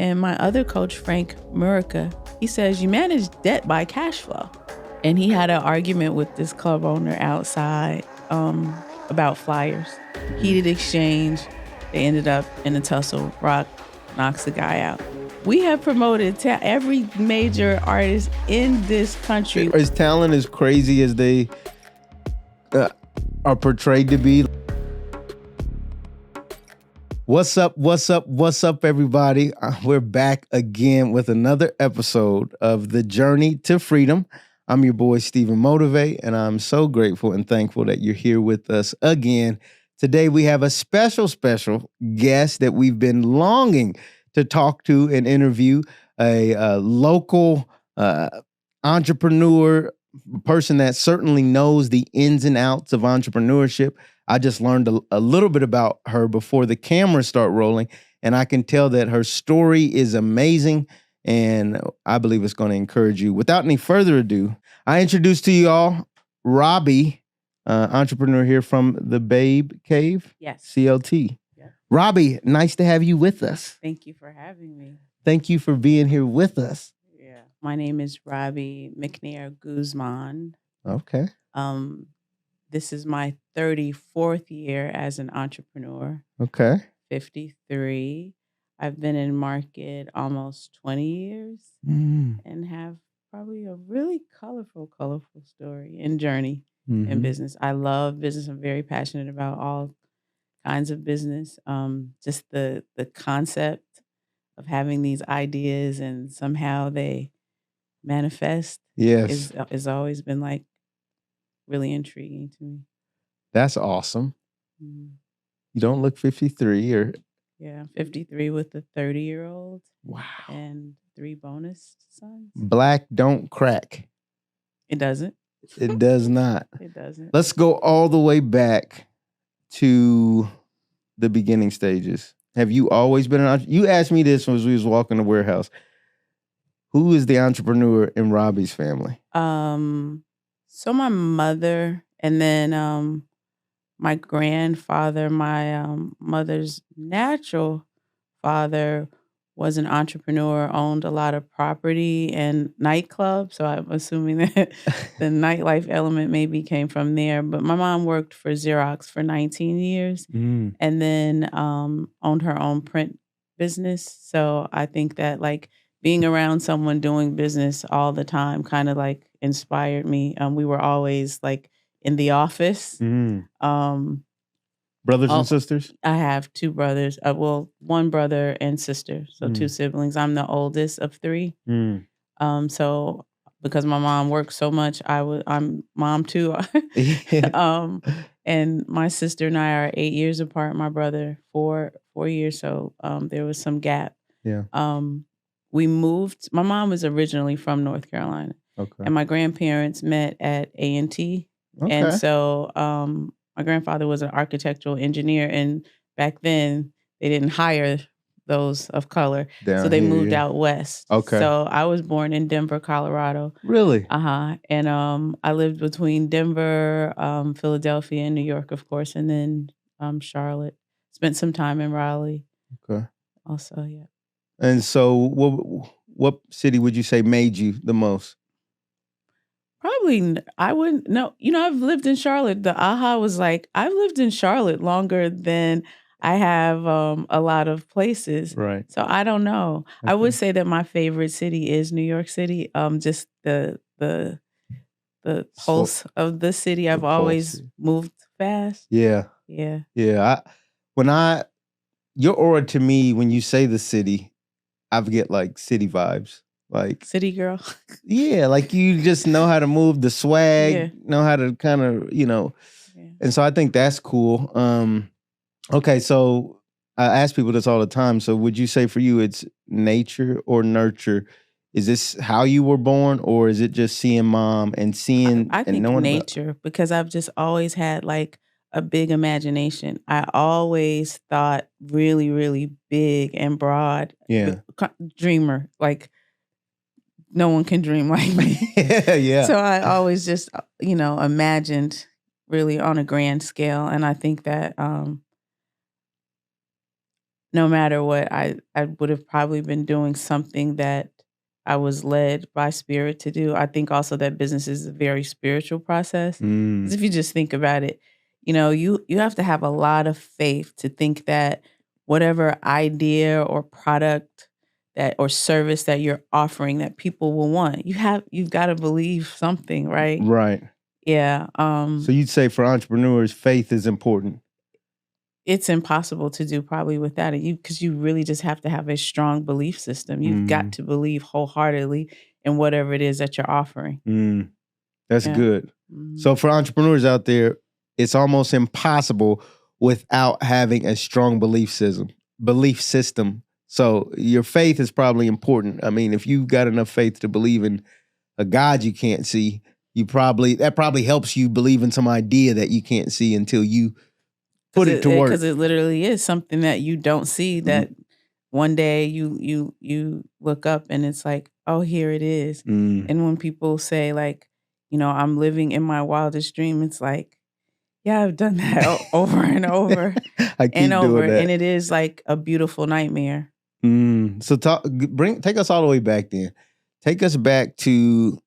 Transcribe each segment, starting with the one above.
And my other coach, Frank Murica, he says you manage debt by cash flow. And he had an argument with this club owner outside about flyers. Heated exchange. They ended up in a tussle. Rock knocks the guy out. We have promoted every major artist in this country. Is talent as crazy as they are portrayed to be? What's up, everybody? We're back again with another episode of The Journey to Freedom. I'm your boy, StephenMotivate, and I'm so grateful and thankful that you're here with us again. Today, we have a special guest that we've been longing to talk to and interview, a local entrepreneur, person that certainly knows the ins and outs of entrepreneurship. I just learned a little bit about her before the cameras start rolling, and I can tell that her story is amazing, and I believe it's going to encourage you. Without any further ado, I introduce to you all Robbie, entrepreneur here from the Babe Cave. Yes. CLT. Yeah. Robbie, nice to have you with us. Thank you for having me. Thank you for being here with us. Yeah. My name is Robbie McNair-Guzman. Okay. This is my 34th year as an entrepreneur. Okay. 53. I've been in market almost 20 years and have probably a really colorful story and journey in business. I love business. I'm very passionate about all kinds of business. Just the concept of having these ideas and somehow they manifest is always been like really intriguing to me. That's awesome. You don't look 53 or... Yeah, I'm 53 with a 30-year-old. Wow. And 3 bonus sons. Black don't crack. It doesn't. It does not. It doesn't. Let's go all the way back to the beginning stages. Have you always been an entrepreneur? You asked me this when we was walking the warehouse. Who is the entrepreneur in Robbie's family? So my mother, and then my grandfather, my mother's natural father was an entrepreneur, owned a lot of property and nightclubs. So I'm assuming that the nightlife element maybe came from there. But my mom worked for Xerox for 19 years and then owned her own print business. So I think that like being around someone doing business all the time kind of like inspired me. We were always like in the office. Brothers and sisters? I have 2 brothers. One brother and sister. So 2 siblings. I'm the oldest of 3. So because my mom worked so much, I'm mom too. And my sister and I are 8 years apart. My brother 4 years. So there was some gap. Yeah. We moved. My mom was originally from North Carolina. Okay. And my grandparents met at A&T. Okay. And so my grandfather was an architectural engineer. And back then, they didn't hire those of color. So they moved out west. Okay. So I was born in Denver, Colorado. Really? And I lived between Denver, Philadelphia, and New York, of course. And then Charlotte. Spent some time in Raleigh. Okay. Also, yeah. And so what city would you say made you the most? Probably, I wouldn't know. I've lived in Charlotte. The aha was like, I've lived in Charlotte longer than I have a lot of places. Right. So I don't know. Okay. I would say that my favorite city is New York City. Just the pulse of the city. I've always moved fast. Yeah. Yeah. Yeah. Your aura to me, when you say the city, I get like city vibes. Like city girl. Yeah, like you just know how to move the swag, know how to kind of, and so I think that's cool. Okay, so I ask people this all the time. So would you say for you it's nature or nurture? Is this how you were born, or is it just seeing mom and seeing I think and knowing nature, because I've just always had like a big imagination. I always thought really, really big and broad. Yeah. Dreamer, like no one can dream like me. Yeah. So I always just, imagined really on a grand scale. And I think that no matter what, I would have probably been doing something that I was led by spirit to do. I think also that business is a very spiritual process. Mm, Because if you just think about it, you have to have a lot of faith to think that whatever idea or product that or service that you're offering that people will want. You've got to believe something, right? right. Yeah. So you'd say for entrepreneurs, faith is important. It's impossible to do probably without it. Because you really just have to have a strong belief system. You've got to believe wholeheartedly in whatever it is that you're offering. That's Yeah. good. Mhm. So for entrepreneurs out there, it's almost impossible without having a strong belief system. So your faith is probably important. I mean, if you've got enough faith to believe in a God you can't see, that probably helps you believe in some idea that you can't see until you put it to work. Because it literally is something that you don't see that one day you look up and it's like, oh, here it is. Mm. And when people say like, I'm living in my wildest dream, it's like, yeah, I've done that over and over I keep and over. doing that. And it is like a beautiful nightmare. So take us all the way back then. Take us back to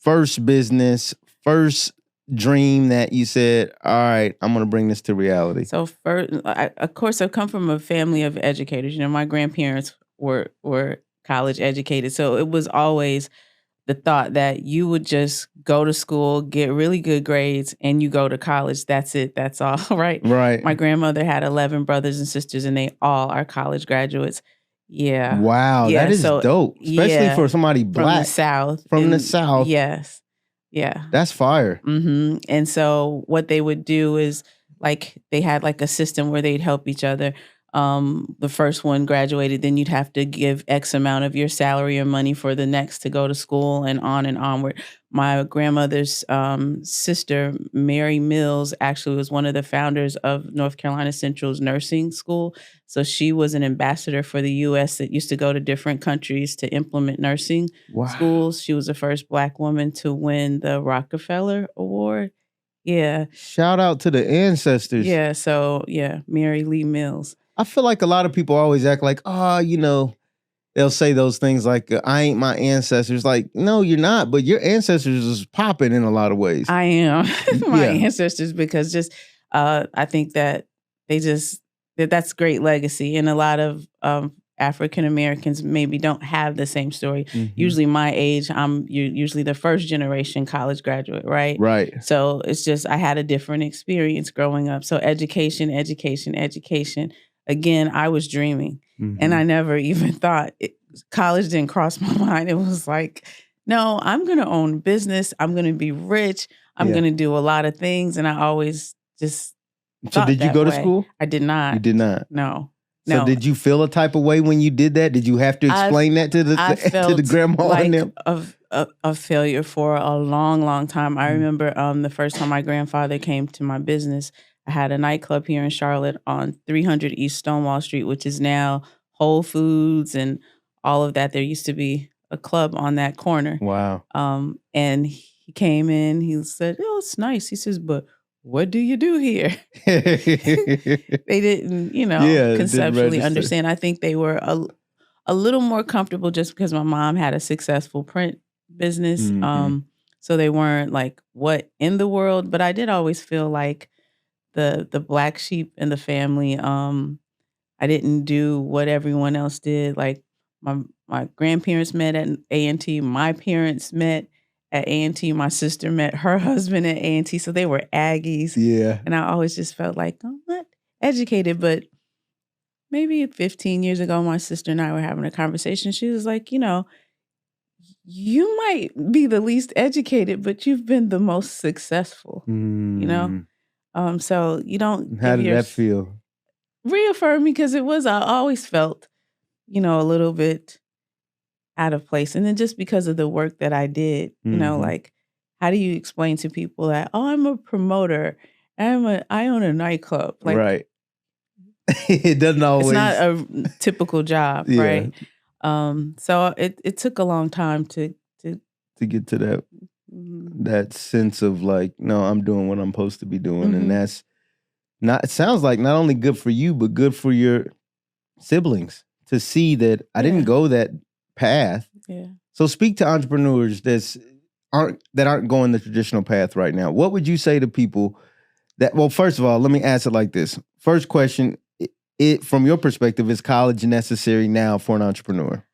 first business, first dream that you said, all right, I'm going to bring this to reality. So first, of course, I've come from a family of educators. My grandparents were college educated. So it was always the thought that you would just go to school, get really good grades, and you go to college. That's it. That's all, right? Right. My grandmother had 11 brothers and sisters, and they all are college graduates. Yeah. Wow, Yeah, that is so, dope. Especially for somebody from black. the South. From the South. Yes. Yeah. That's fire. And so what they would do is like they had like a system where they'd help each other. The first one graduated, then you'd have to give X amount of your salary or money for the next to go to school and onward. My grandmother's sister, Mary Mills, actually was one of the founders of North Carolina Central's nursing school. So she was an ambassador for the U.S. that used to go to different countries to implement nursing schools. She was the first Black woman to win the Rockefeller Award. Yeah. Shout out to the ancestors. Yeah. So, yeah, Mary Lee Mills. I feel like a lot of people always act like, they'll say those things like, I ain't my ancestors. Like, no, you're not. But your ancestors is popping in a lot of ways. I am my ancestors because I think that that's great legacy. And a lot of African Americans maybe don't have the same story. Usually my age, I'm usually the first generation college graduate, right? Right. So it's just I had a different experience growing up. So education. Again, I was dreaming and I never even thought college didn't cross my mind. It was like, no, I'm going to own a business. I'm going to be rich. I'm going to do a lot of things. And I always just So did you go to school? I did not. You did not? No. So did you feel a type of way when you did that? Did you have to explain that to the grandma like and them? a failure for a long, long time. I remember the first time my grandfather came to my business, I had a nightclub here in Charlotte on 300 East Stonewall Street, which is now Whole Foods and all of that. There used to be a club on that corner. Wow. And he came in, he said, oh, it's nice. He says, but what do you do here? They didn't, conceptually understand. I think they were a little more comfortable just because my mom had a successful print business. So they weren't like, what in the world? But I did always feel like the black sheep in the family. I didn't do what everyone else did. Like my grandparents met at A&T. My parents met at A&T. My sister met her husband at A&T. So they were Aggies. Yeah. And I always just felt like I'm not educated. But maybe 15 years ago, my sister and I were having a conversation. She was like, you might be the least educated, but you've been the most successful, So you don't. How did that feel? Reaffirm me because I always felt, a little bit out of place. And then just because of the work that I did, like, how do you explain to people that, oh, I'm a promoter, I own a nightclub. Like, right. It doesn't always. It's not a typical job, right? So it took a long time to get to that sense of like, no, I'm doing what I'm supposed to be doing, and that's not. It sounds like not only good for you, but good for your siblings to see that I didn't go that path. Yeah. So speak to entrepreneurs that aren't going the traditional path right now. What would you say to people that, well, first of all, let me ask it like this. First question, from your perspective, is college necessary now for an entrepreneur?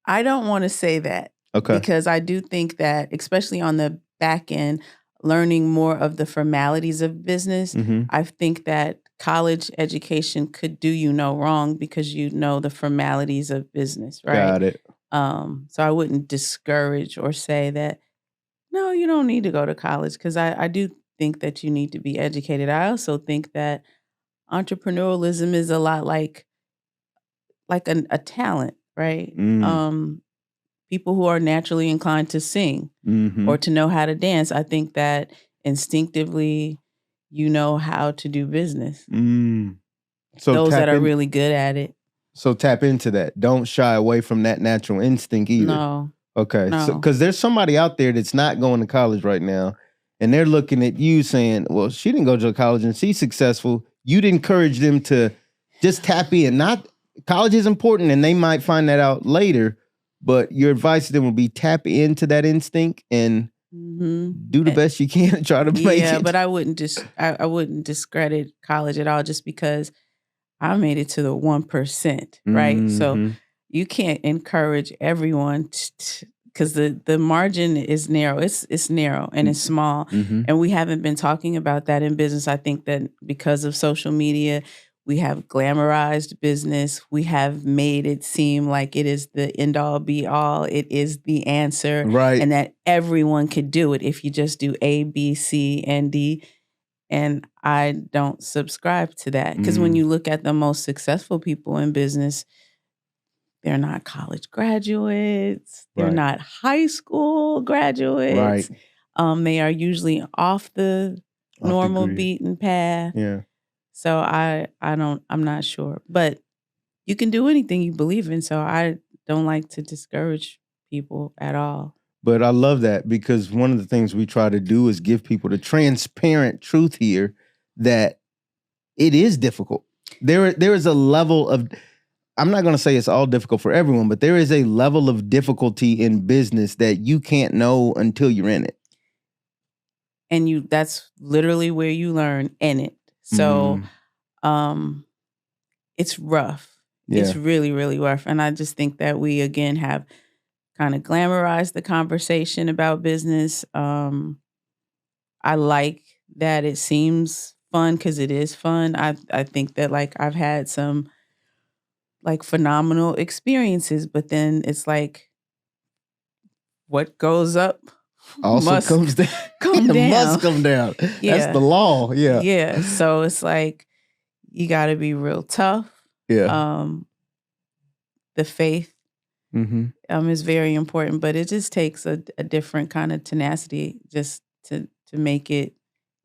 I don't want to say that. Okay. Because I do think that, especially on the back end, learning more of the formalities of business, I think that college education could do you no wrong because you know the formalities of business, right? Got it. So I wouldn't discourage or say that, no, you don't need to go to college, because I do think that you need to be educated. I also think that entrepreneurialism is a lot like a talent, right? People who are naturally inclined to sing or to know how to dance. I think that instinctively you know how to do business. So those that are really good at it. So tap into that. Don't shy away from that natural instinct either. No. Okay. No. So, because there's somebody out there that's not going to college right now, and they're looking at you saying, well, she didn't go to college and she's successful. You'd encourage them to just tap in. Not college is important, and they might find that out later, but your advice to them would be tap into that instinct and do the best you can to try to make it. Yeah, but I wouldn't I wouldn't discredit college at all, just because I made it to the 1%, right? So you can't encourage everyone because the margin is narrow. It's narrow and it's small. And we haven't been talking about that in business. I think that because of social media, we have glamorized business. We have made it seem like it is the end all be all. It is the answer. Right. And that everyone could do it if you just do A, B, C, and D. And I don't subscribe to that. Because when you look at the most successful people in business, they're not college graduates. They're not high school graduates. They are usually off the normal beaten path. Yeah. So I'm not sure. But you can do anything you believe in. So I don't like to discourage people at all. But I love that, because one of the things we try to do is give people the transparent truth here that it is difficult. There is a level of, I'm not going to say it's all difficult for everyone, but there is a level of difficulty in business that you can't know until you're in it. And that's literally where you learn in it. So it's rough. Yeah. It's really, really rough. And I just think that we, again, have kind of glamorized the conversation about business. I like that it seems fun because it is fun. I think that I've had some phenomenal experiences, but then it's what goes up also must comes down. Come down. Must come down. Yeah. That's the law. Yeah. Yeah. So it's you got to be real tough. Yeah. The faith is very important, but it just takes a different kind of tenacity just to make it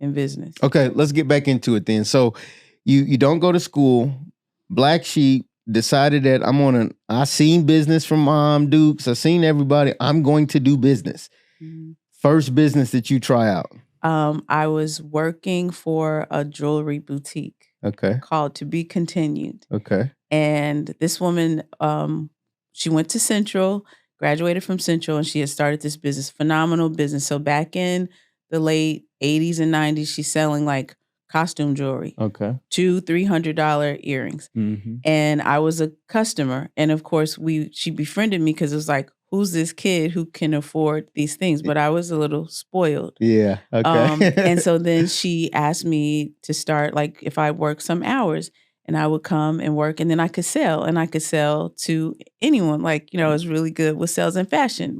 in business. Okay, let's get back into it then. So you don't go to school, black sheep, decided that I seen business from Mom Dukes, I seen everybody, I'm going to do business. First business that you try out? I was working for a jewelry boutique. Okay. Called To Be Continued. Okay. And this woman, she went to Central, graduated from Central, and she had started this business, phenomenal business. So back in the late 80s and 90s, she's selling costume jewelry. Okay. $200-$300 earrings. And I was a customer. And of course, she befriended me because it was who's this kid who can afford these things? But I was a little spoiled. Yeah. Okay. And so then she asked me to start, if I work some hours, and I would come and work, and then I could sell, and I could sell to anyone. I was really good with sales and fashion,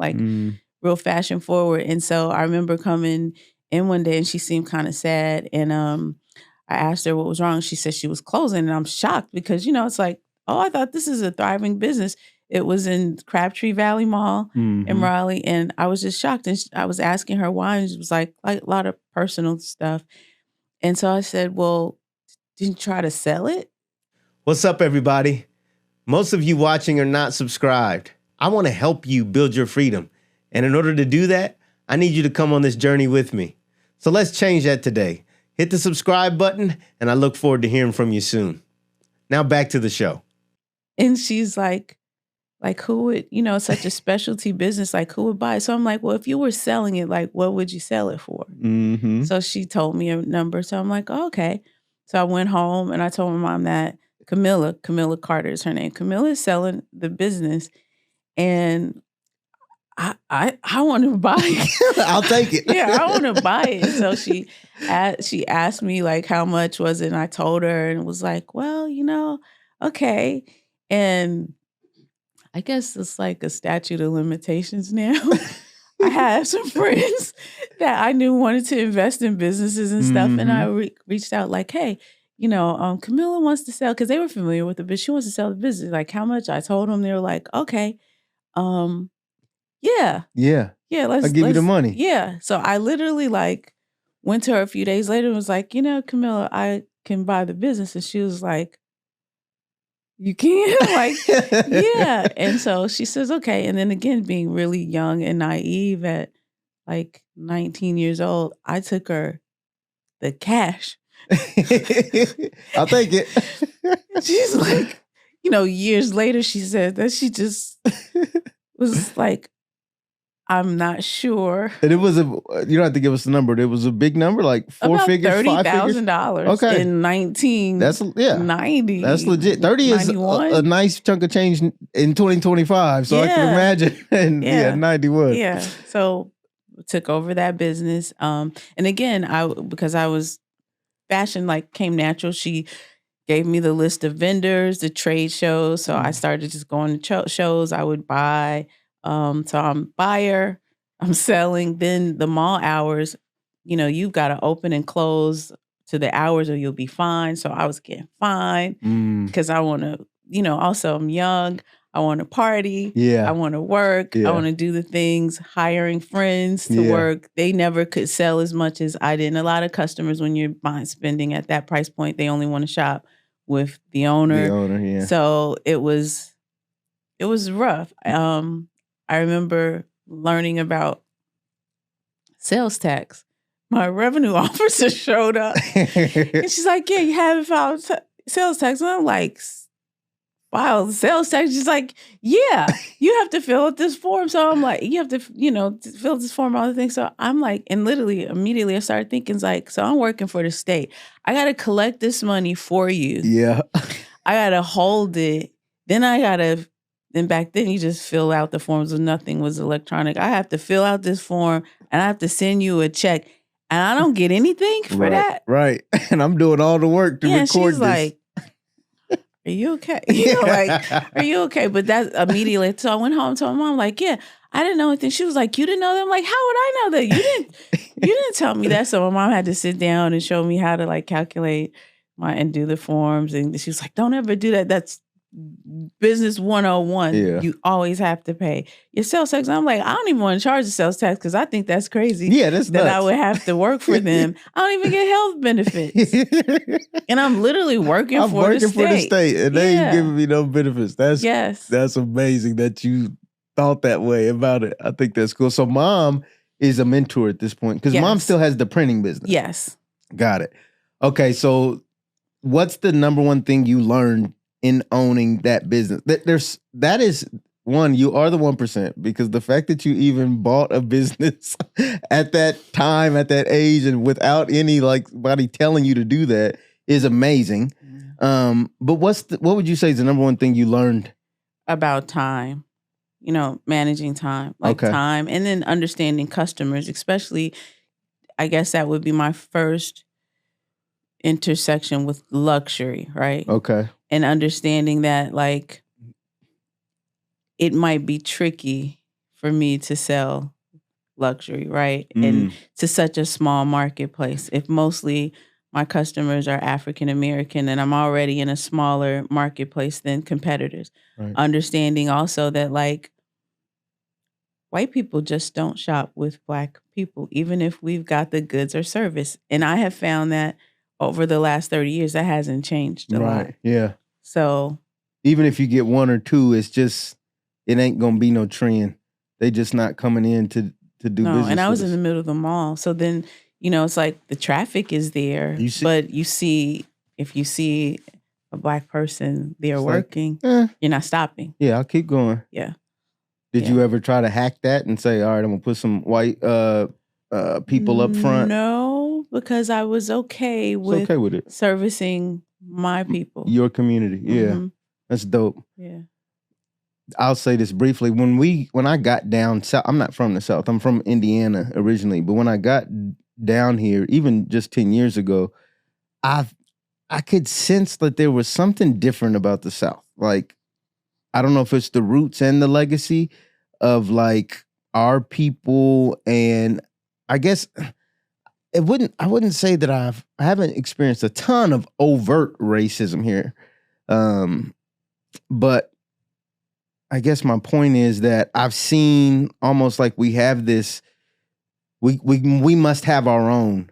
real fashion forward. And so I remember coming in one day, and she seemed kind of sad. And I asked her what was wrong. She said she was closing, and I'm shocked because, it's oh, I thought this is a thriving business. It was in Crabtree Valley Mall in Raleigh, and I was just shocked. And I was asking her why, and she was like a lot of personal stuff. And so I said, well, didn't you try to sell it? What's up, everybody? Most of you watching are not subscribed. I want to help you build your freedom. And in order to do that, I need you to come on this journey with me. So let's change that today. Hit the subscribe button, and I look forward to hearing from you soon. Now back to the show. And she's like who would, such a specialty business, like who would buy it? So I'm like, well, if you were selling it, like what would you sell it for? Mm-hmm. So she told me a number. So I'm like, oh, okay. So I went home and I told my mom that Camilla Carter is her name. Camilla is selling the business and I want to buy it. I'll take it. Yeah, I want to buy it. So she asked me like how much was it, and I told her and was like, well, okay. And I guess it's like a statute of limitations now. I have some friends that I knew wanted to invest in businesses and stuff, and I reached out like, hey, Camilla wants to sell, because they were familiar with it, but she wants to sell the business. Like, how much? I told them. They were like, okay, yeah, I'll give you the money. Yeah, so I literally like went to her a few days later and was like, Camilla, I can buy the business, and she was like, you can? Like, yeah. And so she says, okay. And then again, being really young and naive at like 19 years old, I took her the cash. I'll take it. She's like, years later, she said that she just was like, I'm not sure. And it was you don't have to give us the number. It was a big number, like four about figures, $30,000. Okay, in 1990. That's legit. 30 is a nice chunk of change in 2025. So I can imagine. And 91. Yeah. So took over that business. And again, because I was fashion came natural. She gave me the list of vendors, the trade shows. So I started just going to shows. I would buy. So I'm buyer, I'm selling. Then the mall hours, you've got to open and close to the hours or you'll be fined. So I was getting fined because I want to, also I'm young. I want to party. Yeah. I want to work. Yeah. I want to do the things, hiring friends to work. They never could sell as much as I did. And a lot of customers, when you're buying, spending at that price point, they only want to shop with the owner. The owner, yeah. So it was rough. I remember learning about sales tax. My revenue officer showed up and she's like, yeah, you haven't filed sales tax. And I'm like, file sales tax? She's like, yeah, you have to fill out this form. So I'm like, you have to, fill this form, all the things. So I'm like, and literally immediately I started thinking like, so I'm working for the state. I got to collect this money for you. Yeah. I got to hold it. Then back then, you just fill out the forms when nothing was electronic. I have to fill out this form and I have to send you a check. And I don't get anything for that. Right. And I'm doing all the work to record and she's this. like, are you okay? Are you okay? But that immediately, so I went home and told my mom, like, yeah, I didn't know anything. She was like, you didn't know that? I'm like, how would I know that? You didn't tell me that. So my mom had to sit down and show me how to calculate and do the forms. And she was like, don't ever do that. That's business 101. Yeah. You always have to pay your sales tax. I'm like, I don't even want to charge the sales tax because I think that's crazy. Yeah, that's that nuts. I would have to work for them. I don't even get health benefits, and I'm literally working for the state, and they ain't giving me no benefits. That's amazing that you thought that way about it. I think that's cool. So mom is a mentor at this point because mom still has the printing business. Yes, got it. Okay, so what's the number one thing you learned in owning that business? That is one, you are the 1%, because the fact that you even bought a business at that time, at that age, and without anybody telling you to do that is amazing. But what would you say is the number one thing you learned about time? Managing time, time, and then understanding customers, especially. I guess that would be my first intersection with luxury, right? Okay. And understanding that it might be tricky for me to sell luxury, right? And to such a small marketplace. If mostly my customers are African American and I'm already in a smaller marketplace than competitors. Right. Understanding also that white people just don't shop with Black people, even if we've got the goods or service. And I have found that over the last 30 years, that hasn't changed a lot. Yeah. So even if you get one or two, it ain't gonna be no trend. They just not coming in to do business. And I was in the middle of the mall. So then, it's like the traffic is there, but if you see a Black person there It's like, working, eh, you're not stopping. yeah, I'll keep going. Yeah. Did you ever try to hack that and say, all right, I'm gonna put some white people up front? No, because I was okay with it. servicing my people. Your community. Yeah. Mhm. That's dope. Yeah. I'll say this briefly. When I got down south, I'm not from the South. I'm from Indiana originally. But when I got down here, even just 10 years ago, I could sense that there was something different about the South. Like, I don't know if it's the roots and the legacy of like our people. And I guess I wouldn't say that I haven't experienced a ton of overt racism here. But I guess my point is that I've seen almost like we have this, we must have our own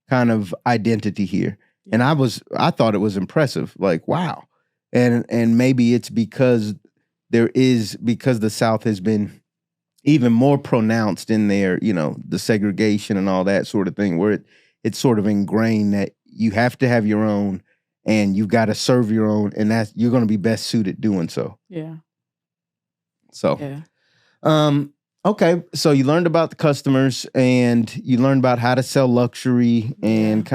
kind of identity here. And I thought it was impressive. Like, wow. And maybe it's because the South has been even more pronounced in their, the segregation and all that sort of thing, where it's sort of ingrained that you have to have your own and you've got to serve your own, and that's, you're going to be best suited doing so. Yeah. So, okay. So you learned about the customers and you learned about how to sell luxury and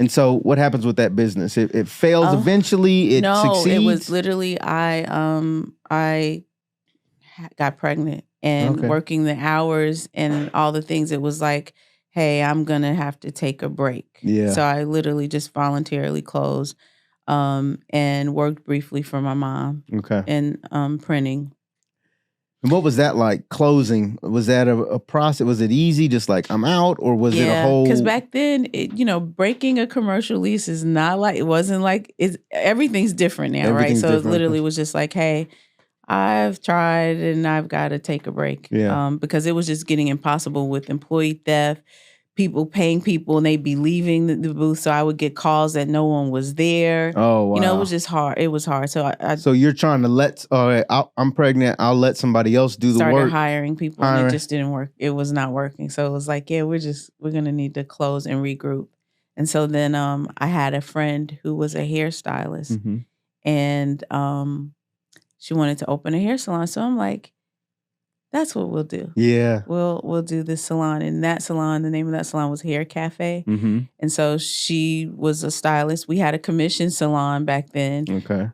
and so what happens with that business? It fails eventually. It succeeds. It was literally, I got pregnant and working the hours and all the things. It was like, hey, I'm going to have to take a break. Yeah. So I literally just voluntarily closed and worked briefly for my mom. Okay. And printing. And what was that like, closing? Was that a process? Was it easy, just like, I'm out? Or was it a whole... because back then, breaking a commercial lease is not like, it wasn't like, everything's different now, right? So it literally was just like, hey, I've tried and I've got to take a break. Yeah. Because it was just getting impossible with employee theft, people paying people and they'd be leaving the booth. So I would get calls that no one was there. Oh, wow. It was just hard. It was hard. So So you're trying to all right, I'm pregnant. I'll let somebody else do the work. Started hiring people and it just didn't work. It was not working. So it was like, yeah, we're going to need to close and regroup. And so then I had a friend who was a hairstylist and she wanted to open a hair salon. So I'm like, that's what we'll do. Yeah. We'll do this salon. And that salon, the name of that salon was Hair Cafe. And so she was a stylist. We had a commission salon back then. Okay.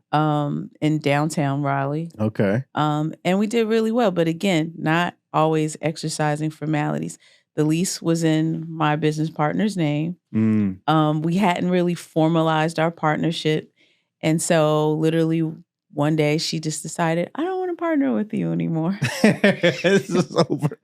In downtown Raleigh. Okay. And we did really well. But again, not always exercising formalities. The lease was in my business partner's name. We hadn't really formalized our partnership. And so literally one day she just decided, I don't want to partner with you anymore. This is over.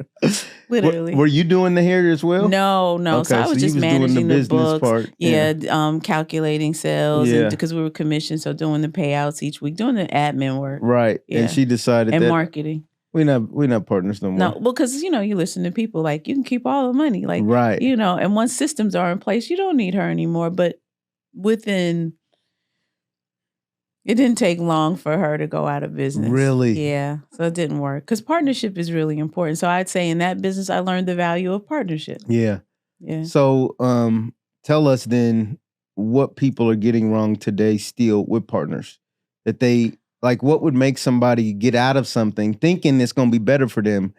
Literally. Were you doing the hair as well? No. Okay, so I was just managing the business books. Part. Calculating sales because we were commissioned. So doing the payouts each week, doing the admin work. Right. Yeah. And she decided and marketing. We're not partners no more. No, because you listen to people like you can keep all the money. Like right. And once systems are in place, you don't need her anymore. But it didn't take long for her to go out of business. Really? Yeah. So it didn't work. Because partnership is really important. So I'd say in that business, I learned the value of partnership. Yeah. Yeah. So tell us then what people are getting wrong today still with partners. That they, like, what would make somebody get out of something thinking it's going to be better for them,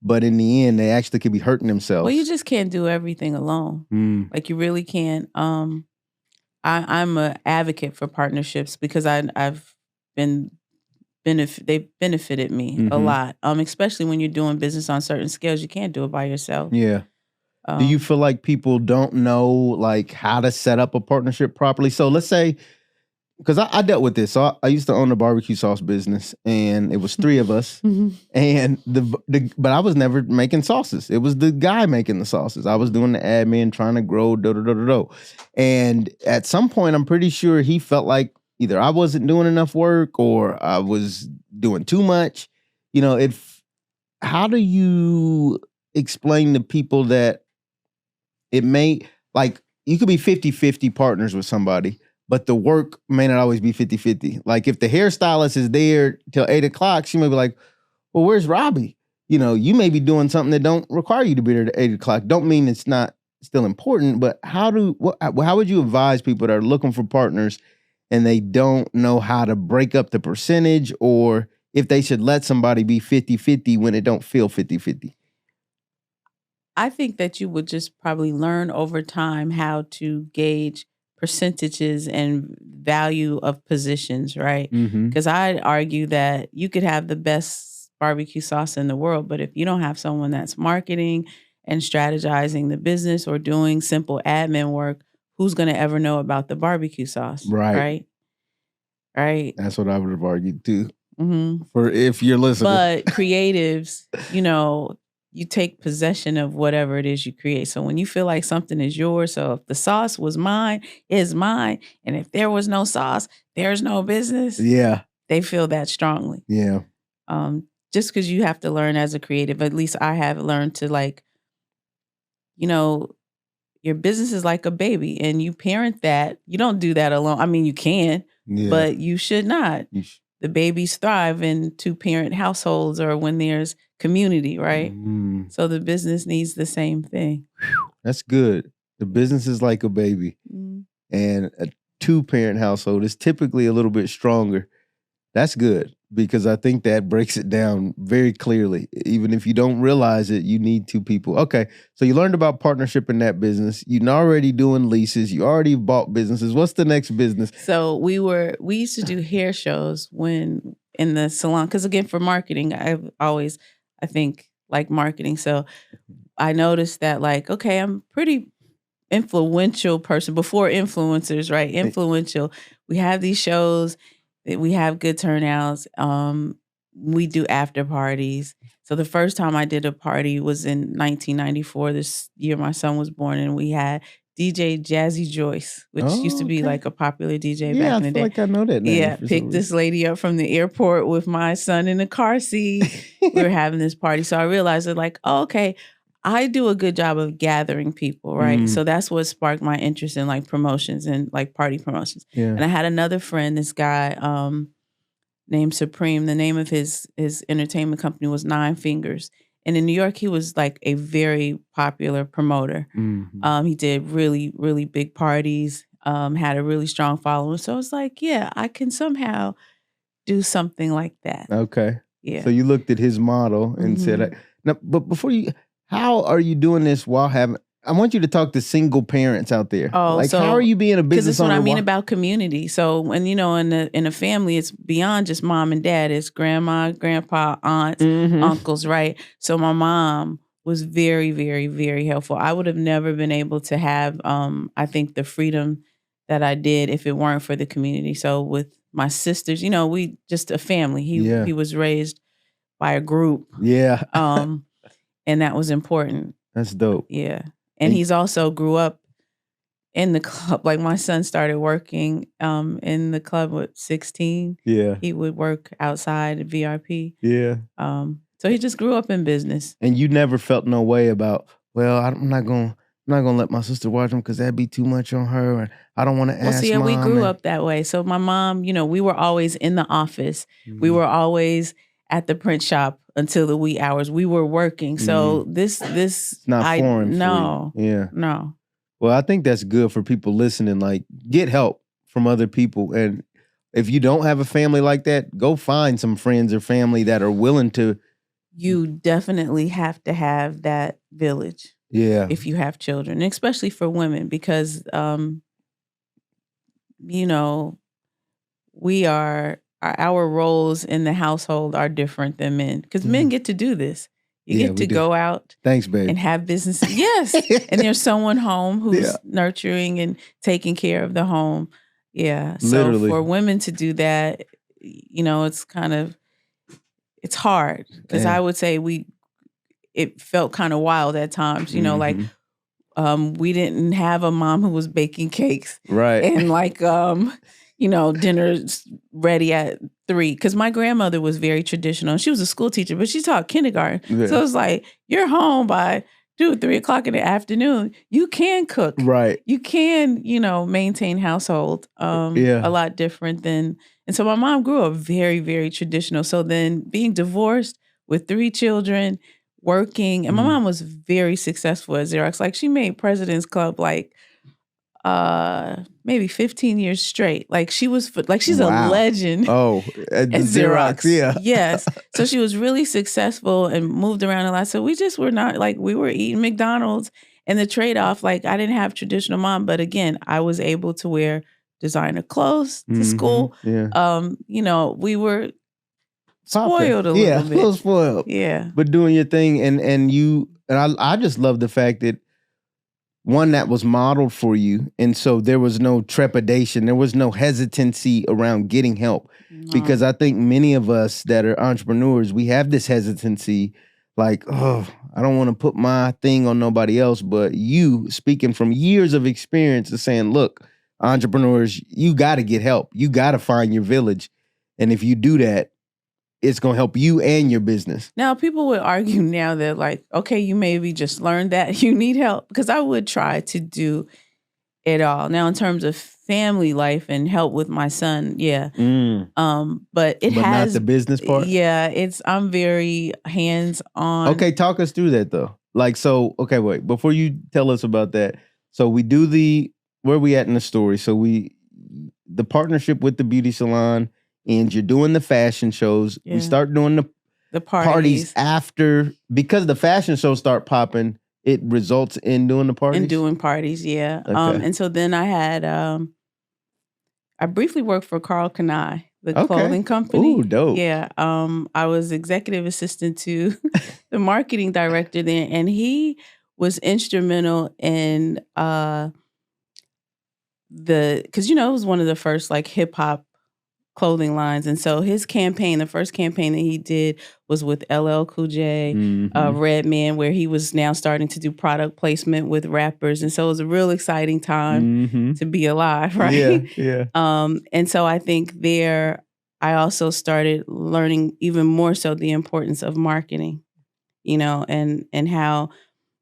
but in the end, they actually could be hurting themselves? Well, you just can't do everything alone. Like, you really can't. I'm an advocate for partnerships because they've benefited me a lot. Especially when you're doing business on certain scales, you can't do it by yourself. Yeah. Do you feel like people don't know like how to set up a partnership properly? So let's say, because I dealt with this. So I used to own a barbecue sauce business, and it was 3 of us, and but I was never making sauces. It was the guy making the sauces. I was doing the admin, trying to grow, and at some point, I'm pretty sure he felt like either I wasn't doing enough work or I was doing too much. How do you explain to people that it may, like, you could be 50-50 partners with somebody, but the work may not always be 50-50. Like, if the hairstylist is there till 8 o'clock, she may be like, well, where's Robbie? You may be doing something that don't require you to be there at 8 o'clock. Don't mean it's not still important, but how would you advise people that are looking for partners and they don't know how to break up the percentage, or if they should let somebody be 50-50 when it don't feel 50-50? I think that you would just probably learn over time how to gauge percentages and value of positions, right? Mm-hmm. Because I'd argue that you could have the best barbecue sauce in the world, but if you don't have someone that's marketing and strategizing the business or doing simple admin work, who's going to ever know about the barbecue sauce, Right. right? That's what I would have argued too. Mm-hmm. For if you're listening. But creatives, you take possession of whatever it is you create. So when you feel like something is yours, so if the sauce was mine, it's mine. And if there was no sauce, there's no business. Yeah. They feel that strongly. Yeah. Just because you have to learn as a creative, at least I have learned to your business is like a baby and you parent that. You don't do that alone. I mean, you can, but you should not. The babies thrive in two-parent households or when there's community, right? Mm. So the business needs the same thing. That's good. The business is like a baby. Mm. And a two-parent household is typically a little bit stronger. That's good, because I think that breaks it down very clearly. Even if you don't realize it, you need two people. Okay, so you learned about partnership in that business. You're already doing leases. You already bought businesses. What's the next business? So we used to do hair shows when in the salon, because again, for marketing, I think like marketing. So I noticed that okay, I'm pretty influential person before influencers, right? Influential. We have these shows. We have good turnouts. We do after parties. So the first time I did a party was in 1994, this year my son was born, and we had DJ Jazzy Joyce, which used to be like a popular DJ back in the day. I feel like I know that name. Yeah, picked this lady up from the airport with my son in the car seat. We were having this party. So I realized that okay, I do a good job of gathering people, right? So that's what sparked my interest in promotions and party promotions. Yeah. And I had another friend, this guy named Supreme. The name of his entertainment company was Nine Fingers. And in New York, he was a very popular promoter. Mm-hmm. He did really, really big parties, had a really strong following. So I was yeah, I can somehow do something like that. Okay. Yeah. So you looked at his model and said, now, but before how are you doing this while I want you to talk to single parents out there. How are you being a business owner? Because it's what I mean about community. So when, in a family, it's beyond just mom and dad. It's grandma, grandpa, aunts, uncles, right? So my mom was very, very, very helpful. I would have never been able to have, I think, the freedom that I did if it weren't for the community. So with my sisters, we just a family. He was raised by a group. Yeah. And that was important. That's dope. Yeah. And he's also grew up in the club. My son started working in the club at 16. Yeah. He would work outside at VRP. Yeah. So he just grew up in business. And you never felt no way about, well, I'm not gonna let my sister watch them because that'd be too much on her. Or I don't want to ask Mom. We grew up that way. So my mom, we were always in the office. Mm-hmm. We were always at the print shop until the wee hours. We were working. So this it's not foreign. No. For you. Yeah. No. Well, I think that's good for people listening. Get help from other people. And if you don't have a family like that, go find some friends or family that are willing to. You definitely have to have that village. Yeah. If you have children, especially for women, because, our roles in the household are different than men, because men get to do this. You get to go out. Thanks, babe. And have business. Yes. And there's someone home who's nurturing and taking care of the home. Yeah. So for women to do that, it's it's hard, because I would say it felt kind of wild at times, we didn't have a mom who was baking cakes. Right. And dinner's ready at 3. Because my grandmother was very traditional. She was a school teacher, but she taught kindergarten. Yeah. So it's you're home by 2, 3 o'clock in the afternoon. You can cook. Right. You can, maintain household a lot different than. And so my mom grew up very, very traditional. So then being divorced with 3 children, working, and my mom was very successful at Xerox. She made President's Club maybe 15 years straight. Like she's a Wow. legend. Oh, at at Xerox. yeah. Yes. So she was really successful and moved around a lot. So we just were not like, we were eating McDonald's, and the trade-off, like I didn't have traditional mom, but again, I was able to wear designer clothes to school. Yeah. We were Poppin'. spoiled a Yeah, little bit. a little spoiled. Yeah. But doing your thing, and I just love the fact that one, that was modeled for you, and so there was no trepidation, there was no hesitancy around getting help. Because I think many of us that are entrepreneurs, we have this hesitancy, like, oh, I don't want to put my thing on nobody else. But you, speaking from years of experience, is saying, look, entrepreneurs, you got to get help. You got to find your village, and if you do that, it's going to help you and your business. Now, people would argue now that like, okay, you maybe just learned that you need help, because I would try to do it all. Now, in terms of family life and help with my son, yeah. But not the business part? Yeah, I'm very hands-on. Okay, talk us through that though. Like, so, okay, wait, before you tell us about that. So we do where we at in the story? So the partnership with the beauty salon, and you're doing the fashion shows. Yeah. We start doing the parties after, because the fashion shows start popping, it results in doing the parties? In doing parties, yeah. Okay. And so then I had, I briefly worked for Carl Kanai, the clothing company. Ooh, dope. Yeah. I was executive assistant to the marketing director there, and he was instrumental in because it was one of the first like hip hop clothing lines. And so his campaign, the first campaign that he did was with LL Cool J, Redman, where he was now starting to do product placement with rappers. And so it was a real exciting time to be alive, right? Yeah. And so I think there, I also started learning even more so the importance of marketing, and how.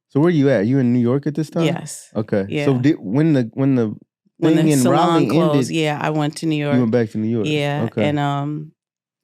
So where you at? You in New York at this time? Yes. Okay. Yeah. So when the salon Raleigh closed, ended, yeah, I went to New York. You went back to New York. Yeah. Okay. And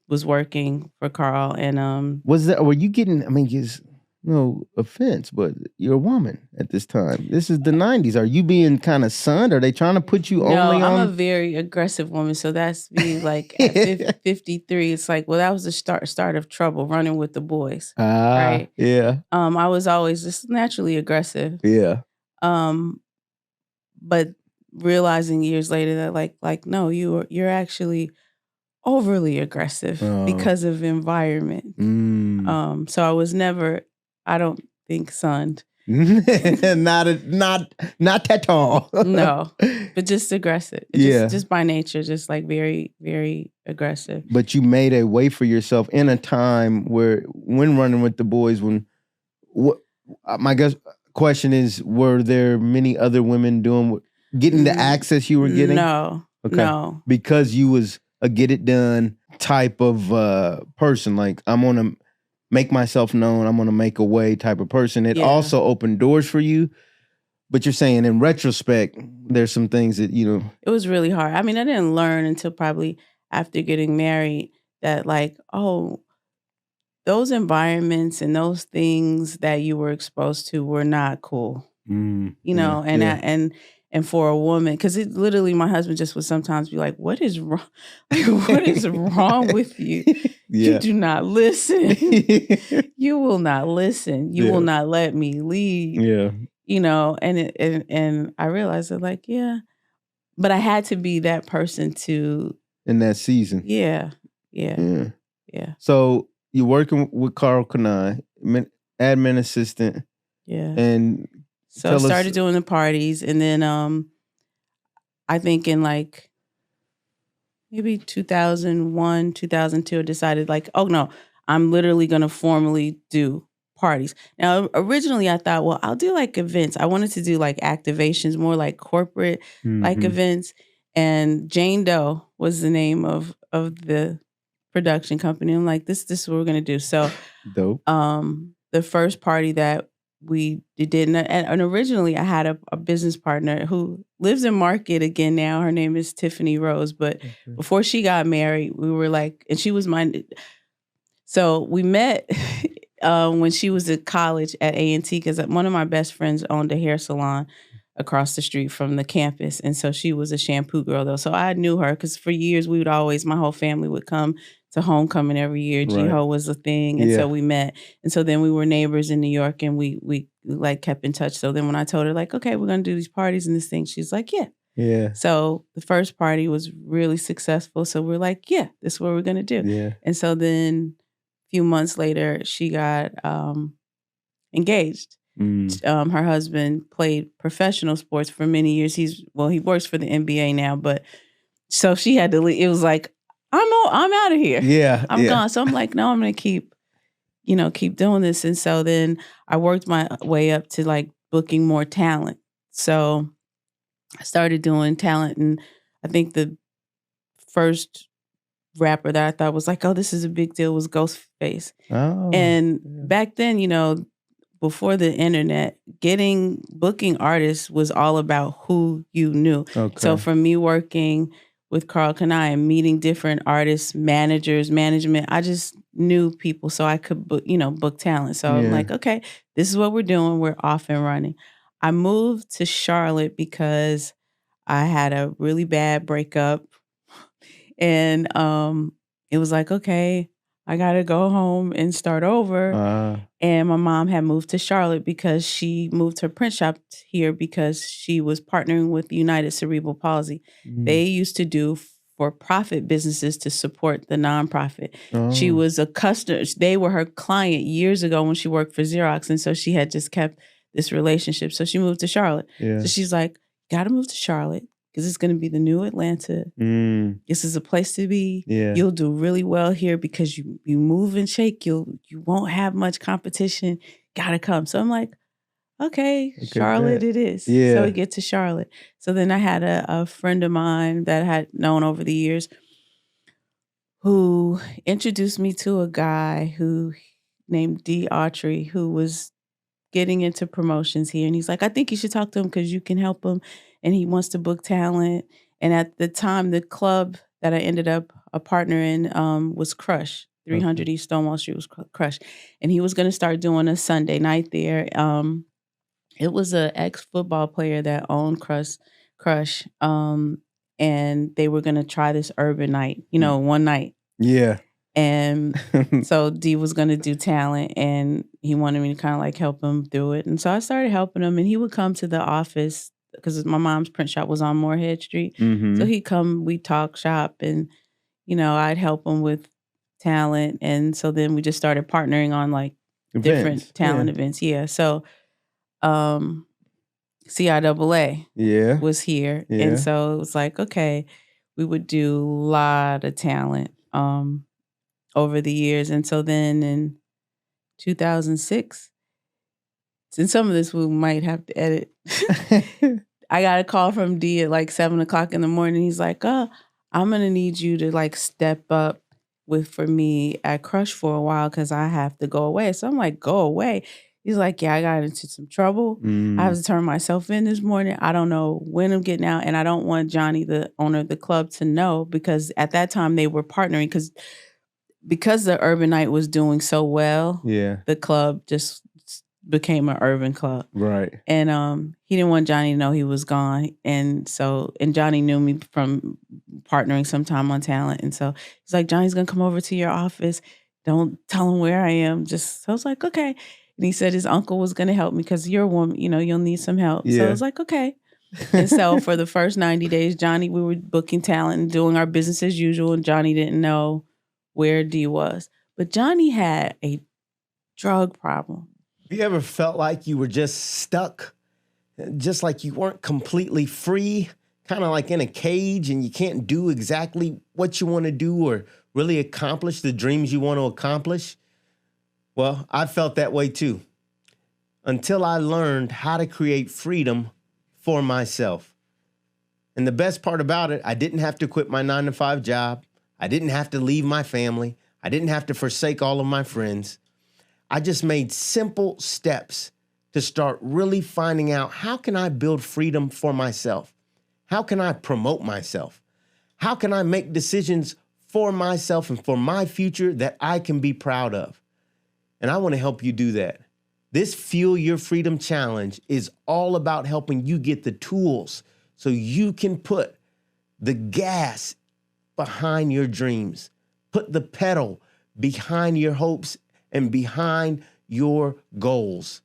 was working for Carl, and were you getting, I mean, it's no offense, but you're a woman at this time. This is the 90s. Are you being kind of sunned? Are they trying to put you only on? No, I'm a very aggressive woman, so that's me like at 53. It's like, well, that was the start of trouble, running with the boys. Right? Yeah. I was always just naturally aggressive. Yeah. But realizing years later that like no, you're actually overly aggressive because of environment. So I was never, I don't think, sunned. not at all. No, but just aggressive. Just by nature, just like very, very aggressive. But you made a way for yourself in a time when running with the boys, my question is, were there many other women getting the access you were getting? No. Okay. No. Because you was a get it done type of person. Like, I'm going to make myself known, I'm going to make a way type of person. It also opened doors for you. But you're saying in retrospect, there's some things that, It was really hard. I mean, I didn't learn until probably after getting married that like, oh, those environments and those things that you were exposed to were not cool. And for a woman, because it literally, my husband just would sometimes be like, what is wrong? Like, what is wrong with you? You do not listen. You will not listen. You will not let me lead. Yeah. And I realized that like, but I had to be that person to. In that season. Yeah. So you're working with Carl Kanai, admin assistant. Yeah. And so I started doing the parties, and then I think in like maybe 2001, 2002, I decided like, oh no, I'm literally going to formally do parties. Now, originally I thought, well, I'll do like events. I wanted to do like activations, more like corporate like events. And Jane Doe was the name of the production company. I'm like, this is what we're going to do. So dope. The first party that we did, and originally I had a business partner who lives in Market again now. Her name is Tiffany Rose. But before she got married, we were like, and she was so we met when she was at college at A&T, because one of my best friends owned a hair salon. across the street from the campus. And so she was a shampoo girl, though. So I knew her because for years we would always, my whole family would come to homecoming every year. Right. G-Ho was a thing. And Yeah. so we met. And so then we were neighbors in New York, and we like kept in touch. So then when I told her, like, okay, we're going to do these parties and this thing, she's like, yeah. Yeah. So the first party was really successful. So we're like, yeah, this is what we're going to do. Yeah. And so then a few months later, she got engaged. Her husband played professional sports for many years. He works for the NBA now, but so she had to leave. It was like, I'm out of here. Yeah. I'm gone. So I'm like, no, I'm going to keep doing this. And so then I worked my way up to like booking more talent. So I started doing talent, and I think the first rapper that I thought was like, oh, this is a big deal was Ghostface. Oh. And back then, before the internet, booking artists was all about who you knew. Okay. So from me working with Carl Kanai and meeting different artists, managers, management, I just knew people so I could book talent. So I'm like, okay, this is what we're doing. We're off and running. I moved to Charlotte because I had a really bad breakup, and it was like, okay, I got to go home and start over. And my mom had moved to Charlotte because she moved her print shop here because she was partnering with United Cerebral Palsy. They used to do for-profit businesses to support the nonprofit. She was a customer. They were her client years ago when she worked for Xerox. And so she had just kept this relationship. So she moved to Charlotte. Yeah. So she's like, got to move to Charlotte because it's going to be the new Atlanta. This is a place to be. Yeah. You'll do really well here because you move and shake. You won't have much competition. Got to come. So I'm like, okay, Charlotte it is. Yeah. So we get to Charlotte. So then I had a friend of mine that I had known over the years who introduced me to a guy named D. Autry, who was getting into promotions here. And he's like, I think you should talk to him because you can help him. And he wants to book talent. And at the time, the club that I ended up a partner in was Crush. 300 East Stonewall Street was Crush. And he was going to start doing a Sunday night there. It was an ex-football player that owned Crush. And they were going to try this urban night, one night. Yeah. And so D was going to do talent, and he wanted me to kind of like help him through it. And so I started helping him, and he would come to the office because my mom's print shop was on Moorhead Street. So he'd come, we'd talk shop, and, I'd help him with talent. And so then we just started partnering on like different talent events. Yeah. So CIAA was here. Yeah. And so it was like, okay, we would do a lot of talent over the years. And so then in 2006, and some of this we might have to edit, I got a call from D at like 7:00 in the morning. He's like, oh, I'm going to need you to like step up for me at Crush for a while because I have to go away. So I'm like, go away? He's like, yeah, I got into some trouble. I have to turn myself in this morning. I don't know when I'm getting out. And I don't want Johnny, the owner of the club, to know because at that time they were partnering because the urban night was doing so well. Yeah, the club just became an urban club. Right. And he didn't want Johnny to know he was gone. And Johnny knew me from partnering sometime on talent. And so he's like, Johnny's going to come over to your office. Don't tell him where I am. So I was like, okay. And he said his uncle was going to help me because you're a woman, you'll need some help. Yeah. So I was like, okay. And so for the first 90 days, we were booking talent and doing our business as usual. And Johnny didn't know where D was. But Johnny had a drug problem. Have you ever felt like you were just stuck? Just like you weren't completely free? Kind of like in a cage and you can't do exactly what you want to do or really accomplish the dreams you want to accomplish? Well, I felt that way too. Until I learned how to create freedom for myself. And the best part about it, I didn't have to quit my 9-to-5 job. I didn't have to leave my family. I didn't have to forsake all of my friends. I just made simple steps to start really finding out how can I build freedom for myself? How can I promote myself? How can I make decisions for myself and for my future that I can be proud of? And I want to help you do that. This Fuel Your Freedom Challenge is all about helping you get the tools so you can put the gas behind your dreams, put the pedal behind your hopes and behind your goals.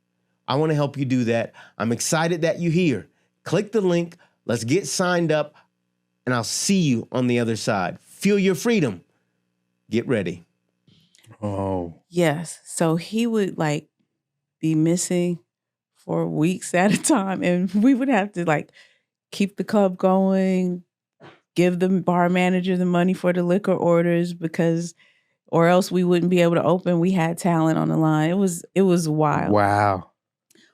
I want to help you do that. I'm excited that you're here. Click the link. Let's get signed up, and I'll see you on the other side. Fuel your freedom. Get ready. Oh. Yes. So he would like be missing for weeks at a time, and we would have to like keep the club going, give the bar manager the money for the liquor orders or else we wouldn't be able to open. We had talent on the line. It was wild. Wow.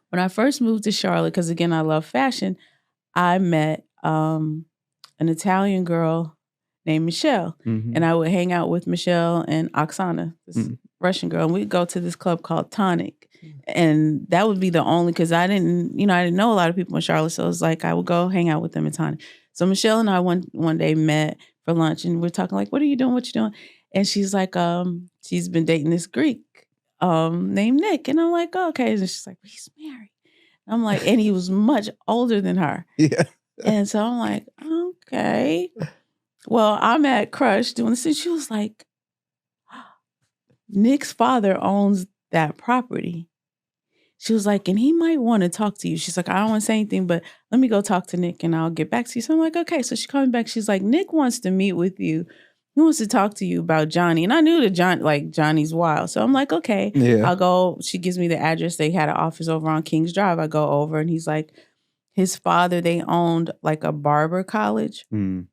When I first moved to Charlotte, because again, I love fashion, I met an Italian girl named Michelle. Mm-hmm. And I would hang out with Michelle and Oksana, this Russian girl. And we'd go to this club called Tonic. And that would be the only, because I didn't know a lot of people in Charlotte. So it was like, I would go hang out with them in Tonic. So Michelle and I one day met for lunch, and we're talking like, what are you doing? What you doing? And she's like, she's been dating this Greek named Nick. And I'm like, oh, okay. And she's like, well, he's married. I'm like, and he was much older than her. Yeah. And so I'm like, okay. Well, I'm at Crush doing this. And she was like, Nick's father owns that property. She was like, and he might want to talk to you. She's like, I don't want to say anything, but let me go talk to Nick and I'll get back to you. So I'm like, okay. So she called me back. She's like, Nick wants to meet with you. He wants to talk to you about Johnny. And I knew that Johnny's wild. So I'm like, okay, Yeah. I'll go. She gives me the address. They had an office over on Kings Drive. I go over and he's like, his father, they owned like a barber college. Mm.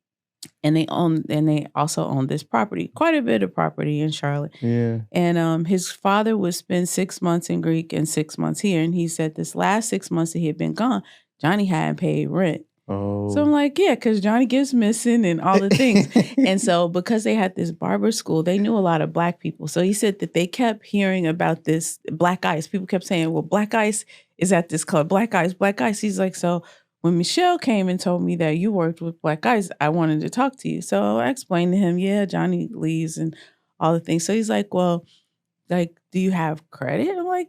And they also own this property, quite a bit of property in Charlotte. Yeah. And his father would spend 6 months in Greek and 6 months here. And he said this last 6 months that he had been gone, Johnny hadn't paid rent. Oh. So I'm like, yeah, because Johnny gets missing and all the things. And so because they had this barber school, they knew a lot of Black people. So he said that they kept hearing about this Black Ice. People kept saying, well, Black Ice is at this club. Black Ice, Black Ice. He's like, so when Michelle came and told me that you worked with Black Ice, I wanted to talk to you. So I explained to him, yeah, Johnny leaves and all the things. So he's like, well, like, do you have credit? I'm like,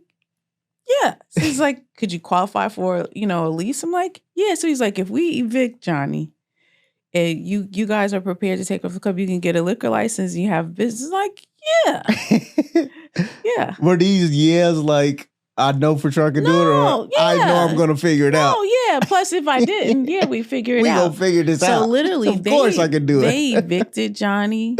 yeah. So he's like, could you qualify for, a lease? I'm like, yeah. So he's like, if we evict Johnny and you guys are prepared to take over the club, you can get a liquor license and you have business. Like, yeah. Yeah. Were these years like, I know for sure I can do it, or I know I'm going to figure it out? Oh, yeah. Plus, if I didn't, yeah, we figure it out. We going to figure this out. So literally, of course I can do it. They evicted Johnny.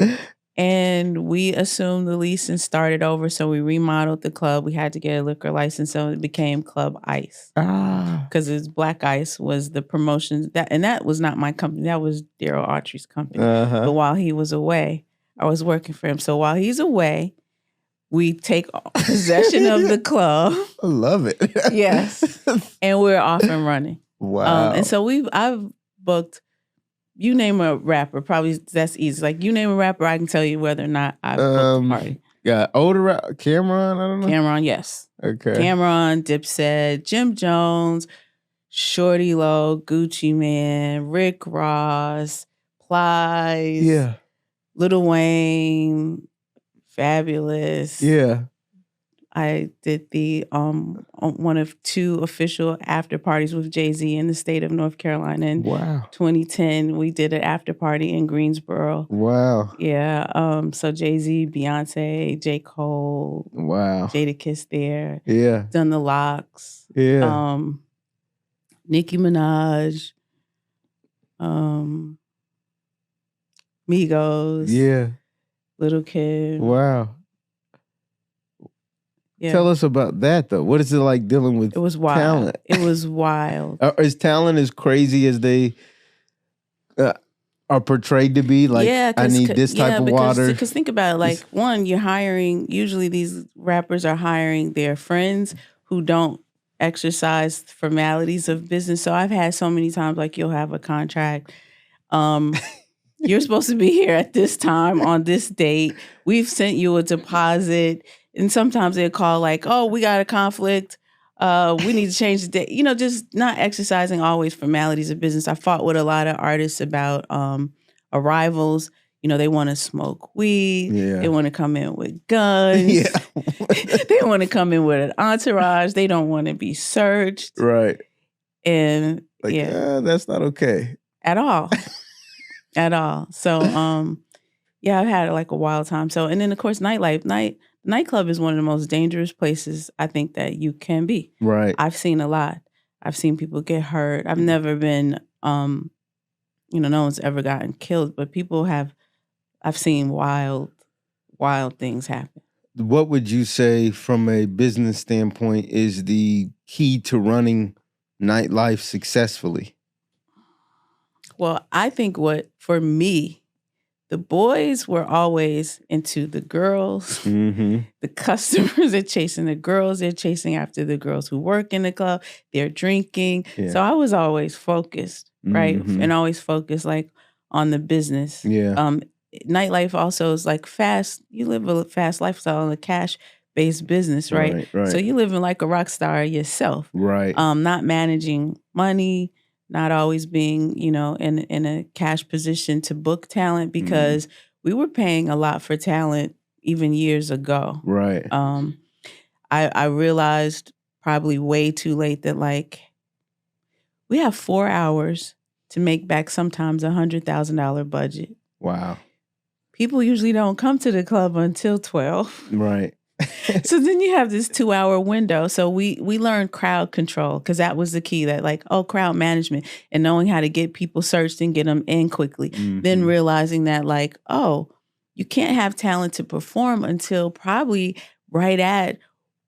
And we assumed the lease and started over. So we remodeled the club. We had to get a liquor license. So it became Club Ice. Because it's Black Ice was the promotion. That was not my company. That was Daryl Autry's company. Uh-huh. But while he was away, I was working for him. So while he's away, we take possession of the club. I love it. Yes. And we're off and running. Wow. And so I've booked, you name a rapper, probably that's easy. Like, you name a rapper, I can tell you whether or not I've booked a party. Yeah, older Cameron, I don't know. Cameron, yes. Okay. Cameron, Dipset, Jim Jones, Shorty Low, Gucci Man, Rick Ross, Plies, Yeah. Lil Wayne, Fabulous. Yeah. I did the one of 2 official after parties with Jay-Z in the state of North Carolina. In 2010, we did an after party in Greensboro. Wow. Yeah. So Jay-Z, Beyonce, J. Cole. Wow. Jadakiss there. Yeah. Done the Locks. Yeah. Nicki Minaj. Migos. Yeah. Little Kim. Wow. Yeah. Tell us about that, though. What is it like dealing with It was wild. talent? It was wild. Is talent as crazy as they are portrayed to be? Like, yeah, I need this type of water. Because think about it. Like, one, you're hiring, usually these rappers are hiring their friends who don't exercise formalities of business. So I've had so many times, like, you'll have a contract. You're supposed to be here at this time on this date. We've sent you a deposit. And sometimes they'll call like, oh, we got a conflict. We need to change the date. Just not exercising always formalities of business. I fought with a lot of artists about arrivals. They want to smoke weed. Yeah. They want to come in with guns. Yeah. They They want to come in with an entourage. They don't want to be searched. Right. And Like, that's not okay. At all. At all. So, yeah, I've had like a wild time. So, and then of course, nightclub is one of the most dangerous places I think that you can be. Right. I've seen a lot. I've seen people get hurt. I've never been, no one's ever gotten killed, but I've seen wild things happen. What would you say from a business standpoint is the key to running nightlife successfully? Well, I think for me, the boys were always into the girls. Mm-hmm. The customers are chasing the girls. They're chasing after the girls who work in the club. They're drinking. Yeah. So I was always focused, right? Mm-hmm. And always focused like on the business. Yeah. Nightlife also is like fast. You live a fast lifestyle in a cash-based business, right? Right. So you living like a rock star yourself. Right. Not managing money, not always being, in a cash position to book talent because we were paying a lot for talent even years ago. Right. I realized probably way too late that like we have 4 hours to make back sometimes $100,000 budget. Wow. People usually don't come to the club until 12. Right. So then you have this 2-hour window. So we learned crowd control because that was the key, that like, crowd management and knowing how to get people searched and get them in quickly. Mm-hmm. Then realizing that like, you can't have talent to perform until probably right at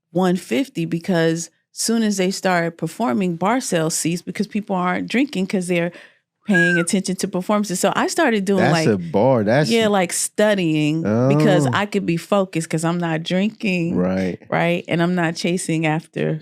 150 because soon as they start performing, bar sales cease because people aren't drinking because they're paying attention to performances. So I started doing That's a bar. like studying because I could be focused because I'm not drinking. Right. And I'm not chasing after.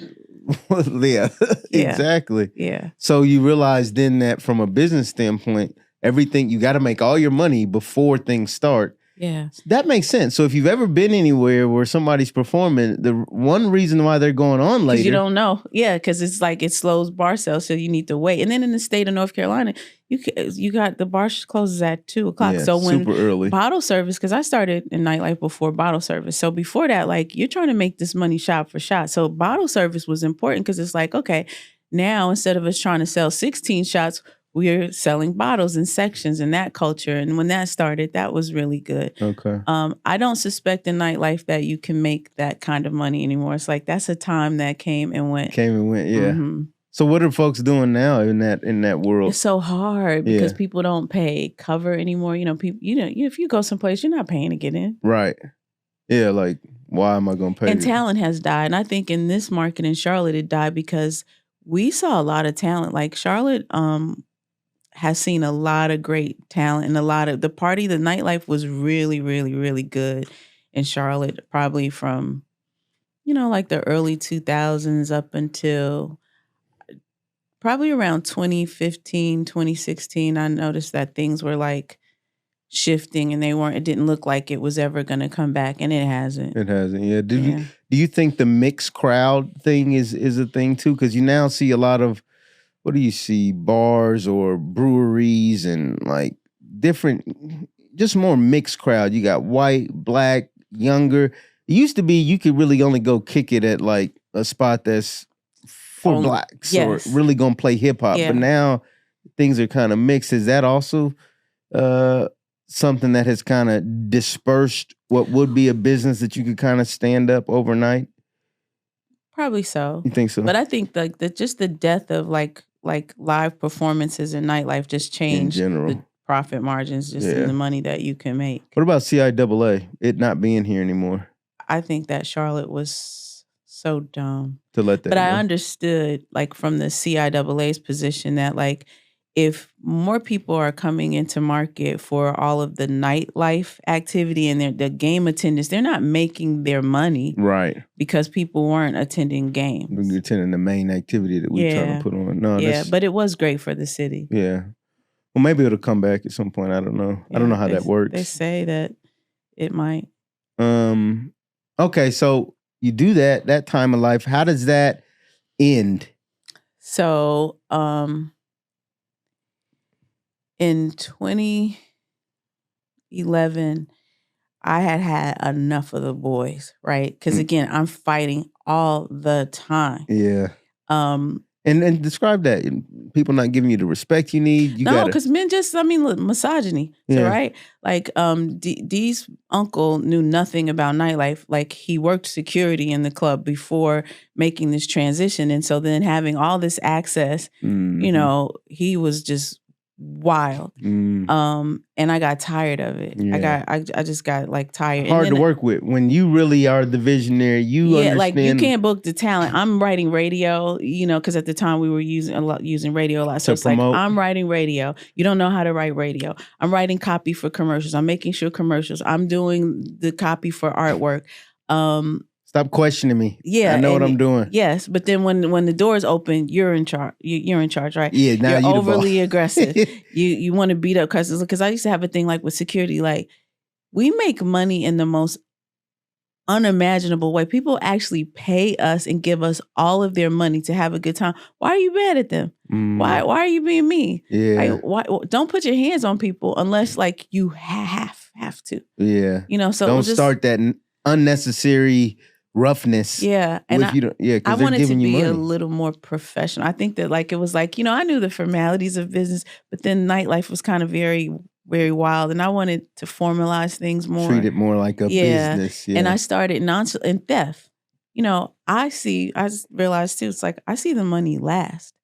Yeah, exactly. Yeah. So you realize then that from a business standpoint, everything, you got to make all your money before things start. Yeah. That makes sense. So if you've ever been anywhere where somebody's performing, the one reason why they're going on later. You don't know. Yeah, because it's like it slows bar sales, so you need to wait. And then in the state of North Carolina, you got the bar closes at 2:00. Yeah, so when super early. Bottle service, because I started in nightlife before bottle service. So before that, like you're trying to make this money shot for shot. So bottle service was important because it's like, okay, now instead of us trying to sell 16 shots, we're selling bottles in sections in that culture. And when that started, that was really good. Okay. I don't suspect in nightlife that you can make that kind of money anymore. It's like that's a time that came and went. Yeah. Mm-hmm. So what are folks doing now in that world? It's so hard because people don't pay cover anymore. People, if you go someplace, you're not paying to get in. Right. Yeah, like why am I going to pay? And talent has died. And I think in this market in Charlotte, it died because we saw a lot of talent. Like Charlotte, has seen a lot of great talent and a lot of the nightlife was really, really, really good in Charlotte, probably from, like the early 2000s up until probably around 2015, 2016. I noticed that things were like shifting and it didn't look like it was ever going to come back, and it hasn't. Yeah. Do you think the mixed crowd thing is a thing too? Because you now see a lot of, what do you see? Bars or breweries and like different, just more mixed crowd. You got white, black, younger. It used to be you could really only go kick it at like a spot that's for blacks or really gonna play hip hop. Yeah. But now things are kind of mixed. Is that also something that has kind of dispersed what would be a business that you could kind of stand up overnight? Probably so. You think so? But I think like just the death of like live performances in nightlife just changed the profit margins in the money that you can make. What about CIAA, it not being here anymore? I think that Charlotte was so dumb to let that But go. I understood like from the CIAA's position that like if more people are coming into market for all of the nightlife activity and the game attendance, they're not making their money. Right. Because people weren't attending games. We're attending the main activity that we're trying to put on. No, but it was great for the city. Yeah. Well, maybe it'll come back at some point. I don't know. I don't know how that works. They say that it might. Okay, so you do that time of life. How does that end? So, in 2011, I had enough of the boys, right? Because again, I'm fighting all the time. Yeah. Um, And describe that. People not giving you the respect you need. You no, gotta. because men just, look, misogyny. So, Yeah. right? Like, Dee's uncle knew nothing about nightlife. Like, he worked security in the club before making this transition. And so then having all this access, you know, he was just wild. And I got tired of it. Yeah. I just got like tired. Hard and to work with when you really are the visionary. You understand. like you can't book the talent. I'm writing radio, because at the time we were using radio a lot. So To it's promote. like I'm writing radio. You don't know how to write radio. I'm writing copy for commercials. I'm making sure commercials. I'm doing the copy for artwork. Stop questioning me. Yeah, I know what I'm doing. Yes, but then when the doors open, you're in charge. You're in charge, right? Yeah, now you're you overly aggressive. You want to beat up customers, because I used to have a thing like with security, like we make money in the most unimaginable way. People actually pay us and give us all of their money to have a good time. Why are you mad at them? Why are you being mean? Yeah. Like, why don't put your hands on people unless like you have to. Yeah. So don't start that unnecessary roughness. Yeah. And I wanted to be a little more professional. I think that like it was like, I knew the formalities of business, but then nightlife was kind of very, very wild. And I wanted to formalize things more. Treat it more like a business. Yeah. And I started in theft. I just realized too, it's like I see the money last.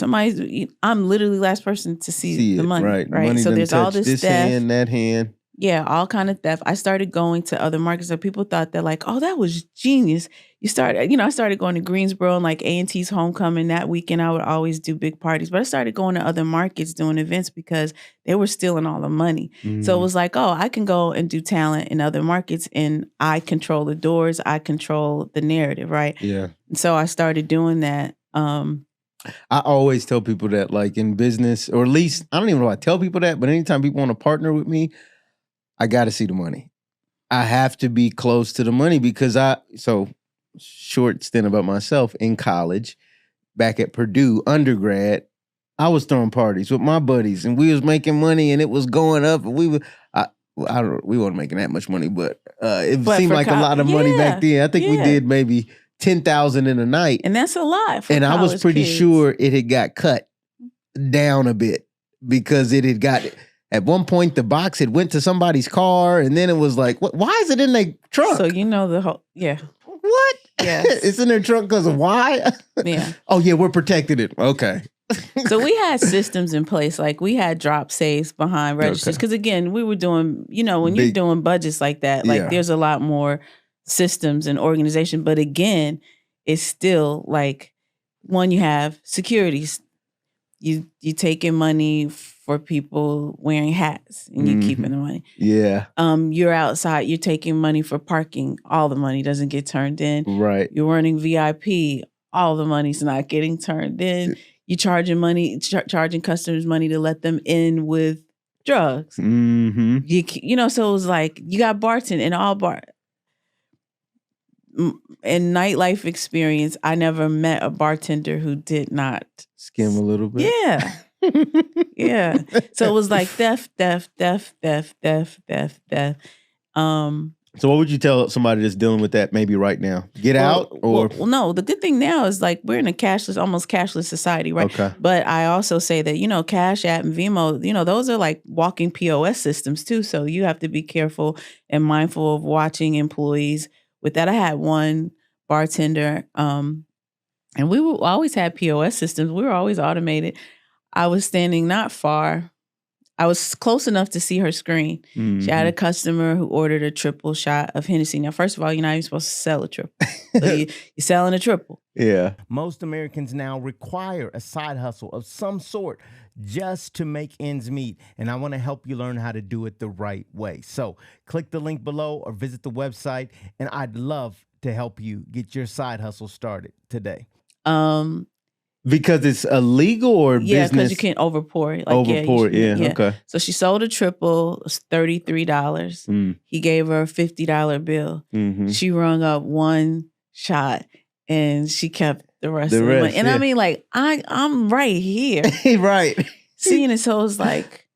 I'm literally the last person to see the money. Right. Money so there's all this theft. Hand, that hand. Yeah, all kind of theft. I started going to other markets that people thought that like, oh, that was genius. I started going to Greensboro and like A&T's homecoming. That weekend I would always do big parties. But I started going to other markets doing events because they were stealing all the money. So it was like, oh, I can go and do talent in other markets and I control the doors. I control the narrative, right? Yeah. And so I started doing that. I always tell people that like in business, or at least, I don't even know if I tell people that, but anytime people want to partner with me, I got to see the money. I have to be close to the money because short stint about myself in college, back at Purdue, undergrad, I was throwing parties with my buddies and we was making money and it was going up. And we weren't making that much money, but it seemed like a lot of money back then. I think we did maybe 10,000 in a night. And that's a lot for And I was pretty sure it had got cut down a bit because it had got... At one point, the box had went to somebody's car, and then it was like, "What? Why is it in their trunk?" So the whole, yeah. What? Yeah, it's in their trunk because of why? Yeah. Oh yeah, we're protecting it. Okay. So we had systems in place, like we had drop safes behind registers, because again, we were doing, when you're doing budgets like that, like there's a lot more systems and organization. But again, it's still like one, you have securities, you taking money for people wearing hats and you keeping the money. Yeah. You're outside, you're taking money for parking. All the money doesn't get turned in. Right. You're running VIP. All the money's not getting turned in. You're charging charging customers money to let them in with drugs. Mm-hmm. So it was like, you got bartending in all in nightlife experience, I never met a bartender who did not skim a little bit. Yeah. Yeah. So it was like theft. So what would you tell somebody that's dealing with that maybe right now? Get out or? Well, no, the good thing now is like we're in a almost cashless society, right? Okay. But I also say that, Cash App and Venmo, those are like walking POS systems too. So you have to be careful and mindful of watching employees with that. I had one bartender, and we always had POS systems. We were always automated. I was standing not far. I was close enough to see her screen. Mm-hmm. She had a customer who ordered a triple shot of Hennessy. Now, first of all, you're not even supposed to sell a triple. So you're selling a triple. Yeah. Most Americans now require a side hustle of some sort just to make ends meet. And I want to help you learn how to do it the right way. So click the link below or visit the website. And I'd love to help you get your side hustle started today. Because it's illegal or business? Yeah, because you can't overpour it. Yeah, okay. So she sold a triple, it was $33. He gave her a $50 bill. Mm-hmm. She rung up one shot and she kept the rest of the money. And I mean, like, I'm right here. Right. Seeing it, so it's like,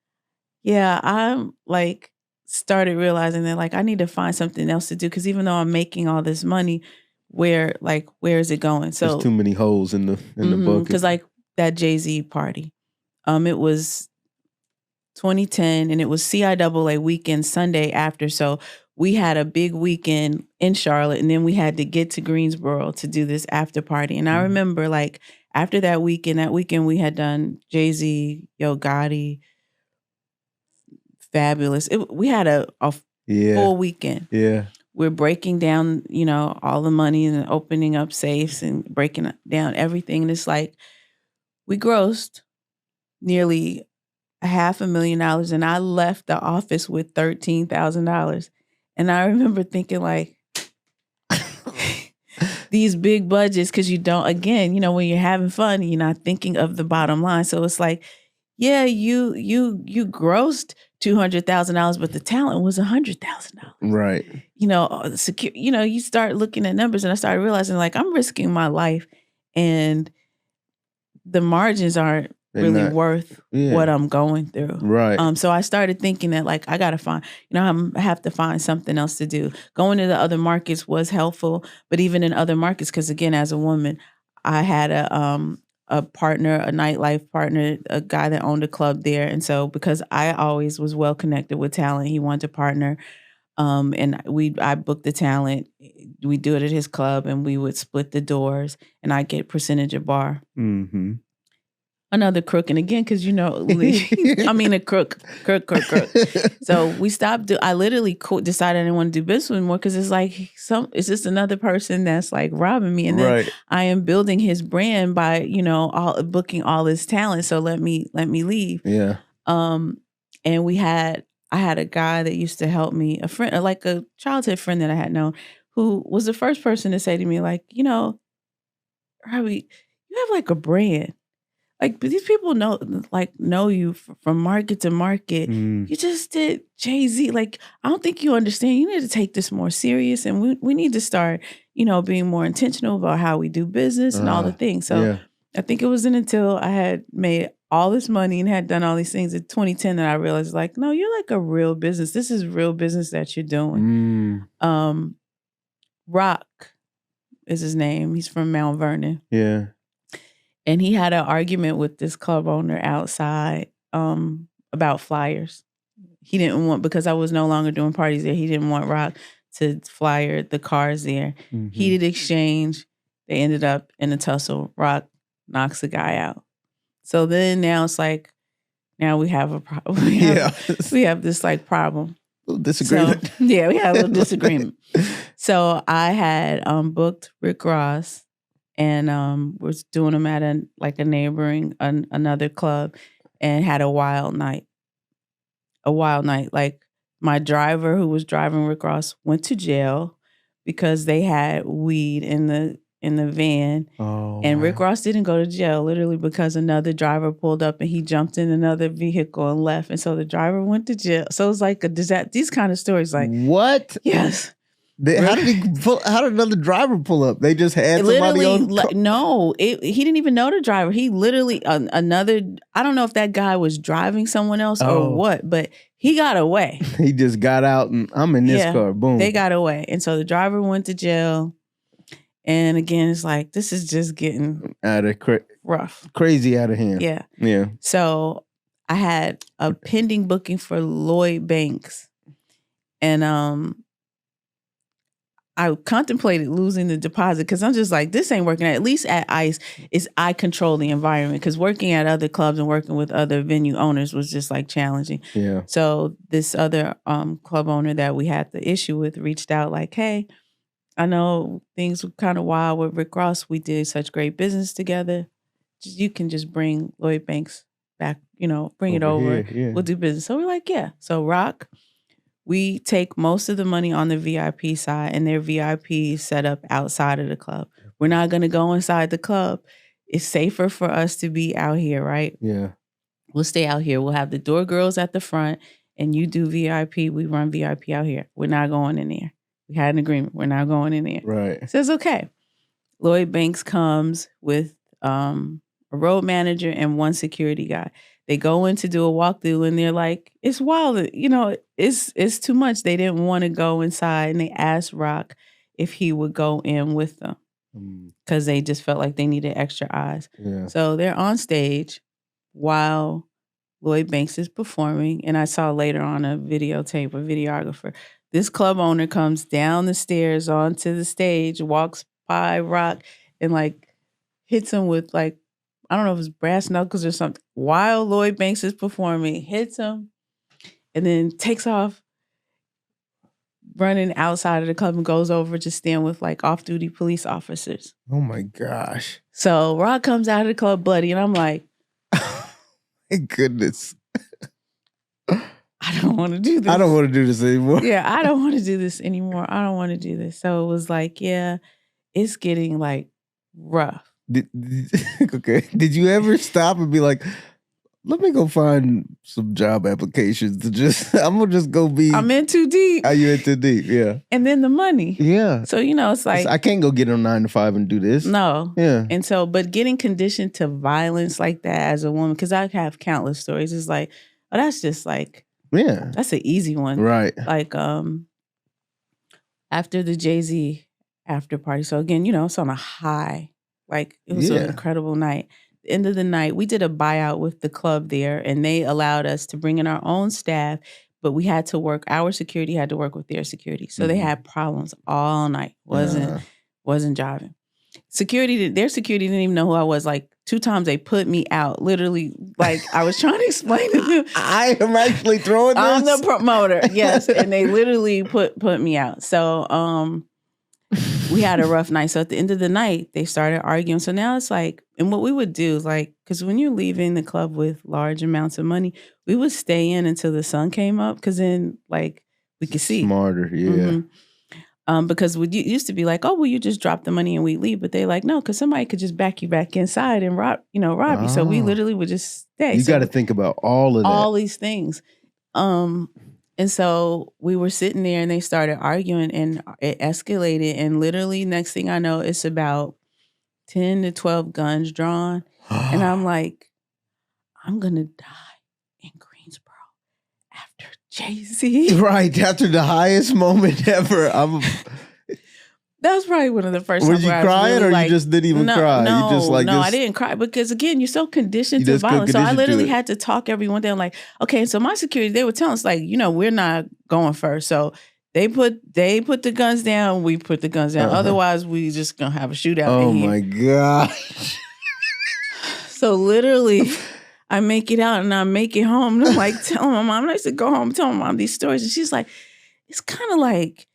yeah, I'm like, started realizing that like I need to find something else to do, because even though I'm making all this money, where is it going? So There's too many holes in the bucket. Because like that Jay-Z party, it was 2010 and it was CIAA weekend Sunday after. So we had a big weekend in Charlotte, and then we had to get to Greensboro to do this after party. And I remember like after that weekend we had done Jay-Z, Yo Gotti, Fabulous. We had a full weekend. Yeah. We're breaking down, all the money and opening up safes and breaking down everything. And it's like we grossed nearly $500,000, and I left the office with $13,000. And I remember thinking like these big budgets, because you don't, again, when you're having fun, you're not thinking of the bottom line. So it's like, yeah, you grossed $200,000, but the talent was $100,000. Right. You start looking at numbers, and I started realizing like I'm risking my life, and the margins aren't really worth what I'm going through. Right. So I started thinking that like I gotta find, I have to find something else to do. Going to the other markets was helpful, but even in other markets, because again, as a woman, I had a partner, a nightlife partner, a guy that owned a club there. And so because I always was well connected with talent, he wanted to partner. And I booked the talent. We do it at his club, and we would split the doors, and I get percentage of bar. Mm-hmm. Another crook. And again, because I mean a crook. So we stopped. I literally decided I didn't want to do business anymore, because it's like it's just another person that's like robbing me. And then I am building his brand by booking all this talent. So let me leave. Yeah. And I had a guy that used to help me, a friend, like a childhood friend that I had known, who was the first person to say to me like, Robbie, you have like a brand. Like, but these people know you from market to market. You just did Jay-Z. Like, I don't think you understand. You need to take this more serious, and we need to start, being more intentional about how we do business and all the things. So I think it wasn't until I had made all this money and had done all these things in 2010 that I realized, like, no, you're like a real business. This is real business that you're doing. Rock is his name. He's from Mount Vernon. Yeah. And he had an argument with this club owner outside about flyers. He didn't want, because I was no longer doing parties there, he didn't want Rock to flyer the cars there. Mm-hmm. Heated exchange. They ended up in a tussle. Rock knocks the guy out. So then now it's like, now we have a problem. We have this like problem. Disagreement. So, we had a little disagreement. So I had booked Rick Ross, and was doing them at a neighboring another club, and had a wild night. Like, my driver who was driving Rick Ross went to jail because they had weed in the van. And Rick Ross didn't go to jail, literally because another driver pulled up and he jumped in another vehicle and left. And so the driver went to jail. So it's like these kind of stories, like, what? Yes. How did another driver pull up? They just had somebody on. No, he didn't even know the driver. He literally I don't know if that guy was driving someone else or what, but he got away. He just got out, and I'm in this car. Boom. They got away. And so the driver went to jail. And again, it's like, this is just getting out of rough. Crazy out of hand. Yeah. Yeah. So I had a pending booking for Lloyd Banks. And I contemplated losing the deposit, because I'm just like, this ain't working. At least at ICE, I control the environment, because working at other clubs and working with other venue owners was just like challenging. Yeah. So this other club owner that we had the issue with reached out like, hey, I know things were kind of wild with Rick Ross. We did such great business together. You can just bring Lloyd Banks back, bring it over. Yeah. We'll do business. So we're like, yeah. So Rock, we take most of the money on the VIP side, and their VIP set up outside of the club. We're not going to go inside the club. It's safer for us to be out here, right? Yeah. We'll stay out here. We'll have the door girls at the front, and you do VIP. We run VIP out here. We're not going in there. We had an agreement. We're not going in there. Right. Says, okay. Lloyd Banks comes with a road manager and one security guy. They go in to do a walkthrough and they're like, it's wild. You know, it's too much. They didn't want to go inside and they asked Rock if he would go in with them because they just felt like they needed extra eyes. Yeah. So they're on stage while Lloyd Banks is performing. And I saw later on a videotape, a videographer. This club owner comes down the stairs onto the stage, walks by Rock and like hits him with like, I don't know if it's brass knuckles or something. While Lloyd Banks is performing, hits him, and then takes off, running outside of the club and goes over to stand with like off-duty police officers. Oh my gosh. So Rock comes out of the club bloody, and I'm like, my goodness. I don't want to do this. I don't want to do this anymore. Yeah, I don't want to do this anymore. I don't want to do this. So it was like, yeah, it's getting like rough. Okay. Did you ever stop and be like, let me go find some job applications to just, I'm going to just go be. I'm in too deep. Are you in too deep? Yeah. And then the money. Yeah. So, you know, it's like. I can't go get on 9 to 5 and do this. No. Yeah. And so, but getting conditioned to violence like that as a woman, because I have countless stories. It's like, oh, that's just like. Yeah. That's an easy one. Right. Like, after the Jay-Z after party. So again, you know, it's on a high. Like, it was an incredible night. End of the night, we did a buyout with the club there, and they allowed us to bring in our own staff, but we had to work. Our security had to work with their security, so they had problems all night. Wasn't jiving. Their security didn't even know who I was. Like 2 times they put me out. Literally, like I was trying to explain to them. I am actually throwing this. I'm the promoter, yes, and they literally put me out. So we had a rough night. So at the end of the night, they started arguing. So now it's like, and what we would do is like, because when you're leaving the club with large amounts of money, we would stay in until the sun came up, because then like we could see. Smarter, yeah. Because we used to be like, oh, well, you just drop the money and we leave. But they like, no, because somebody could just back you back inside and rob you. So we literally would just stay. You got to think about all of that. All these things. And so we were sitting there and they started arguing and it escalated. And literally next thing I know, it's about 10 to 12 guns drawn. And I'm like, I'm going to die in Greensboro after Jay-Z. Right. After the highest moment ever. That was probably one of the first times. Were you crying or you just didn't even cry? No, you just like I didn't cry because again, you're so conditioned to violence. So I literally had to talk everyone down. Like, okay, so my security, they were telling us like, you know, we're not going first. So they put the guns down. We put the guns down. Otherwise, we just gonna have a shootout. Oh my gosh! So literally, I make it out and I make it home. And I'm like telling my mom. I used to go home and tell my mom these stories, and she's like, it's kind of like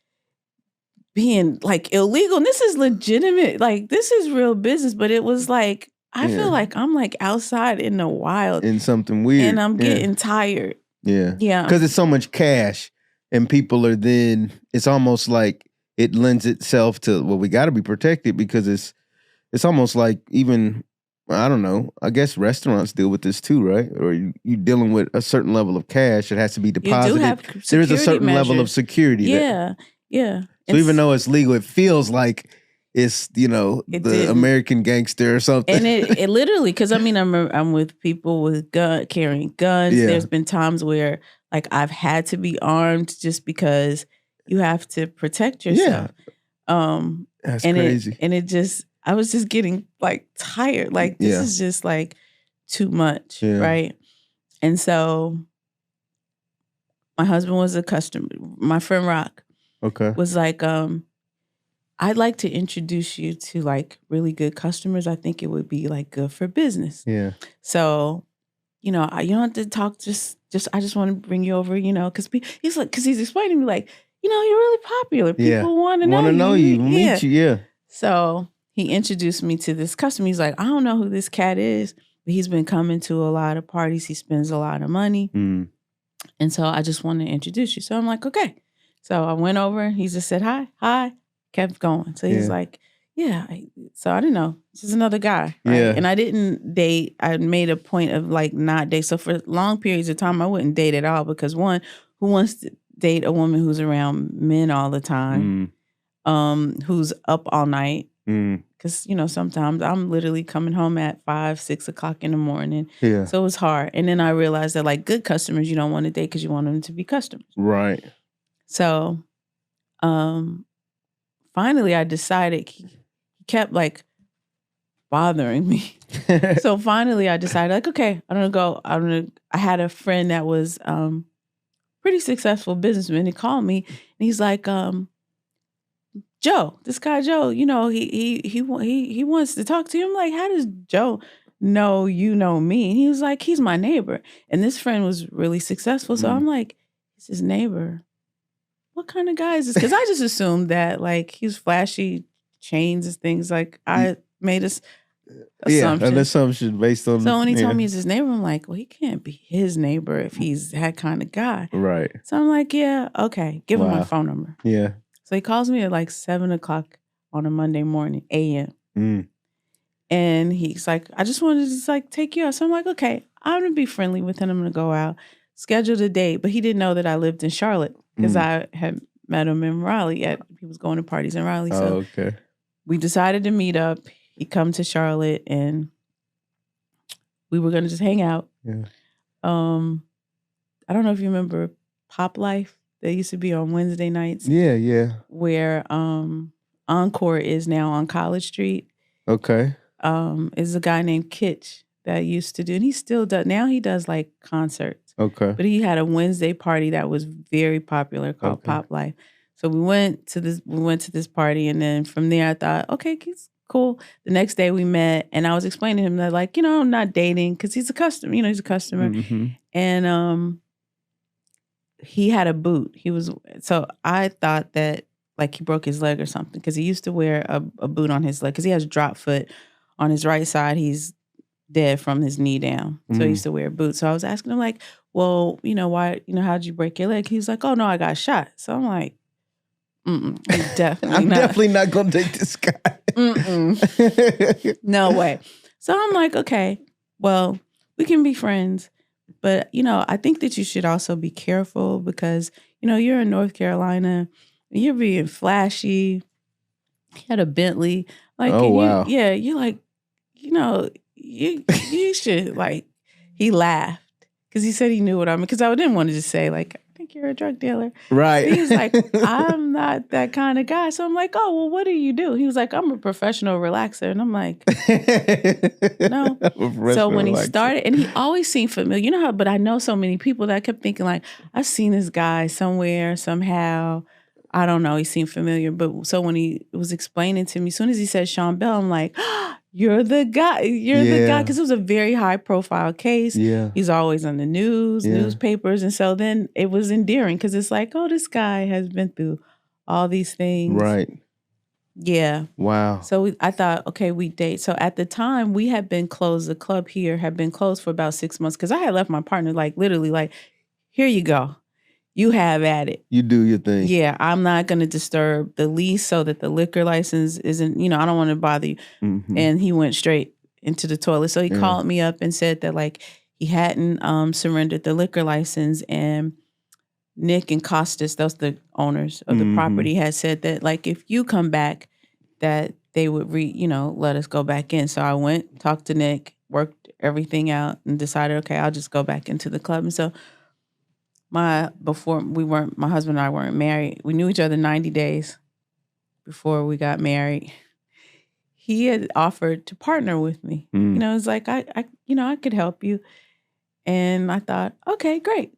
being like illegal, and this is legitimate, like this is real business, but it was like I feel like I'm like outside in the wild in something weird, and I'm getting tired. Yeah, because it's so much cash, and people are then. It's almost like it lends itself to we got to be protected because it's almost like even I don't know. I guess restaurants deal with this too, right? Or you dealing with a certain level of cash. It has to be deposited. You do have there is a certain measures. level of security. Yeah. So even though it's legal, it feels like it's, the American gangster or something. And it literally, because I mean, I'm with people with carrying guns. Yeah. There's been times where like I've had to be armed just because you have to protect yourself. Yeah. That's crazy. I was just getting like tired. Like this is just like too much, right? And so my husband was a customer. My friend Rock. Okay. Was like, I'd like to introduce you to like really good customers. I think it would be like good for business. Yeah. So, you don't have to talk. Just I just want to bring you over. Because he's explaining to me like, you're really popular. People want to know you. Meet you. Yeah. So he introduced me to this customer. He's like, I don't know who this cat is, but he's been coming to a lot of parties. He spends a lot of money, and so I just want to introduce you. So I'm like, okay. So I went over, he just said, hi, kept going. So he's like, so I didn't know. This is another guy, right? Yeah. And I didn't date. I made a point of like not date. So for long periods of time, I wouldn't date at all because one, who wants to date a woman who's around men all the time, who's up all night, Because, sometimes I'm literally coming home at 5, 6 o'clock in the morning. Yeah. So it was hard. And then I realized that like good customers, you don't want to date because you want them to be customers. Right. So finally I decided he kept like bothering me. So finally I decided like, okay, I had a friend that was pretty successful businessman. He called me and he's like, Joe, this guy Joe, he wants to talk to you. I'm like, how does Joe know you know me? And he was like, he's my neighbor. And this friend was really successful. So I'm like, he's his neighbor. What kind of guy is this? Because I just assumed that like he's flashy, chains and things. Like I made this assumption. Yeah, an assumption based on. So when he told me he's his neighbor, I'm like, well, he can't be his neighbor if he's that kind of guy. Right. So I'm like, yeah, okay, give him my phone number. Yeah. So he calls me at like 7 o'clock on a Monday morning, a.m. And he's like, I just wanted to just like take you out. So I'm like, okay, I'm going to be friendly with him. I'm going to go out, schedule a date. But he didn't know that I lived in Charlotte because I had met him in Raleigh. He was going to parties in Raleigh. So okay. We decided to meet up. He come to Charlotte and we were going to just hang out. Yeah. I don't know if you remember Pop Life. They used to be on Wednesday nights. Yeah. Where Encore is now on College Street. Okay. Is a guy named Kitch that used to do, and he still does. Now he does like concerts. Okay. But he had a Wednesday party that was very popular called Pop Life. So we went to this party, and then from there I thought, okay, he's cool. The next day we met, and I was explaining to him that like, I'm not dating because he's a customer. He's a customer, and he had a boot. So I thought that like he broke his leg or something because he used to wear a boot on his leg because he has drop foot on his right side. He's dead from his knee down. So he used to wear a boot. So I was asking him like, well, why, how'd you break your leg? He's like, oh no, I got shot. So I'm like, I'm definitely not going to date this guy. No way. So I'm like, okay, well, we can be friends. But, I think that you should also be careful because, you're in North Carolina and you're being flashy. He had a Bentley. Like, wow. You're like, you should, like, he laughed because he said he knew what I mean. Because I didn't want to just say, like, I think you're a drug dealer. Right. He was like, I'm not that kind of guy. So I'm like, oh, well, what do you do? He was like, I'm a professional relaxer. And I'm like, no. So when he started, and he always seemed familiar. You know how, but I know so many people that I kept thinking like, I've seen this guy somewhere, somehow. I don't know. He seemed familiar. But so when he was explaining to me, as soon as he said Sean Bell, I'm like, you're the guy. You're the guy. Because it was a very high profile case. Yeah. He's always on the news, newspapers. And so then it was endearing because it's like, oh, this guy has been through all these things. Right. Yeah. Wow. So I thought, okay, we date. So at the time we had been closed. The club here had been closed for about 6 months because I had left my partner like literally like, here you go. You have at it. You do your thing. Yeah, I'm not going to disturb the lease so that the liquor license isn't, I don't want to bother you. And he went straight into the toilet. So he called me up and said that like he hadn't surrendered the liquor license, and Nick and Costas, those the owners of the property, had said that like if you come back, that they would let us go back in. So I went, talked to Nick, worked everything out, and decided, okay, I'll just go back into the club. And so my husband and I weren't married. We knew each other 90 days before we got married. He had offered to partner with me. It's like, I could help you. And I thought, okay, great.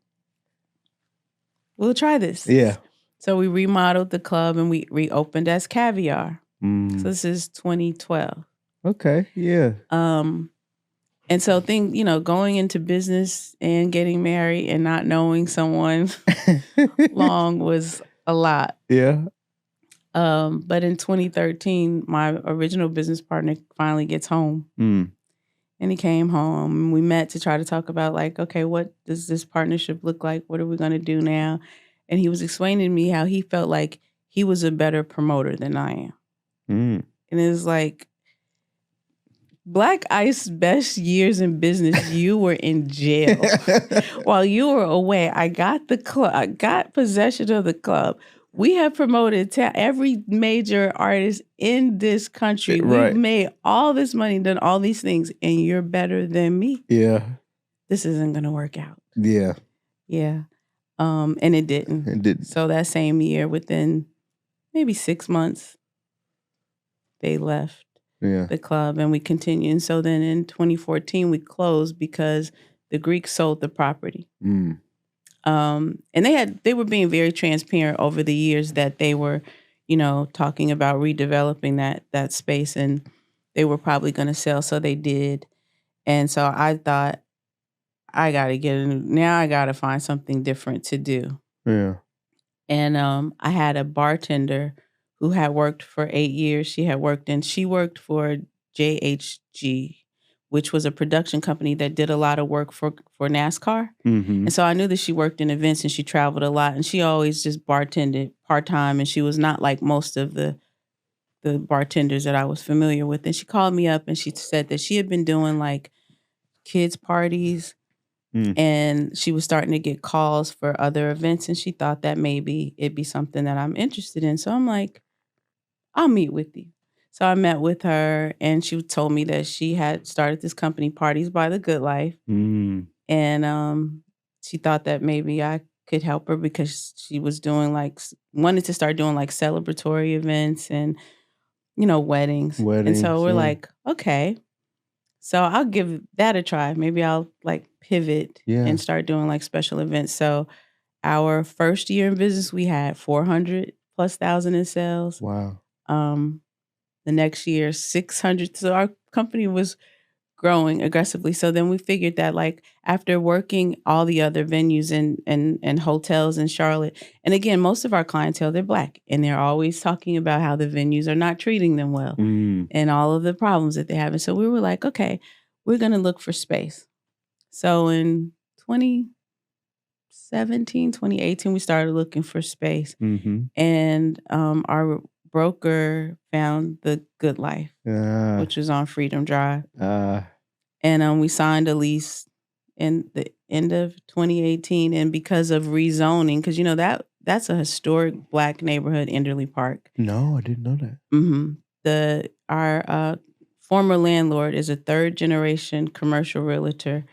We'll try this. Yeah. So we remodeled the club and we reopened as Caviar. So this is 2012. Okay. Yeah. And so going into business and getting married and not knowing someone long was a lot. Yeah. But in 2013, my original business partner finally gets home. And he came home and we met to try to talk about like, okay, what does this partnership look like? What are we going to do now? And he was explaining to me how he felt like he was a better promoter than I am. And it was like, Black Ice's best years in business, you were in jail. While you were away, I got the club. I got possession of the club. We have promoted every major artist in this country. Right. We've made all this money, done all these things, and you're better than me. Yeah. This isn't going to work out. Yeah. Yeah. And it didn't. It didn't. So that same year, within maybe 6 months, they left the club and we continued. And so then in 2014, we closed because the Greeks sold the property. Mm. And they were being very transparent over the years that they were, talking about redeveloping that space, and they were probably going to sell. So they did. And so I thought, I got to find something different to do. Yeah. And I had a bartender who had worked for 8 years. She worked for JHG, which was a production company that did a lot of work for NASCAR. Mm-hmm. And so I knew that she worked in events and she traveled a lot, and she always just bartended part-time, and she was not like most of the bartenders that I was familiar with. And she called me up and she said that she had been doing like kids parties and she was starting to get calls for other events, and she thought that maybe it'd be something that I'm interested in. So I'm like, I'll meet with you. So I met with her, and she told me that she had started this company, Parties by the Good Life. Mm. And she thought that maybe I could help her because she was wanted to start doing like celebratory events and, weddings. And so we're like, okay, so I'll give that a try. Maybe I'll like pivot and start doing like special events. So our first year in business, we had 400,000+ in sales. Wow. The next year, 600. So our company was growing aggressively. So then we figured that like after working all the other venues and hotels in Charlotte, and again, most of our clientele, they're Black, and they're always talking about how the venues are not treating them well and all of the problems that they have. And so we were like, okay, we're going to look for space. So in 2017, 2018, we started looking for space. Mm-hmm. And our broker found the Good Life, which was on Freedom Drive. And we signed a lease in the end of 2018. And because of rezoning, because that's a historic Black neighborhood, Enderley Park. No, I didn't know that. Mm-hmm. Our former landlord is a third generation commercial realtor.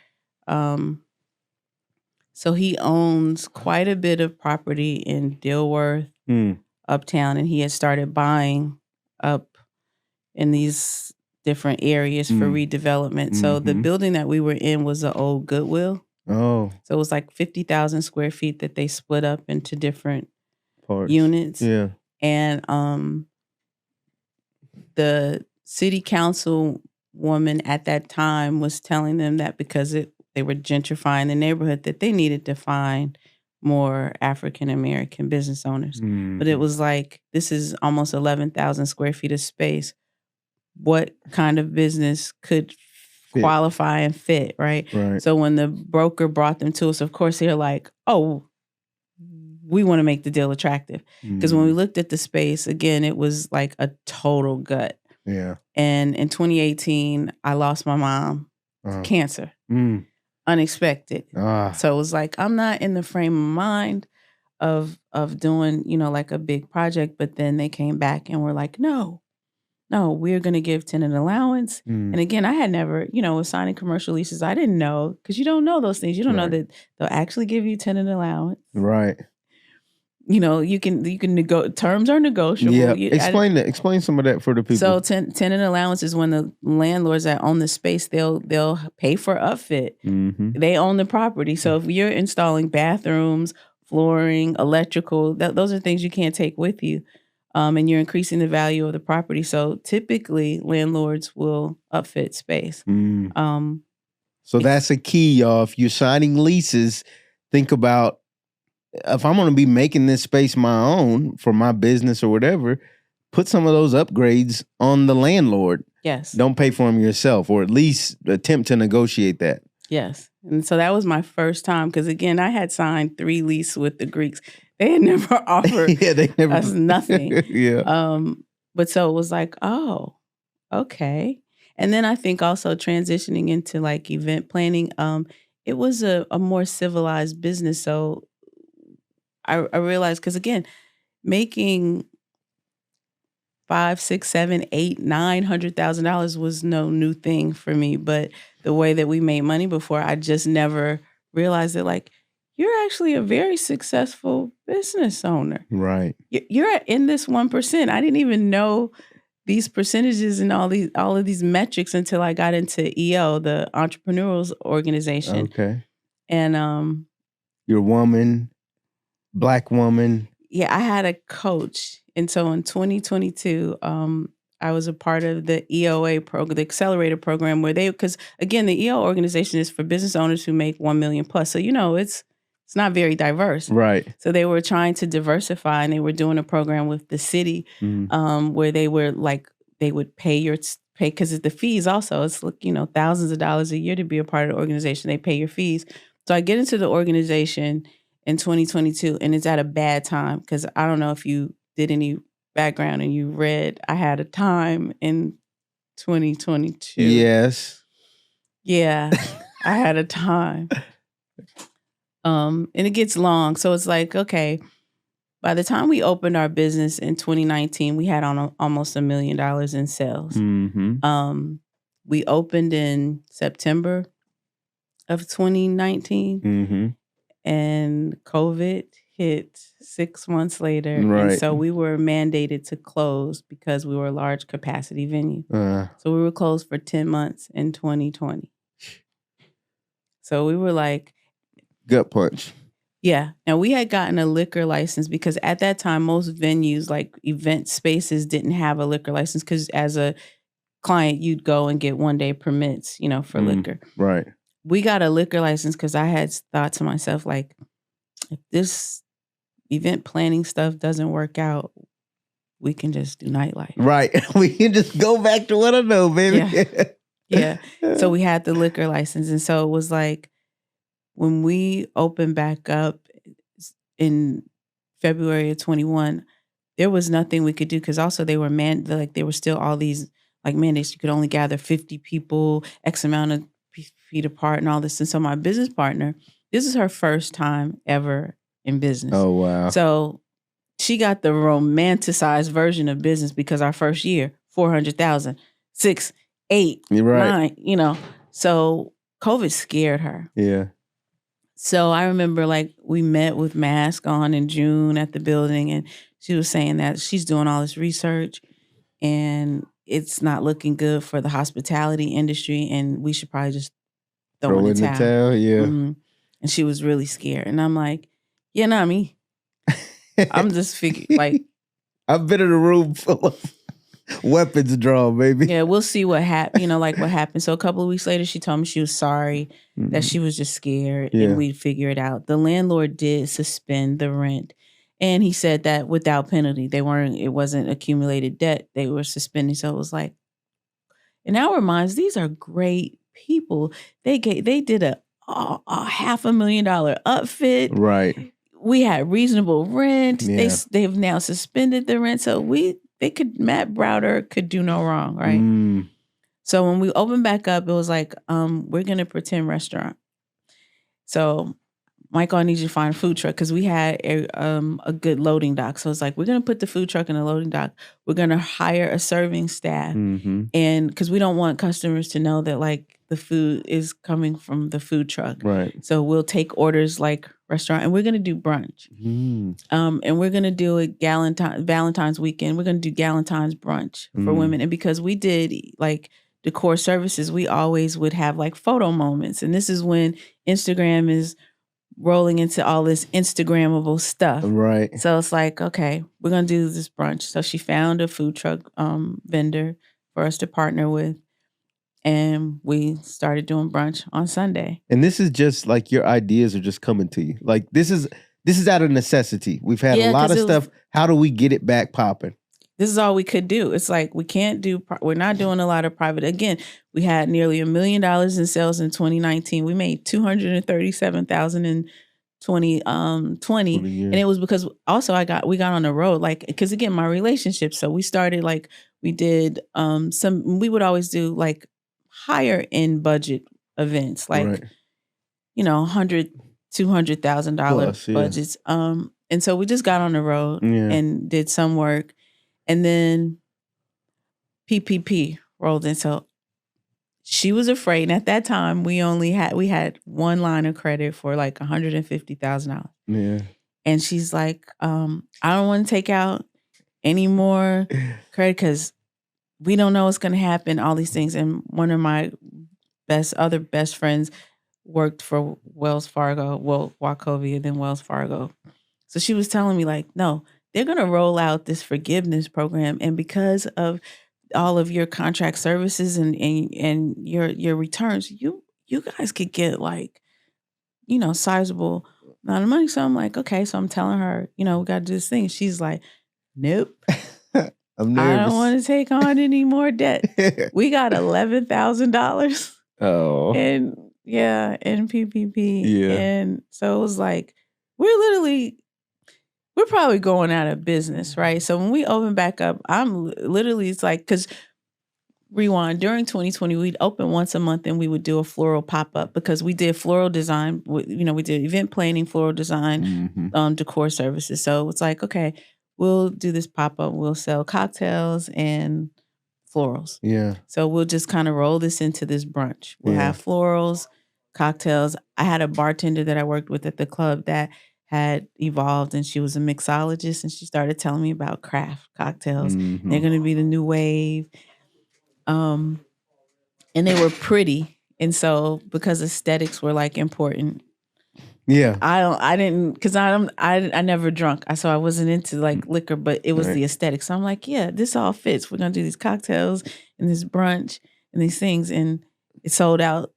So he owns quite a bit of property in Dilworth, Uptown, and he had started buying up in these different areas for redevelopment. So the building that we were in was an old Goodwill. Oh. So it was like 50,000 square feet that they split up into different parts, units. Yeah. And the city council woman at that time was telling them that because they were gentrifying the neighborhood, that they needed to find more African American business owners. But it was like, this is almost 11,000 square feet of space. What kind of business could qualify and fit, right? So when the broker brought them to us, of course, they're like, oh, we want to make the deal attractive. Because when we looked at the space, again, it was like a total gut. Yeah. And in 2018, I lost my mom to cancer. Unexpected. So it was like, I'm not in the frame of mind of doing, like a big project. But then they came back and were like, no, we're going to give tenant allowance. And again, I had never, was signing commercial leases. I didn't know, because you don't know those things. You don't know that they'll actually give you tenant allowance. Right. You can terms are negotiable. Yeah. Explain some of that for the people. So tenant allowance is when the landlords that own the space, they'll pay for upfit. They own the property. So if you're installing bathrooms, flooring, electrical, those are things you can't take with you. And you're increasing the value of the property. So typically landlords will upfit space. So that's a key, y'all. If you're signing leases, think about, if I'm going to be making this space my own for my business or whatever, put some of those upgrades on the landlord. Yes. Don't pay for them yourself, or at least attempt to negotiate that. Yes. And so that was my first time, because again, I had signed 3 leases with the Greeks. They had never offered us nothing. Yeah. But so it was like, oh, okay. And then I think also transitioning into like event planning, it was a more civilized business. So I realized, because again, making $5, $6, $7, $8, $900,000 was no new thing for me. But the way that we made money before, I just never realized that, like, you're actually a very successful business owner. Right. You're in this 1%. I didn't even know these percentages and all of these metrics until I got into EO, the Entrepreneurial Organization. Okay. And you're a woman, Black woman. Yeah, I had a coach. And so in 2022, I was a part of the EOA program, the accelerator program, where because again, the EO organization is for business owners who make 1 million plus. So, it's not very diverse. Right. So they were trying to diversify, and they were doing a program with the city where they were like, they would pay because the fees also, it's thousands of dollars a year to be a part of the organization. They pay your fees. So I get into the organization in 2022, and it's at a bad time because I don't know if you did any background and you read, I had a time in 2022. Yes. Yeah, I had a time. And it gets long. So it's like, okay, by the time we opened our business in 2019, we had almost $1 million in sales. Mm-hmm. We opened in September of 2019. Mm-hmm. And COVID hit 6 months later. Right. And so we were mandated to close because we were a large capacity venue. So we were closed for 10 months in 2020. So we were like... gut punch. Yeah. Now we had gotten a liquor license because at that time, most venues like event spaces didn't have a liquor license because as a client, you'd go and get 1-day permits, for liquor. Right. We got a liquor license because I had thought to myself, like, if this event planning stuff doesn't work out, we can just do nightlife. Right. We can just go back to what I know, baby. Yeah. So we had the liquor license. And so it was like, when we opened back up in February of 21, there was nothing we could do because also they were there were still all these like mandates. You could only gather 50 people, X amount of feet apart and all this. And so my business partner, this is her first time ever in business. Oh, wow. So she got the romanticized version of business because our first year, 400,000, 6, 8, You're right. 9, So COVID scared her. Yeah. So I remember like we met with mask on in June at the building, and she was saying that she's doing all this research and it's not looking good for the hospitality industry and we should probably just throw in the towel. Yeah. Mm-hmm. And she was really scared. And I'm like, yeah, not me. I'm just figuring like. I've been in a room full of weapons drawn, baby. Yeah, we'll see what happened, what happened. So a couple of weeks later, she told me she was sorry, that she was just scared, and we'd figure it out. The landlord did suspend the rent, and he said that without penalty. It wasn't accumulated debt. They were suspending. So it was like, in our minds, these are great people. They did a $500,000 upfit. Right. We had reasonable rent. Yeah. They've now suspended the rent. So Matt Browder could do no wrong, right? So when we opened back up, it was like, we're going to pretend restaurant. So Michael, I need you to find a food truck because we had a good loading dock. So it's like, we're going to put the food truck in the loading dock. We're going to hire a serving staff. Mm-hmm. And because we don't want customers to know that like the food is coming from the food truck. Right. So we'll take orders like restaurant and we're going to do brunch. And we're going to do a Valentine's weekend. We're going to do Galentine's brunch for women. And because we did like decor services, we always would have like photo moments. And this is when Instagram is rolling into all this Instagrammable stuff. Right. So it's like, okay, we're going to do this brunch. So she found a food truck vendor for us to partner with. And we started doing brunch on Sunday. And this is just like your ideas are just coming to you. Like this is out of necessity. We've had a lot of stuff. How do we get it back popping? This is all we could do. It's like we're not doing a lot of private. Again, we had nearly $1 million in sales in 2019. We made $237,000 in 2020. And it was because also we got on the road, like, because again, my relationship. So we started like, we did we would always do like higher end budget events, like, $100,000, $200,000 budgets. And And so we just got on the road and did some work. And then PPP rolled in. So she was afraid. And at that time, we had one line of credit for like $150,000. Yeah. And she's like, I don't want to take out any more credit because we don't know what's going to happen, all these things. And one of my other best friends worked for Wells Fargo, Wachovia, then Wells Fargo. So she was telling me like, no, they're going to roll out this forgiveness program. And because of all of your contract services and your returns, you guys could get like, sizable amount of money. So I'm like, okay. So I'm telling her, we got to do this thing. She's like, nope. I'm nervous. I don't want to take on any more debt. We got $11,000. Oh. And in PPP. Yeah. And so it was like, we're probably going out of business, right? So when we open back up, it's like, because rewind, during 2020, we'd open once a month and we would do a floral pop-up because we did floral design. We did event planning, floral design, decor services. So it's like, okay, we'll do this pop-up. We'll sell cocktails and florals. Yeah. So we'll just kind of roll this into this brunch. We'll have florals, cocktails. I had a bartender that I worked with at the club that had evolved, and she was a mixologist, and she started telling me about craft cocktails. They're going to be the new wave. And they were pretty. And so because aesthetics were like important. Yeah. I never drunk. So I wasn't into like liquor, but it was the aesthetics. So I'm like, yeah, this all fits. We're going to do these cocktails and this brunch and these things. And it sold out.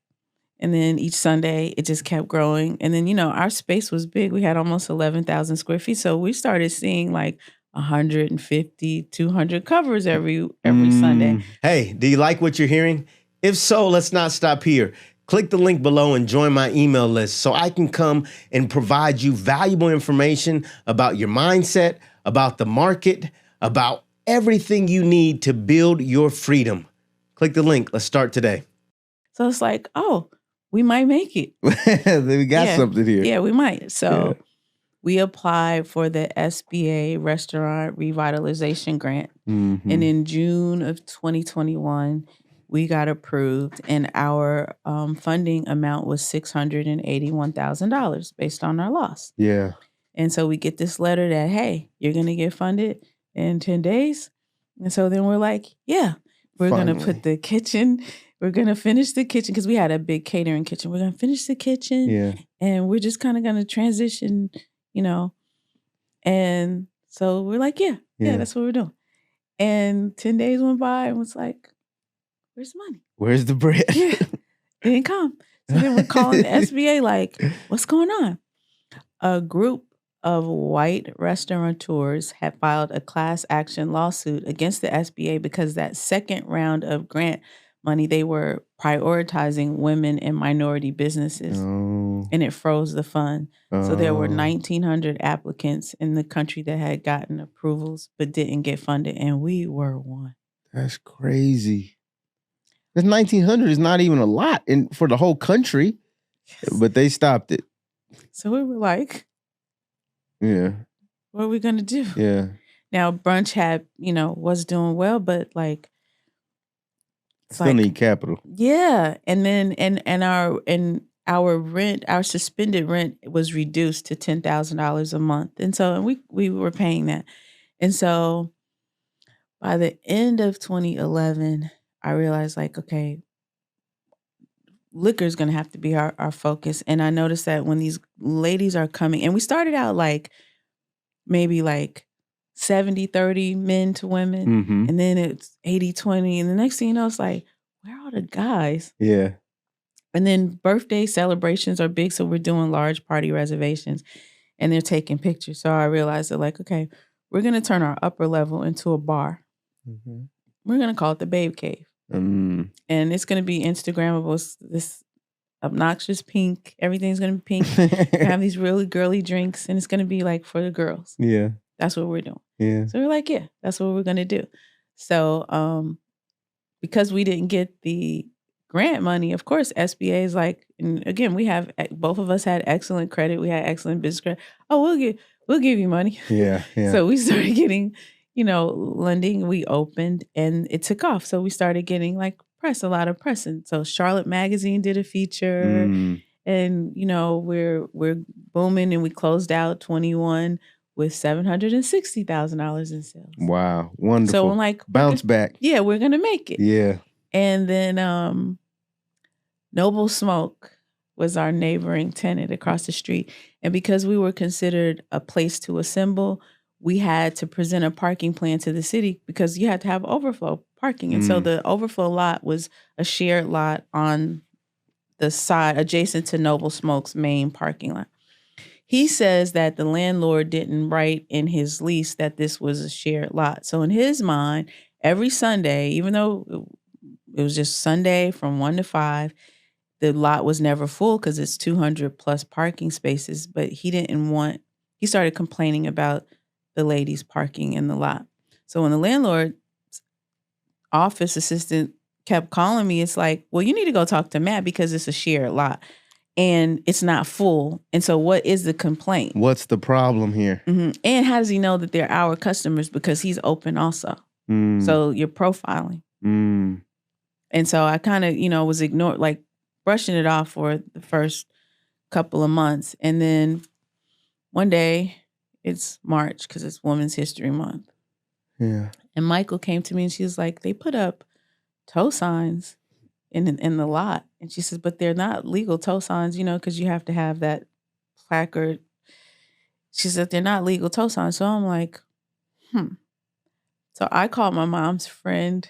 And then each Sunday it just kept growing. And then, our space was big. We had almost 11,000 square feet. So we started seeing like 150, 200 covers every Sunday. Hey, do you like what you're hearing? If so, let's not stop here. Click the link below and join my email list so I can come and provide you valuable information about your mindset, about the market, about everything you need to build your freedom. Click the link. Let's start today. So it's like, oh, we might make it. We got something here. Yeah, we might. So we applied for the SBA Restaurant Revitalization Grant. And in June of 2021, we got approved, and our funding amount was $681,000 based on our loss. Yeah. And so we get this letter that, hey, you're going to get funded in 10 days. And so then we're like, yeah, we're going to put the kitchen, we're going to finish the kitchen because we had a big catering kitchen. We're going to finish the kitchen and we're just kind of going to transition, And so we're like, yeah, that's what we're doing. And 10 days went by and was like, where's the money? Where's the bread? It didn't come. So then we're calling the SBA like, what's going on? A group of white restaurateurs had filed a class action lawsuit against the SBA because that second round of grant money, they were prioritizing women and minority businesses. And it froze the fund. So there were 1,900 applicants in the country that had gotten approvals but didn't get funded. And we were one. That's crazy. This 1,900 is not even a lot for the whole country, but they stopped it. So we were like, yeah, what are we going to do? Yeah. Now brunch had, was doing well, but like, still need capital. Yeah. And then, and our rent, our suspended rent was reduced to $10,000 a month. And so we were paying that. And so by the end of 2011, I realized like, okay, liquor is going to have to be our focus. And I noticed that when these ladies are coming, and we started out like maybe like 70-30 men to women. And then it's 80-20. And the next thing you know, it's like, where are the guys? Yeah. And then birthday celebrations are big. So we're doing large party reservations and they're taking pictures. So I realized that like, okay, we're going to turn our upper level into a bar. We're going to call it the Babe Cave. And it's going to be Instagrammable. This obnoxious pink. Everything's going to be pink. We have these really girly drinks and it's going to be like for the girls. Yeah. That's what we're doing. Yeah. So we're like, yeah, that's what we're going to do. So because we didn't get the grant money, of course, SBA is like, and again, both of us had excellent credit. We had excellent business credit. Oh, we'll give you money. Yeah. So we started getting, lending. We opened and it took off. So we started getting like press, a lot of press. And so Charlotte Magazine did a feature and, we're booming, and we closed out 21 with $760,000 in sales. Wow. Wonderful. So I'm like, bounce back. Yeah, we're going to make it. Yeah. And then Noble Smoke was our neighboring tenant across the street. And because we were considered a place to assemble, we had to present a parking plan to the city because you had to have overflow parking. And so the overflow lot was a shared lot on the side adjacent to Noble Smoke's main parking lot. He says that the landlord didn't write in his lease that this was a shared lot. So in his mind, every Sunday, even though it was just Sunday from 1 to 5, the lot was never full because it's 200 plus parking spaces. But he started complaining about the ladies parking in the lot. So when the landlord's office assistant kept calling me, it's like, well, you need to go talk to Matt because it's a shared lot. And it's not full. And so what is the complaint? What's the problem here? And how does he know that they're our customers? Because he's open also. So you're profiling. And so I kind of, was ignored, like brushing it off for the first couple of months. And then one day, it's March because it's Women's History Month. Yeah. And Michael came to me and she was like, they put up tow signs in the lot. And she says, but they're not legal tow signs, because you have to have that placard. She said, they're not legal tow signs. So I'm like, So I called my mom's friend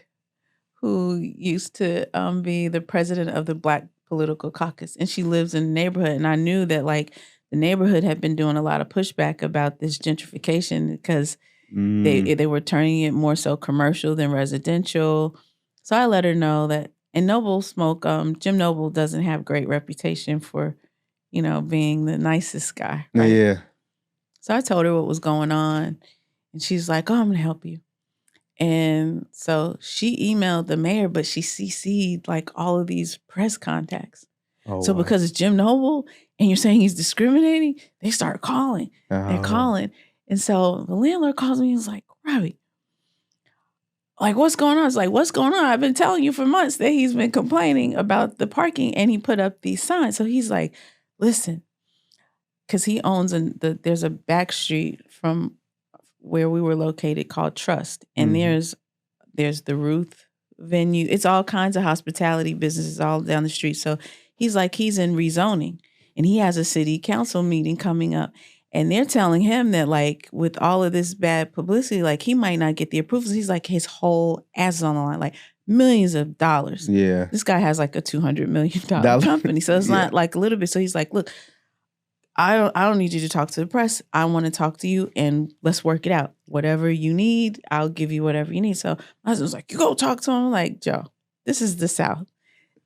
who used to be the president of the Black Political Caucus. And she lives in the neighborhood. And I knew that like the neighborhood had been doing a lot of pushback about this gentrification because they were turning it more so commercial than residential. So I let her know that. And Noble Smoke, Jim Noble doesn't have great reputation for, being the nicest guy. Right? Yeah. So I told her what was going on. And she's like, oh, I'm going to help you. And so she emailed the mayor, but she CC'd like all of these press contacts. Oh, so because it's Jim Noble and you're saying he's discriminating, they start calling. They're calling. And so the landlord calls me and is like, Robbie, like, what's going on? I was like, what's going on? I've been telling you for months that he's been complaining about the parking and he put up these signs. So he's like, listen, because he owns there's a back street from where we were located called Trust. And there's the Ruth venue. It's all kinds of hospitality businesses all down the street. So he's like, he's in rezoning and he has a city council meeting coming up. And they're telling him that like with all of this bad publicity, like he might not get the approvals. He's like his whole ass is on the line, like millions of dollars. Yeah. This guy has like a $200 million company. So it's not like a little bit. So he's like, look, I don't need you to talk to the press. I want to talk to you and let's work it out. Whatever you need, I'll give you whatever you need. So my husband was like, you go talk to him. I'm like, Joe, this is the South.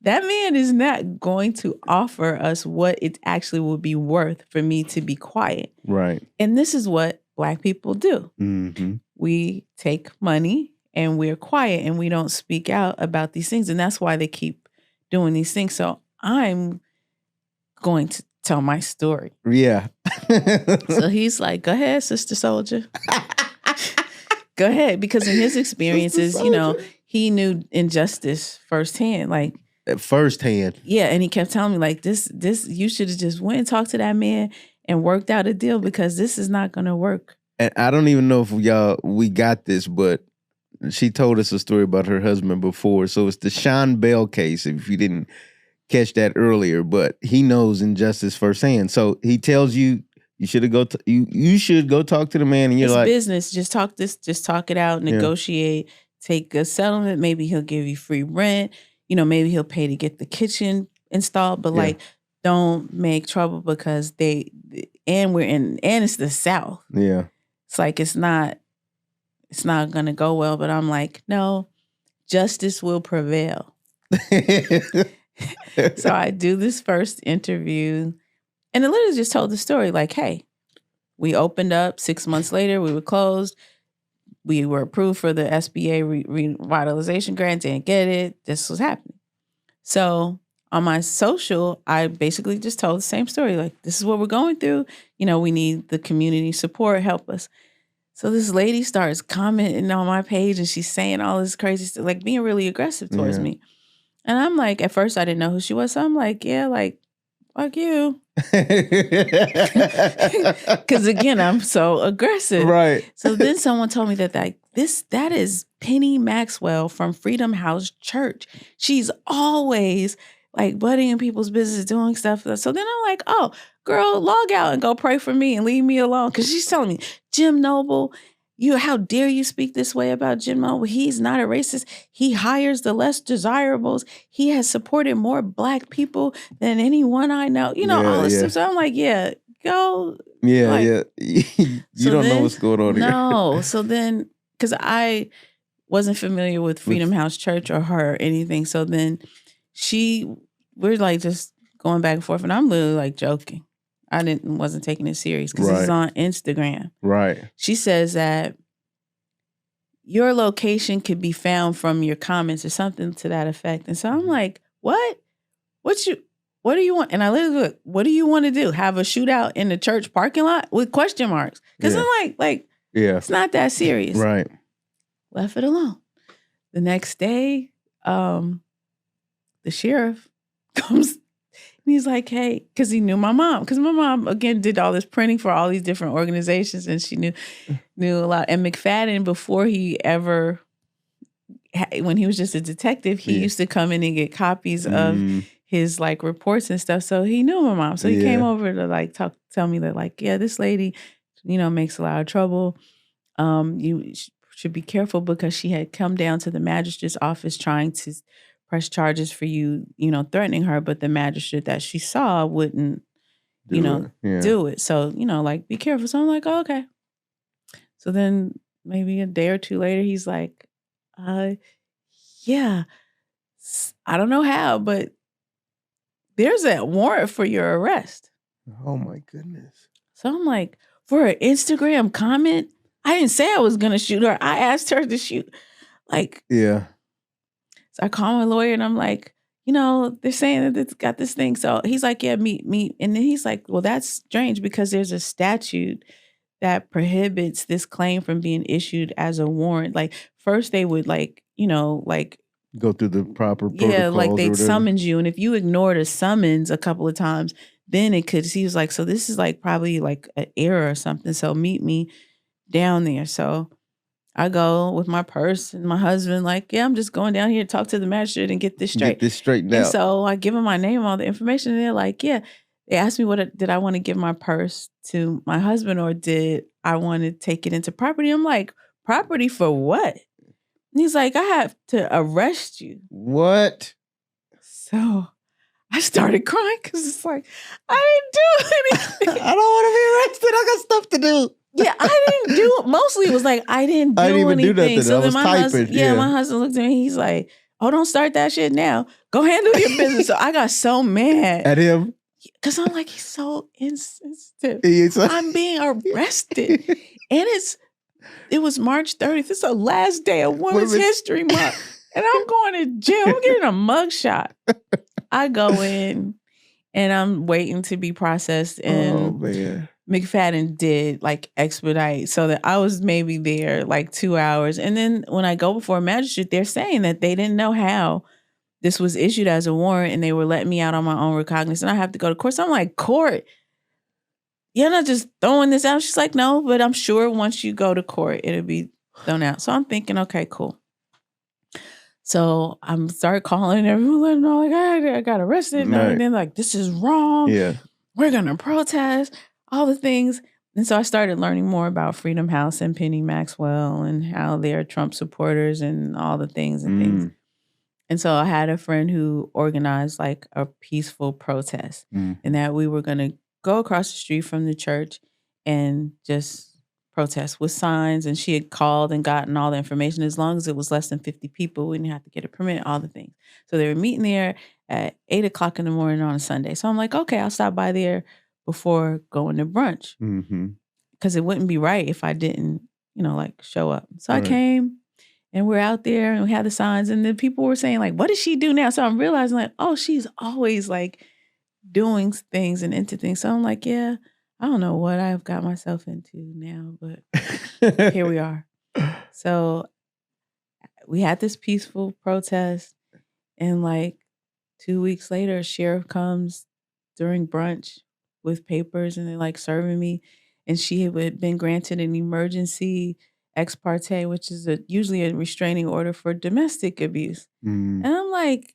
That man is not going to offer us what it actually would be worth for me to be quiet. Right. And this is what Black people do. We take money and we're quiet and we don't speak out about these things. And that's why they keep doing these things. So I'm going to tell my story. Yeah. So he's like, go ahead, Sister Soldier. Go ahead. Because in his experiences, he knew injustice firsthand. Like, firsthand. Yeah, and he kept telling me like this you should have just went and talked to that man and worked out a deal because this is not going to work. And I don't even know if we got this, but she told us a story about her husband before. So it's the Sean Bell case, if you didn't catch that earlier, but he knows injustice firsthand. So he tells you should go you should go talk to the man and you're it's like business, just talk it out, negotiate, take a settlement, maybe he'll give you free rent. Maybe he'll pay to get the kitchen installed, but like, don't make trouble because and it's the South. Yeah. It's like, it's not going to go well, but I'm like, no, justice will prevail. So I do this first interview and I literally just told the story like, hey, we opened up 6 months later, we were closed. We were approved for the SBA revitalization grant, didn't get it. This was happening. So on my social, I basically just told the same story. Like, this is what we're going through. We need the community support, help us. So this lady starts commenting on my page and she's saying all this crazy stuff, like being really aggressive towards me. And I'm like, at first I didn't know who she was. So I'm like, yeah, like, fuck you. Because again, I'm so aggressive. Right. So then someone told me that is Penny Maxwell from Freedom House Church. She's always like butting in people's business, doing stuff. So then I'm like, oh, girl, log out and go pray for me and leave me alone. Because she's telling me, Jim Noble, how dare you speak this way about Jim Noble? He's not a racist. He hires the less desirables. He has supported more Black people than anyone I know. All this stuff. So I'm like, yeah, go. Yeah, like, you don't know what's going on here. No. So then, because I wasn't familiar with Freedom House Church or her or anything. So then we're like just going back and forth, and I'm literally like joking. I wasn't taking it serious because it's on Instagram. Right. She says that your location could be found from your comments or something to that effect. And so I'm like, what? What do you want? And I literally look, what do you want to do? Have a shootout in the church parking lot with question marks? Because I'm like, it's not that serious. Right. Left it alone. The next day, the sheriff comes and he's like, hey, because he knew my mom. Because my mom, again, did all this printing for all these different organizations and she knew a lot. And McFadden, before when he was just a detective, he used to come in and get copies of his like reports and stuff. So he knew my mom. So he came over to like tell me that like, yeah, this lady, makes a lot of trouble. You should be careful because she had come down to the magistrate's office trying to press charges for you, threatening her, but the magistrate that she saw wouldn't, do it. So, like, be careful. So I'm like, oh, okay. So then maybe a day or two later, he's like, yeah, I don't know how, but there's a warrant for your arrest. Oh my goodness. So I'm like, for an Instagram comment, I didn't say I was going to shoot her. I asked her to shoot. Like, yeah. So I call my lawyer and I'm like, they're saying that it's got this thing. So he's like, yeah, meet. And then he's like, well, that's strange because there's a statute that prohibits this claim from being issued as a warrant. Like first they would go through the proper protocols. Yeah, like they'd summons you. And if you ignored a summons a couple of times, then it could, he was like, so this is like probably like an error or something. So meet me down there. So I go with my purse and my husband, like, yeah, I'm just going down here to talk to the magistrate and get this straight. Get this straightened out. And so I give them my name, all the information, and they're like, yeah. They asked me did I want to give my purse to my husband or did I want to take it into property? I'm like, property for what? And he's like, I have to arrest you. What? So I started crying because it's like, I didn't do anything. I don't want to be arrested. I got stuff to do. Yeah, I didn't do it. Mostly it was like, I didn't do anything. Do nothing. So I was then typing. my husband looked at me. He's like, oh, don't start that shit now. Go handle your business. So I got so mad. At him? Because I'm like, he's so insensitive. I'm being arrested. And it was March 30th. It's the last day of Women's History Month. And I'm going to jail. I'm getting a mugshot. I go in and I'm waiting to be processed. And McFadden did like expedite so that I was maybe there like 2 hours. And then when I go before a magistrate, they're saying that they didn't know how this was issued as a warrant and they were letting me out on my own recognizance. And I have to go to court. So I'm like, court, you're not just throwing this out. She's like, no, but I'm sure once you go to court, it'll be thrown out. So I'm thinking, okay, cool. So I'm started calling everyone, letting them know, like, I got arrested. And everything, like, this is wrong. Yeah. We're going to protest, all the things. And so I started learning more about Freedom House and Penny Maxwell and how they're Trump supporters and all the things and things. And so I had a friend who organized like a peaceful protest and that we were going to go across the street from the church and just protest with signs. And she had called and gotten all the information. As long as it was less than 50 people, we didn't have to get a permit, all the things. So they were meeting there at 8:00 in the morning on a Sunday. So I'm like, okay, I'll stop by there before going to brunch. Because it wouldn't be right if I didn't, like show up. So I came And we're out there and we had the signs, and then people were saying like, what does she do now? So I'm realizing like, oh, she's always like doing things and into things. So I'm like, yeah, I don't know what I've got myself into now, but here we are. So we had this peaceful protest, and like 2 weeks later, a sheriff comes during brunch with papers, and they're like serving me. And she had been granted an emergency ex parte, which is usually a restraining order for domestic abuse. Mm. And I'm like,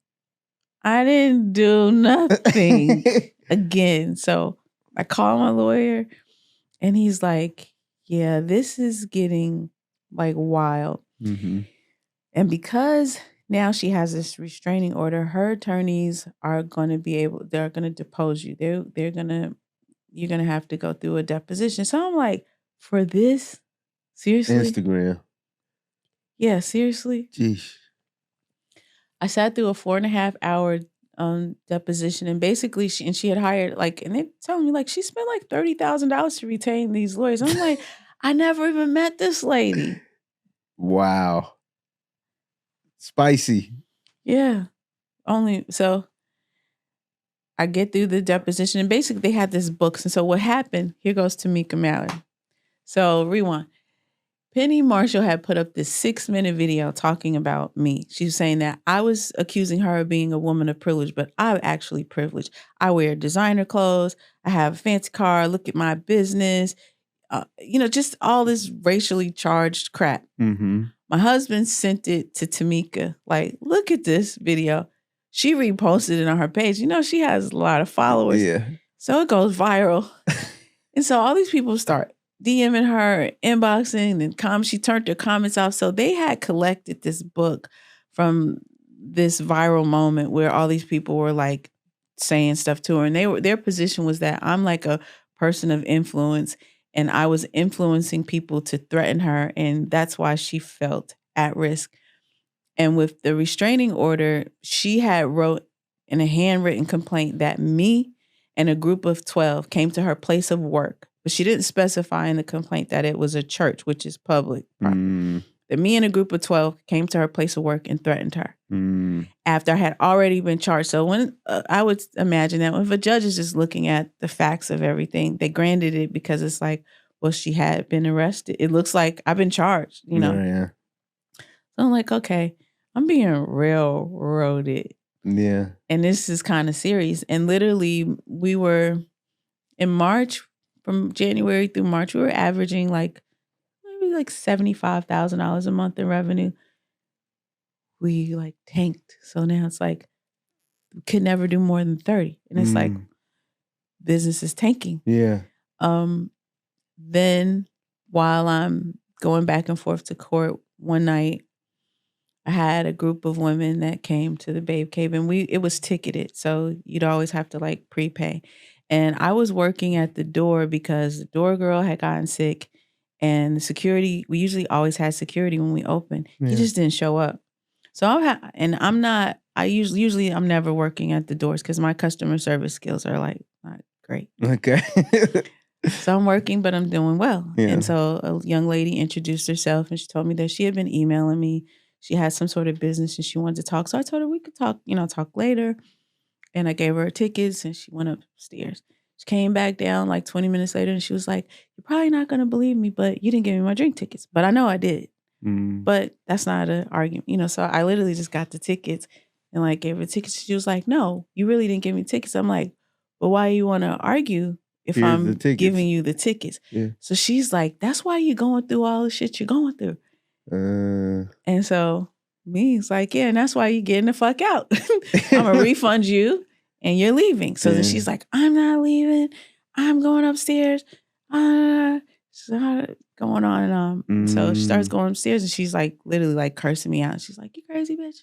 I didn't do nothing again. So I call my lawyer, and he's like, yeah, this is getting like wild. Mm-hmm. And because now she has this restraining order, her attorneys are going to they're going to depose you. You're going to have to go through a deposition. So I'm like, for this? Seriously? Instagram. Yeah, seriously? Jeez. I sat through a 4.5 hour deposition, and basically she had hired and they're telling me like she spent like $30,000 to retain these lawyers. I'm like, I never even met this lady. Wow. Spicy. Yeah. So I get through the deposition, and basically they had this book. And so what happened, here goes Tamika Mallory. So rewind. Penny Marshall had put up this 6-minute video talking about me. She was saying that I was accusing her of being a woman of privilege, but I'm actually privileged. I wear designer clothes. I have a fancy car. Look at my business. Just all this racially charged crap. Mm-hmm. My husband sent it to Tamika. Like, look at this video. She reposted it on her page. She has a lot of followers. Yeah. So it goes viral. And so all these people start DMing her, inboxing, and she turned their comments off. So they had collected this book from this viral moment where all these people were like saying stuff to her. And their position was that I'm like a person of influence, and I was influencing people to threaten her. And that's why she felt at risk. And with the restraining order, she had wrote in a handwritten complaint that me and a group of 12 came to her place of work. But she didn't specify in the complaint that it was a church, which is public property. That me and a group of 12 came to her place of work and threatened her after I had already been charged. So when I would imagine that if a judge is just looking at the facts of everything, they granted it because it's like, well, she had been arrested. It looks like I've been charged, Yeah. So I'm like, okay, I'm being railroaded. Yeah. And this is kind of serious. And literally we were in March, from January through March, we were averaging maybe $75,000 a month in revenue. We tanked. So now it's like, we could never do more than 30. And it's like, business is tanking. Yeah. Then while I'm going back and forth to court one night, I had a group of women that came to the Babe Cave, and it was ticketed. So you'd always have to prepay. And I was working at the door because the door girl had gotten sick, and the security, we usually always had security when we opened. Yeah. He just didn't show up. So I'm never working at the doors because my customer service skills are not great. Okay. So I'm working, but I'm doing well. Yeah. And so a young lady introduced herself, and she told me that she had been emailing me. She had some sort of business and she wanted to talk. So I told her we could talk, talk later. And I gave her tickets, and she went upstairs. She came back down 20 minutes later, and she was like, you're probably not going to believe me, but you didn't give me my drink tickets. But I know I did. But that's not an argument, So I literally just got the tickets and gave her tickets. She was like, no, you really didn't give me tickets. I'm like, but why you want to argue if I'm giving you the tickets? Yeah. So she's like, that's why you're going through all the shit you're going through. And so it's like, yeah, and that's why you're getting the fuck out. I'm going to refund you and you're leaving. So then she's like, I'm not leaving. I'm going upstairs. So going on and on. So she starts going upstairs, and she's literally cursing me out. She's like, you crazy bitch.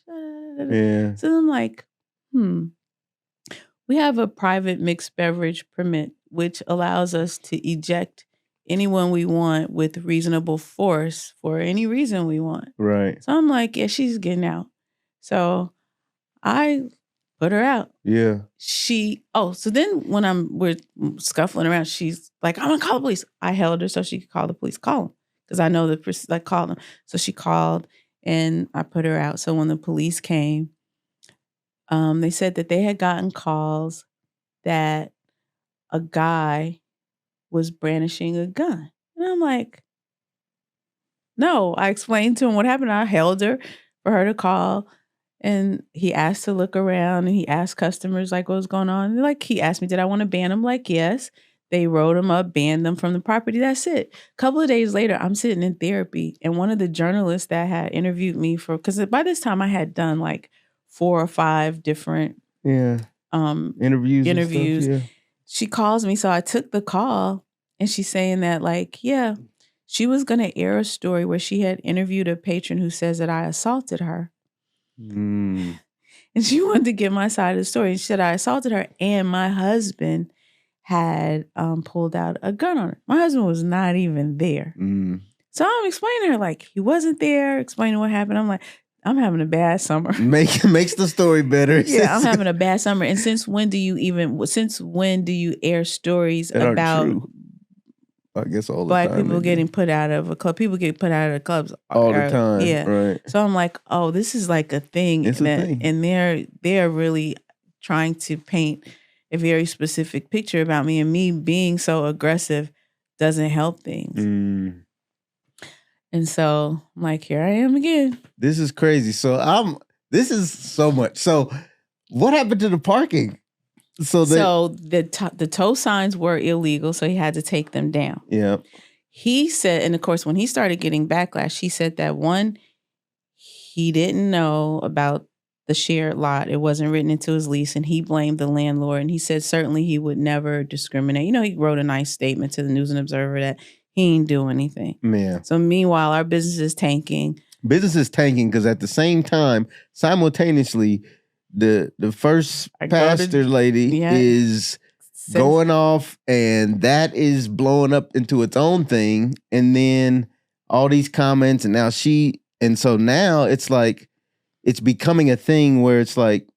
Yeah. So I'm like, we have a private mixed beverage permit, which allows us to eject anyone we want with reasonable force for any reason we want. Right. So I'm like, yeah, she's getting out. So I put her out. Yeah. So then when we're scuffling around, she's like, I'm gonna call the police. I held her so she could call the police. Call them. Because I know the person called them. So she called, and I put her out. So when the police came, they said that they had gotten calls that a guy was brandishing a gun. And I'm like, no. I explained to him what happened. I held her for her to call. And he asked to look around, and he asked customers like what was going on. And like he asked me, did I want to ban him? Like, yes. They wrote him up, banned them from the property. That's it. A couple of days later, I'm sitting in therapy, and one of the journalists that had interviewed me because by this time I had done like 4 or 5 different interviews. Stuff, She calls me, so I took the call, and she's saying that like, yeah, she was gonna air a story where she had interviewed a patron who says that I assaulted her. And she wanted to get my side of the story. She said I assaulted her, and my husband had pulled out a gun on her. My husband was not even there. So I'm explaining to her like he wasn't there, explaining what happened. I'm like, I'm having a bad summer. Makes the story better. Yeah, I'm having a bad summer. And since when do you air stories about I guess all the black time, people getting put out of a club? People get put out of the clubs all the time. Yeah. Right. So I'm like, oh, this is like a thing. It's a thing. And they're really trying to paint a very specific picture about me, and me being so aggressive doesn't help things. And so I'm like, here I am again. This is crazy. So this is so much. So what happened to the parking? So the tow signs were illegal, so he had to take them down. Yeah. He said, and of course, when he started getting backlash, he said that one, he didn't know about the shared lot. It wasn't written into his lease, and he blamed the landlord. And he said certainly he would never discriminate. You know, he wrote a nice statement to the News and Observer that he ain't do anything. Yeah. So meanwhile, our business is tanking. Business is tanking because at the same time, simultaneously, the first pastor lady is going off, and that is blowing up into its own thing. And then all these comments, and so now it's like, it's becoming a thing where it's like,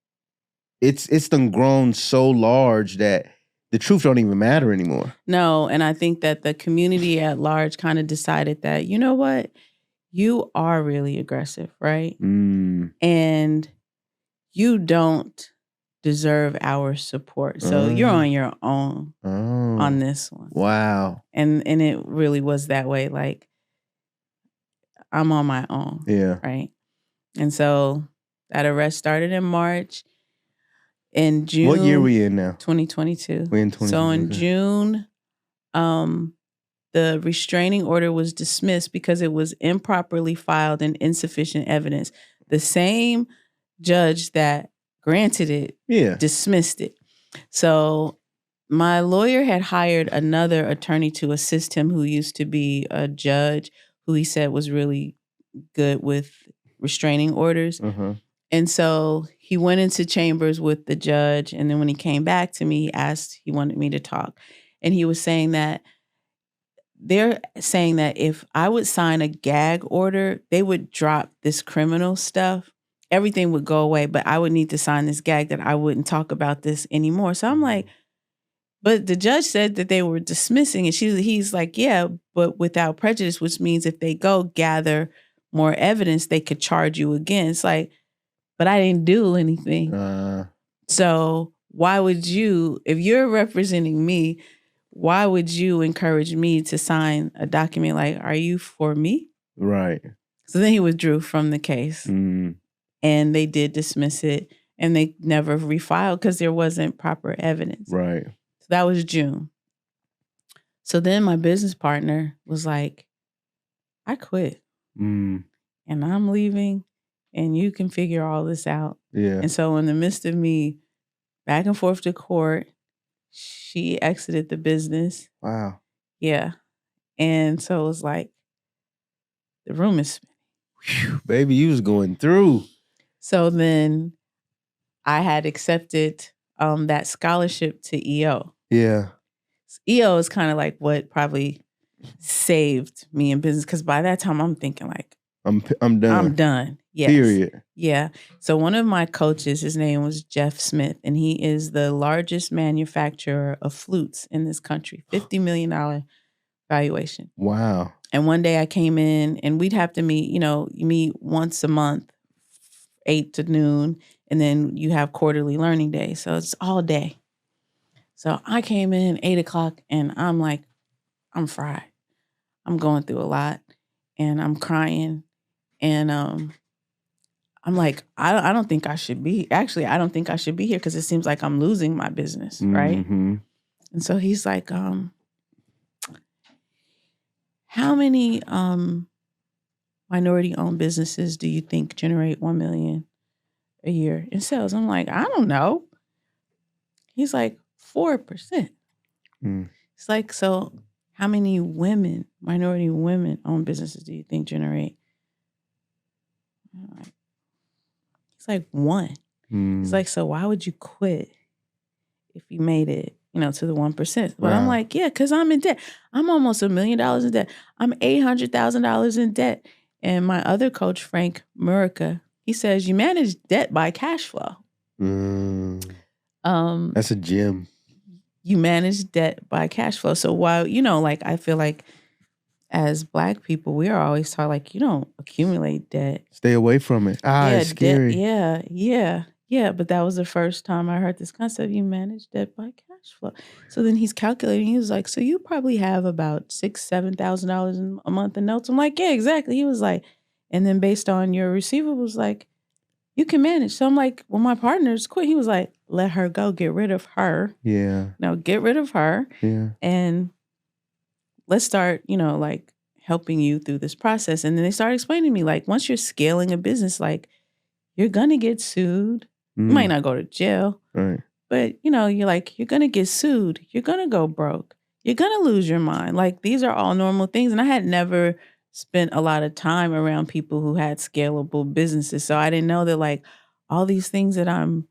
it's done grown so large that the truth don't even matter anymore. No, and I think that the community at large kind of decided that, you know what, you are really aggressive, right? And you don't deserve our support. So you're on your own on this one. Wow. And it really was that way. Like, I'm on my own. Yeah. Right. And so that arrest started in March. In June. What year are we in now? 2022. We're in 2022. So in June, the restraining order was dismissed because it was improperly filed and insufficient evidence. The same judge that granted it dismissed it. So my lawyer had hired another attorney to assist him who used to be a judge who he said was really good with restraining orders. And so he went into chambers with the judge. And then when he came back to me, he wanted me to talk. And he was saying that they're saying that if I would sign a gag order, they would drop this criminal stuff. Everything would go away, but I would need to sign this gag that I wouldn't talk about this anymore. So I'm like, but the judge said that they were dismissing it. He's like, yeah, but without prejudice, which means if they go gather more evidence, they could charge you again. It's like, but I didn't do anything. So why would you, if you're representing me, why would you encourage me to sign a document like, are you for me? Right. So then he withdrew from the case. And they did dismiss it, and they never refiled because there wasn't proper evidence. Right. So that was June. So then my business partner was like, I quit. And I'm leaving, and you can figure all this out. Yeah. And so in the midst of me back and forth to court, she exited the business. Wow. Yeah. And so it was like, the room is spinning. Whew, baby, you was going through. So then I had accepted that scholarship to EO. Yeah. EO is kind of like what probably saved me in business, because by that time I'm thinking like, I'm done. I'm done. Yes. Period. Yeah. So one of my coaches, his name was Jeff Smith, and he is the largest manufacturer of flutes in this country. $50 million valuation. Wow. And one day I came in and we'd have to meet, you meet once a month, 8 to noon, and then you have quarterly learning days. So it's all day. So I came in 8 o'clock and I'm like, I'm fried. I'm going through a lot and I'm crying. And I'm like, I don't think I should be. Actually, I don't think I should be here because it seems like I'm losing my business, right? Mm-hmm. And so he's like, how many minority-owned businesses do you think generate $1 million a year in sales? I'm like, I don't know. He's like, 4%. Mm. It's like, so how many women, minority women-owned businesses do you think generate? It's like 1. Mm. It's like, so why would you quit if you made it, to the 1%? But I'm Wow. like, yeah, because I'm in debt. I'm almost $1 million in debt. I'm $800,000 in debt. And my other coach, Frank Murica, he says you manage debt by cash flow. That's a gem. You manage debt by cash flow. So while, I feel like as Black people, we are always taught like, you don't accumulate debt. Stay away from it. It's scary. Yeah. But that was the first time I heard this concept. You manage debt by cash flow. So then he's calculating. He was like, so you probably have about $6,000-$7,000 a month in notes. I'm like, yeah, exactly. He was like, and then based on your receivables, like, you can manage. So I'm like, well, my partner's quit. He was like, let her go. Get rid of her. Yeah. No, get rid of her. Yeah. And let's start, helping you through this process. And then they started explaining to me, like, once you're scaling a business, like, you're going to get sued. You might not go to jail. Right. But, you're like, you're going to get sued. You're going to go broke. You're going to lose your mind. Like, these are all normal things. And I had never spent a lot of time around people who had scalable businesses. So I didn't know that, like, all these things that I'm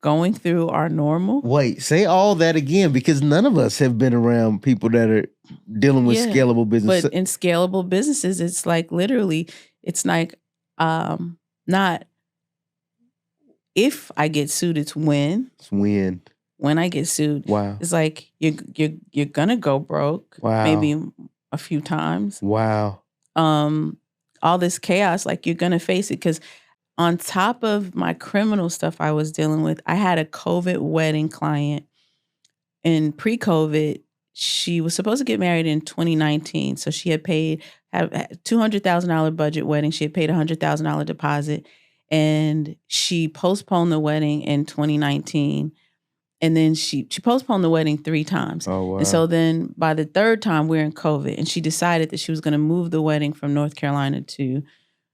going through are normal. Wait, say all that again, because none of us have been around people that are dealing with scalable business. But in scalable businesses, it's like literally, it's like not if I get sued, it's when. It's when. When I get sued. Wow. It's like you're gonna go broke. Wow. Maybe a few times. Wow. All this chaos, like you're gonna face it because on top of my criminal stuff I was dealing with, I had a COVID wedding client. And pre-COVID, she was supposed to get married in 2019. So she had paid a $200,000 budget wedding. She had paid a $100,000 deposit. And she postponed the wedding in 2019. And then she postponed the wedding 3 times. Oh, wow. And so then by the 3rd time, we're in COVID. And she decided that she was going to move the wedding from North Carolina to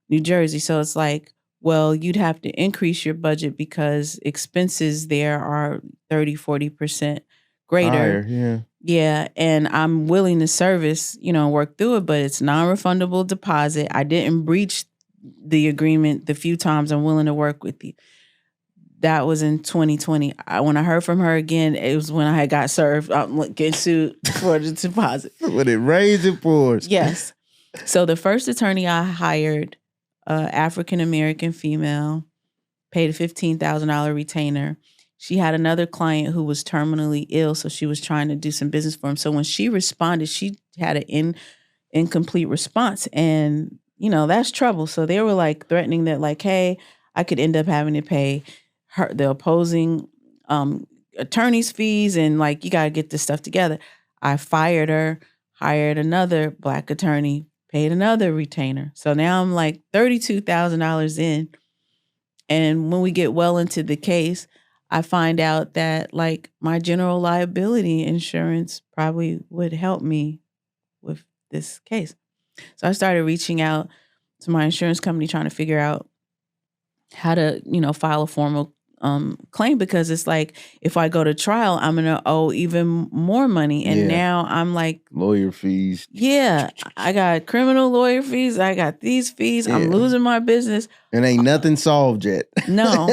New Jersey. So it's like, well, you'd have to increase your budget because expenses there are 30-40% greater. Higher, yeah. Yeah. And I'm willing to service, work through it, but it's non-refundable deposit. I didn't breach the agreement the few times I'm willing to work with you. That was in 2020. When I heard from her again, it was when I had got served. I'm getting sued for the deposit. When it rains, it pours. Yes. So the first attorney I hired, African-American female, paid a $15,000 retainer. She had another client who was terminally ill, so she was trying to do some business for him. So when she responded, she had an incomplete response. And, that's trouble. So they were like threatening that like, hey, I could end up having to pay the opposing attorney's fees and like, you got to get this stuff together. I fired her, hired another Black attorney, paid another retainer. So now I'm like $32,000 in. And when we get well into the case, I find out that like my general liability insurance probably would help me with this case. So I started reaching out to my insurance company trying to figure out how to, file a formal claim because it's like if I go to trial, I'm going to owe even more money. And now I'm like... Lawyer fees. Yeah. I got criminal lawyer fees. I got these fees. Yeah. I'm losing my business. And ain't nothing solved yet. No.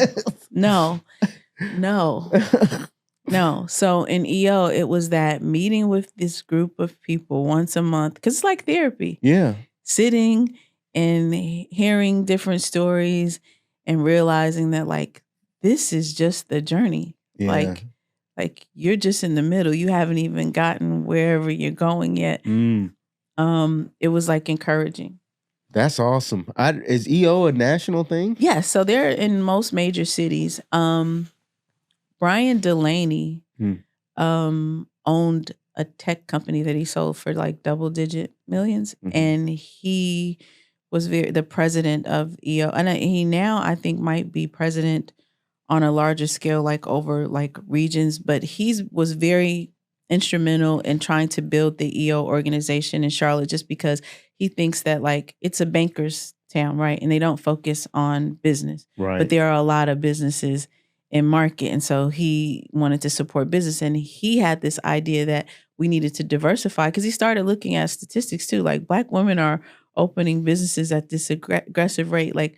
So in EO, it was that meeting with this group of people once a month because it's like therapy. Yeah. Sitting and hearing different stories and realizing that like, this is just the journey. Yeah. Like you're just in the middle. You haven't even gotten wherever you're going yet. it was like encouraging. That's awesome. Is EO a national thing? Yes, so they're in most major cities. Brian Delaney owned a tech company that he sold for like double-digit millions, and he was the president of EO, and he now I think might be president on a larger scale, like over like regions. But he was very instrumental in trying to build the EO organization in Charlotte, just because he thinks that like it's a banker's town, right? And they don't focus on business, Right. but there are a lot of businesses in market. And so he wanted to support business. And he had this idea that we needed to diversify, because he started looking at statistics too. Like Black women are opening businesses at this aggressive rate. Like,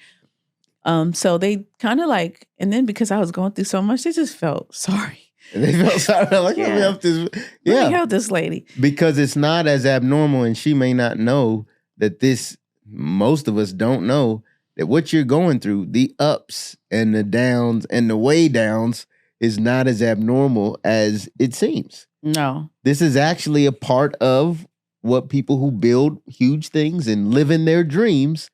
so they kind of like, and then because I was going through so much, they just felt sorry. They felt sorry. Like, let me help this. Let me help this lady. Because it's not as abnormal, and she may not know that most of us don't know that what you're going through, the ups and the downs and the way downs, is not as abnormal as it seems. No. This is actually a part of what people who build huge things and live in their dreams,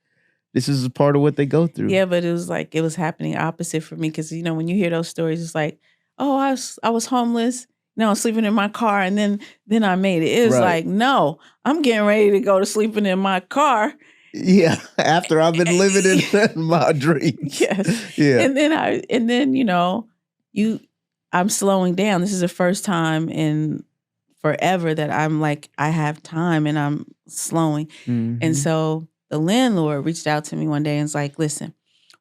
this is a part of what they go through. Yeah, but it was like, it was happening opposite for me. Because, you know, when you hear those stories, it's like, oh, I was homeless. No, I was sleeping in my car, and then I made it. It was like, no, I'm getting ready to go to sleeping in my car. Yeah, after I've been living in my dreams. Yes. Yeah. And then you know, I'm slowing down. This is the first time in forever that I'm like, I have time and I'm slowing. And so the landlord reached out to me one day and was like, listen,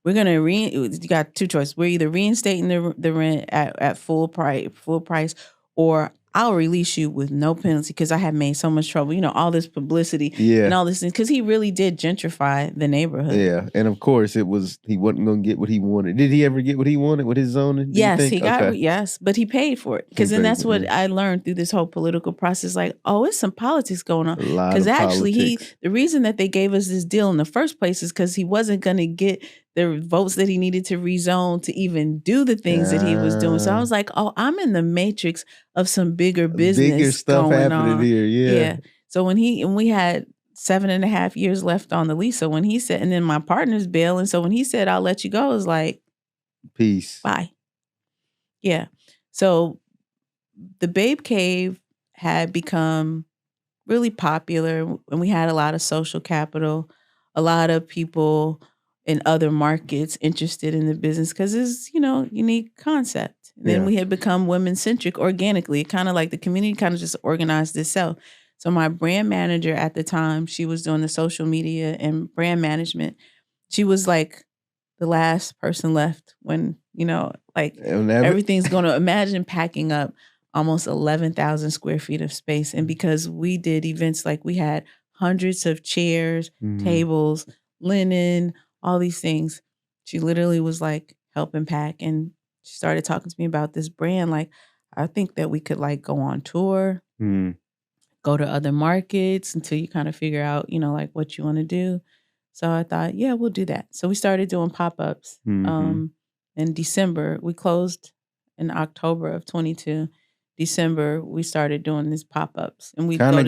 we're gonna you got two choices. We're either reinstating the rent at full price, or I'll release you with no penalty, because I had made so much trouble. You know, all this publicity and all this thing, because he really did gentrify the neighborhood. Yeah, and of course he wasn't going to get what he wanted. Did he ever get what he wanted with his zoning? Yes, he got yes, but he paid for it, because then that's what I learned through this whole political process. Like, oh, it's some politics going on. Because actually, the reason that they gave us this deal in the first place is because he wasn't going to get the votes that he needed to rezone to even do the things that he was doing. So I was like, oh, I'm in the matrix of some bigger business stuff going happening on here. Yeah. So when we had 7.5 years left on the lease. So when he said, and then my partner's bailing. So when he said, I'll let you go, I was like, peace. Bye. Yeah. So the Babe Cave had become really popular, and we had a lot of social capital, a lot of people in other markets interested in the business, because it's, you know, unique concept. And then we had become women-centric organically. Kind of like the community kind of just organized itself. So my brand manager at the time, she was doing the social media and brand management. She was like the last person left when, you know, like everything's going to, imagine packing up almost 11,000 square feet of space. And because we did events, like we had hundreds of chairs, tables, linen, all these things. She literally was like helping pack, and she started talking to me about this brand. Like, I think that we could like go on tour, go to other markets until you kind of figure out, you know, like what you want to do. So I thought, yeah, we'll do that. So we started doing pop-ups. In December, we closed in October of 22. December, we started doing these pop-ups, and we go to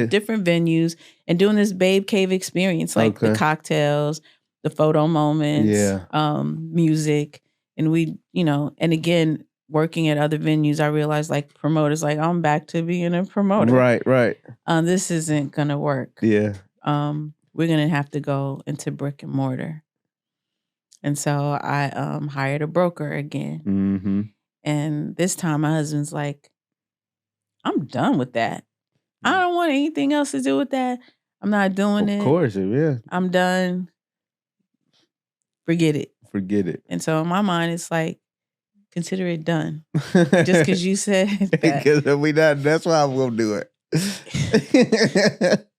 different venues and doing this Babe Cave experience, like the cocktails, the photo moments, music. And we, you know, and again, working at other venues, I realized like promoters, like I'm back to being a promoter. Right. This isn't going to work. Yeah. We're going to have to go into brick and mortar. And so I hired a broker again. And this time my husband's like, I'm done with that. I don't want anything else to do with that. I'm not doing it. Of course, yeah. I'm done. Forget it. And so in my mind, it's like, consider it done. Just because you said that. Because that's why I'm going to do it.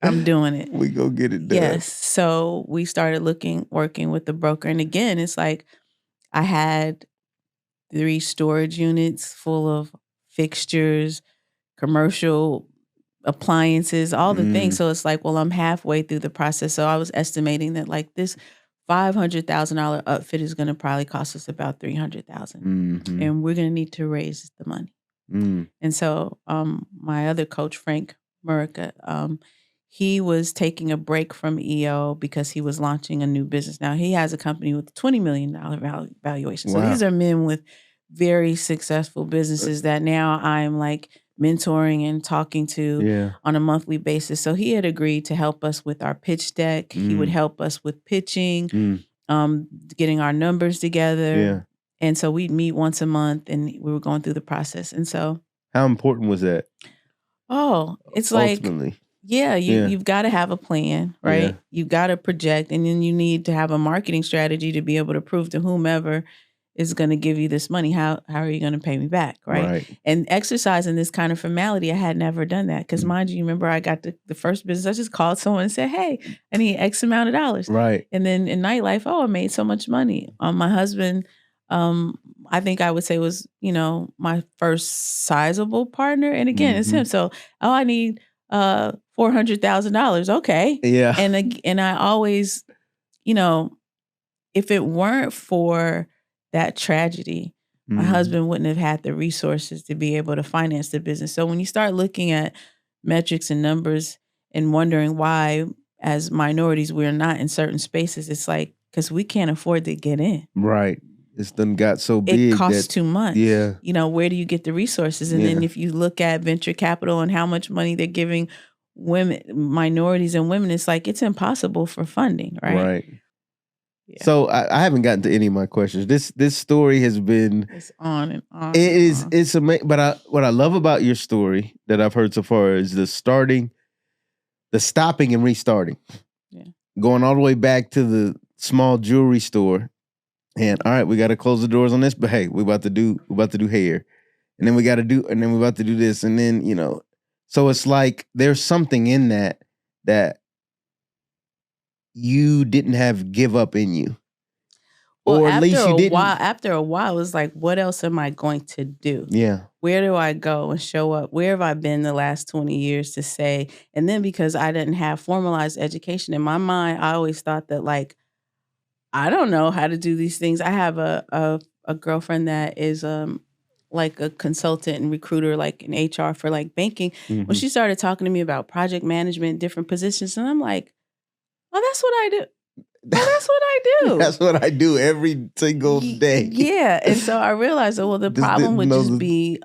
I'm doing it. We go get it done. Yes. So we started working with the broker. And again, it's like I had 3 storage units full of fixtures, commercial appliances, all the things. So it's like, well, I'm halfway through the process. So I was estimating that like this $500,000 outfit is going to probably cost us about $300,000, and we're going to need to raise the money. And so my other coach, Frank Murica, he was taking a break from EO because he was launching a new business. Now he has a company with $20 million valuation. So Wow. these are men with very successful businesses that now I'm like mentoring and talking to on a monthly basis. So he had agreed to help us with our pitch deck. He would help us with pitching, getting our numbers together. Yeah. And so we'd meet once a month and we were going through the process. And so How important was that? Oh, it's ultimately? like, you've got to have a plan, right? Yeah. You've got to project, and then you need to have a marketing strategy to be able to prove to whomever is going to give you this money, how are you going to pay me back, right? And exercising this kind of formality, I had never done that because mind you, remember I got the first business, I just called someone and said, hey, I need X amount of dollars. Right. And then in Nightlife, I made so much money. My husband, I think I would say was, my first sizable partner. And again, it's him. So, I need $400,000. Okay. Yeah. And I always, if it weren't for that tragedy, my husband wouldn't have had the resources to be able to finance the business. So when you start looking at metrics and numbers and wondering why, as minorities, we're not in certain spaces, it's like, because we can't afford to get in. Right. It's done got so big. It costs too much. Yeah. Where do you get the resources? And then if you look at venture capital and how much money they're giving women, minorities and women, it's like, it's impossible for funding, right? Right. Yeah. So I haven't gotten to any of my questions. This story has been, it's on and on. It's amazing. But what I love about your story that I've heard so far is the stopping and restarting. Yeah. Going all the way back to the small jewelry store. And all right, we got to close the doors on this, but hey, we about to do hair, and then we about to do this, and then so it's like there's something in that you didn't have give up in you, well, or at least you didn't. After a while, it was like, what else am I going to do? Yeah, where do I go and show up? Where have I been the last 20 years to say? And then because I didn't have formalized education in my mind, I always thought that like, I don't know how to do these things. I have a girlfriend that is like a consultant and recruiter, like in HR for like banking. When she started talking to me about project management, different positions, and I'm like, oh, that's what I do. Oh, that's what I do. That's what I do every single day. Yeah. And so I realized that, well, the problem would just be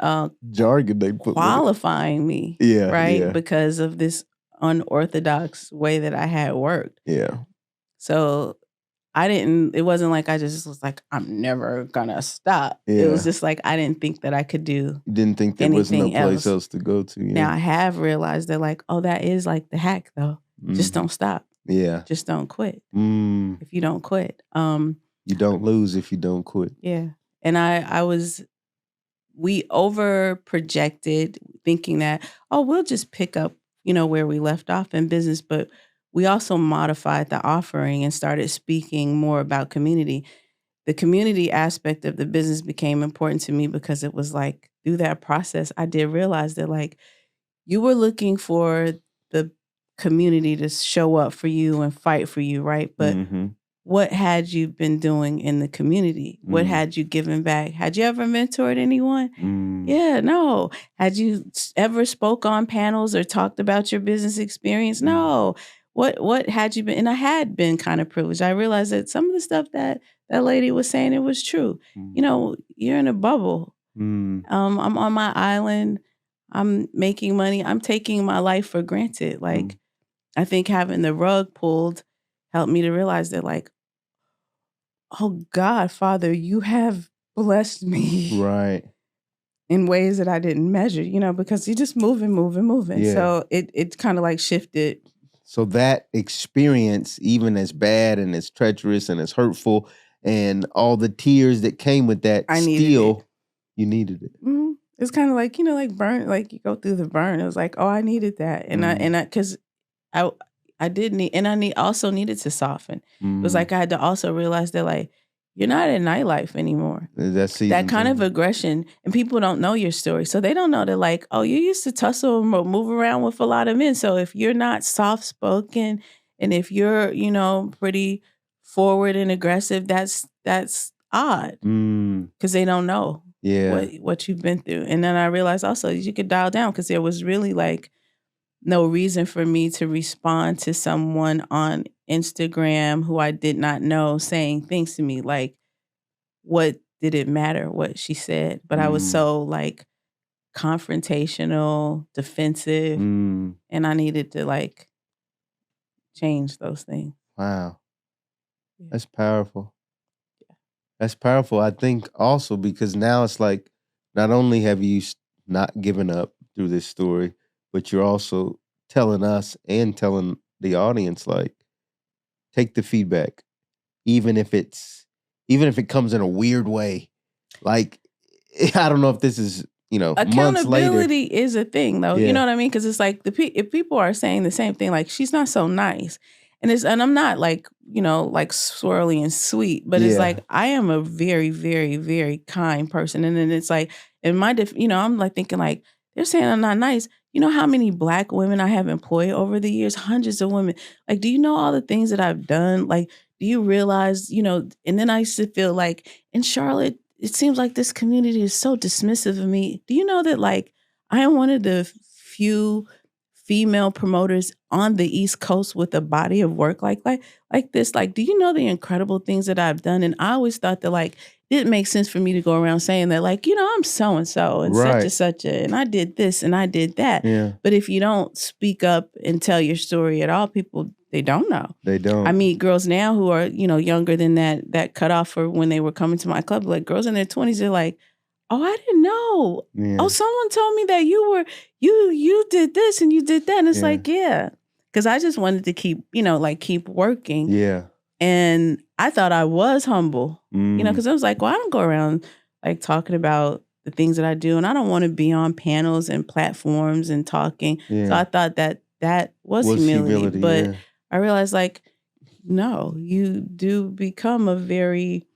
jargon they put qualifying me. Yeah. Right. Yeah. Because of this unorthodox way that I had worked. Yeah. So it wasn't like I just was like, I'm never gonna stop. Yeah. It was just like, I didn't think that I could do. You didn't think there was no place else to go to. Yeah. Now I have realized that like, oh, that is like the hack though. Just don't stop. Yeah. Just don't quit. If you don't quit. You don't lose if you don't quit. Yeah. And we over projected thinking that, oh, we'll just pick up, where we left off in business, but we also modified the offering and started speaking more about community. The community aspect of the business became important to me because it was like, through that process, I did realize that like, you were looking for the community to show up for you and fight for you, right? But what had you been doing in the community? What had you given back? Had you ever mentored anyone? Yeah, no. Had you ever spoke on panels or talked about your business experience? No. What had you been? And I had been kind of privileged. I realized that some of the stuff that lady was saying, it was true. You're in a bubble. I'm on my island. I'm making money. I'm taking my life for granted. Like, I think having the rug pulled helped me to realize that like, oh God, Father, you have blessed me. Right. In ways that I didn't measure, because you're just moving. Yeah. So it kind of like shifted. So that experience, even as bad and as treacherous and as hurtful and all the tears that came with that, you needed it. It's kind of like, like burn, like you go through the burn. It was like, oh, I needed that. Because I did need, and I also needed to soften. It was like, I had to also realize that like, you're not in Nightlife anymore. That kind of aggression, and people don't know your story. So they don't know that like, oh, you used to tussle and move around with a lot of men. So if you're not soft-spoken and if you're, pretty forward and aggressive, that's odd because they don't know what you've been through. And then I realized also you could dial down because there was really like no reason for me to respond to someone on Instagram who I did not know saying things to me. Like, what did it matter what she said? But I was Mm, so like confrontational, defensive, mm, and I needed to like change those things. wow. Yeah. That's powerful. That's powerful. I think also because now it's like not only have you not given up through this story, but you're also telling us and telling the audience like take the feedback, even if it comes in a weird way. Like I don't know if this is months later. Accountability is a thing, though. You Yeah. know what I mean? Because it's like if people are saying the same thing, like she's not so nice, and I'm not like like swirly and sweet, but it's Yeah. like I am a very, very, very kind person, and then it's like in my I'm like thinking like they're saying I'm not nice. You know how many Black women I have employed over the years? Hundreds of women. Like, do you know all the things that I've done? Like, do you realize? And then I used to feel like in Charlotte, it seems like this community is so dismissive of me. Do you know that like I am one of the few female promoters on the East Coast with a body of work like this? Like, do you know the incredible things that I've done? And I always thought that like it didn't make sense for me to go around saying that like, I'm so and so and such Right. and such and I did this and I did that. Yeah. But if you don't speak up and tell your story at all, people they don't know. They don't. I meet girls now who are, younger than that cutoff for when they were coming to my club. Like girls in their 20s, they're like, oh, I didn't know. Yeah. Oh, someone told me that you did this and you did that. And it's Yeah. like, yeah. Because I just wanted to keep working. Yeah. And I thought I was humble, Mm. because I was like, well, I don't go around like talking about the things that I do. And I don't want to be on panels and platforms and talking. Yeah. So I thought that was humility. But yeah. I realized like, no, you do become a very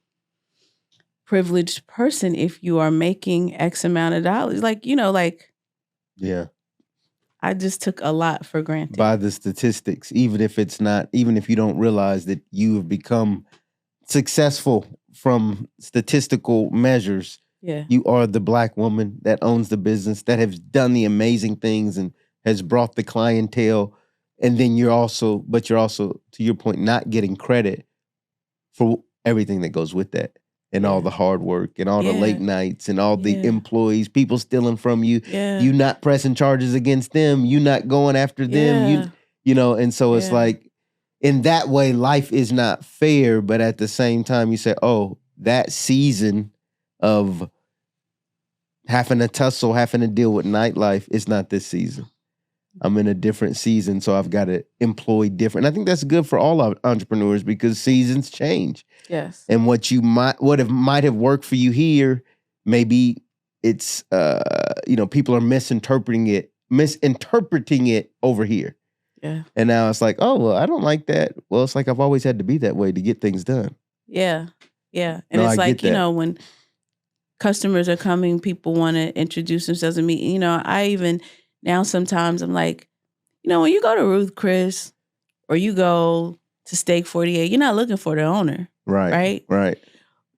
privileged person if you are making X amount of dollars. Like, Yeah. I just took a lot for granted. By the statistics, even if you don't realize that you have become successful from statistical measures. Yeah. You are the Black woman that owns the business, that has done the amazing things and has brought the clientele. And then you're also, to your point, not getting credit for everything that goes with that. And all the hard work and all the late nights and all the employees, people stealing from you, you not pressing charges against them, you not going after them, and so it's like, in that way, life is not fair, but at the same time, you say, oh, that season of having to tussle, having to deal with nightlife is not this season. I'm in a different season, so I've got to employ different. And I think that's good for all entrepreneurs because seasons change. Yes. And what might have worked for you here, maybe it's people are misinterpreting it over here. Yeah. And now it's like, oh well, I don't like that. Well, it's like I've always had to be that way to get things done. Yeah. Yeah. And No, it's I like, get that. when customers are coming, people want to introduce themselves to me. I even now sometimes I'm like, when you go to Ruth Chris or you go to Steak 48, you're not looking for the owner. Right.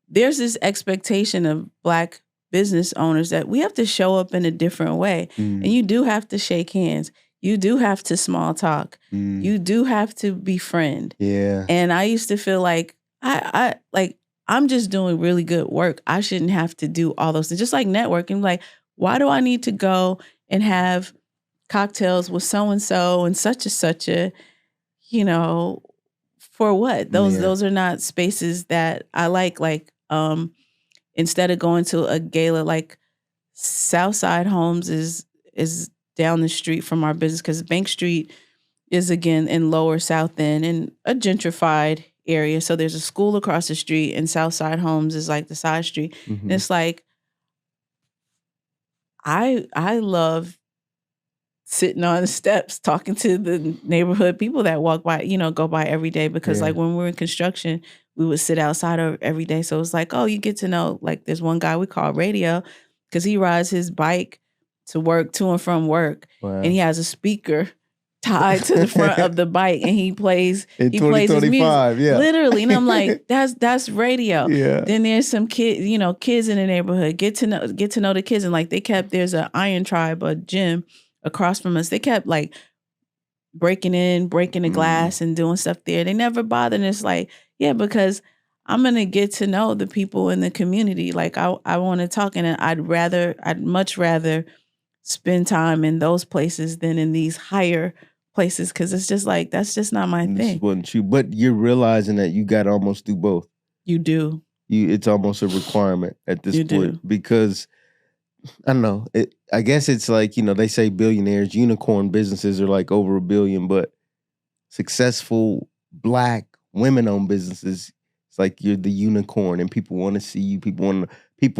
There's this expectation of Black business owners that we have to show up in a different way. And you do have to shake hands. You do have to small talk. You do have to befriend. Yeah. And I used to feel like I'm just doing really good work. I shouldn't have to do all those things. Just like networking, like, why do I need to go and have cocktails with so-and-so and such a, for what? Those are not spaces that I like. Like, instead of going to a gala, like Southside Homes is down the street from our business because Bank Street is again in Lower South End in a gentrified area. So there's a school across the street and Southside Homes is like the side street. Mm-hmm. And it's like, I love sitting on the steps, talking to the neighborhood people that walk by, go by every day. Because like when we were in construction, we would sit outside every day. So it's like, oh, you get to know, like there's one guy we call Radio because he rides his bike to work, to and from work. Wow. And he has a speaker tied to the front of the bike and he plays his music. Yeah. Literally. And I'm like, that's Radio. Yeah. Then there's some kids in the neighborhood, get to know the kids. And like there's an Iron Tribe, a gym across from us. They kept like breaking the glass and doing stuff there. They never bother. And it's like, yeah, because I'm going to get to know the people in the community. Like I want to talk, and I'd much rather spend time in those places than in these higher places. Cause it's just like, that's just not my This thing. wasn't you, but you're realizing that you got to almost do both. You do. It's almost a requirement at this You point do. because I don't know. I guess it's like, they say billionaires, unicorn businesses are like over $1 billion, but successful Black women-owned businesses, it's like you're the unicorn, and people want to see you. People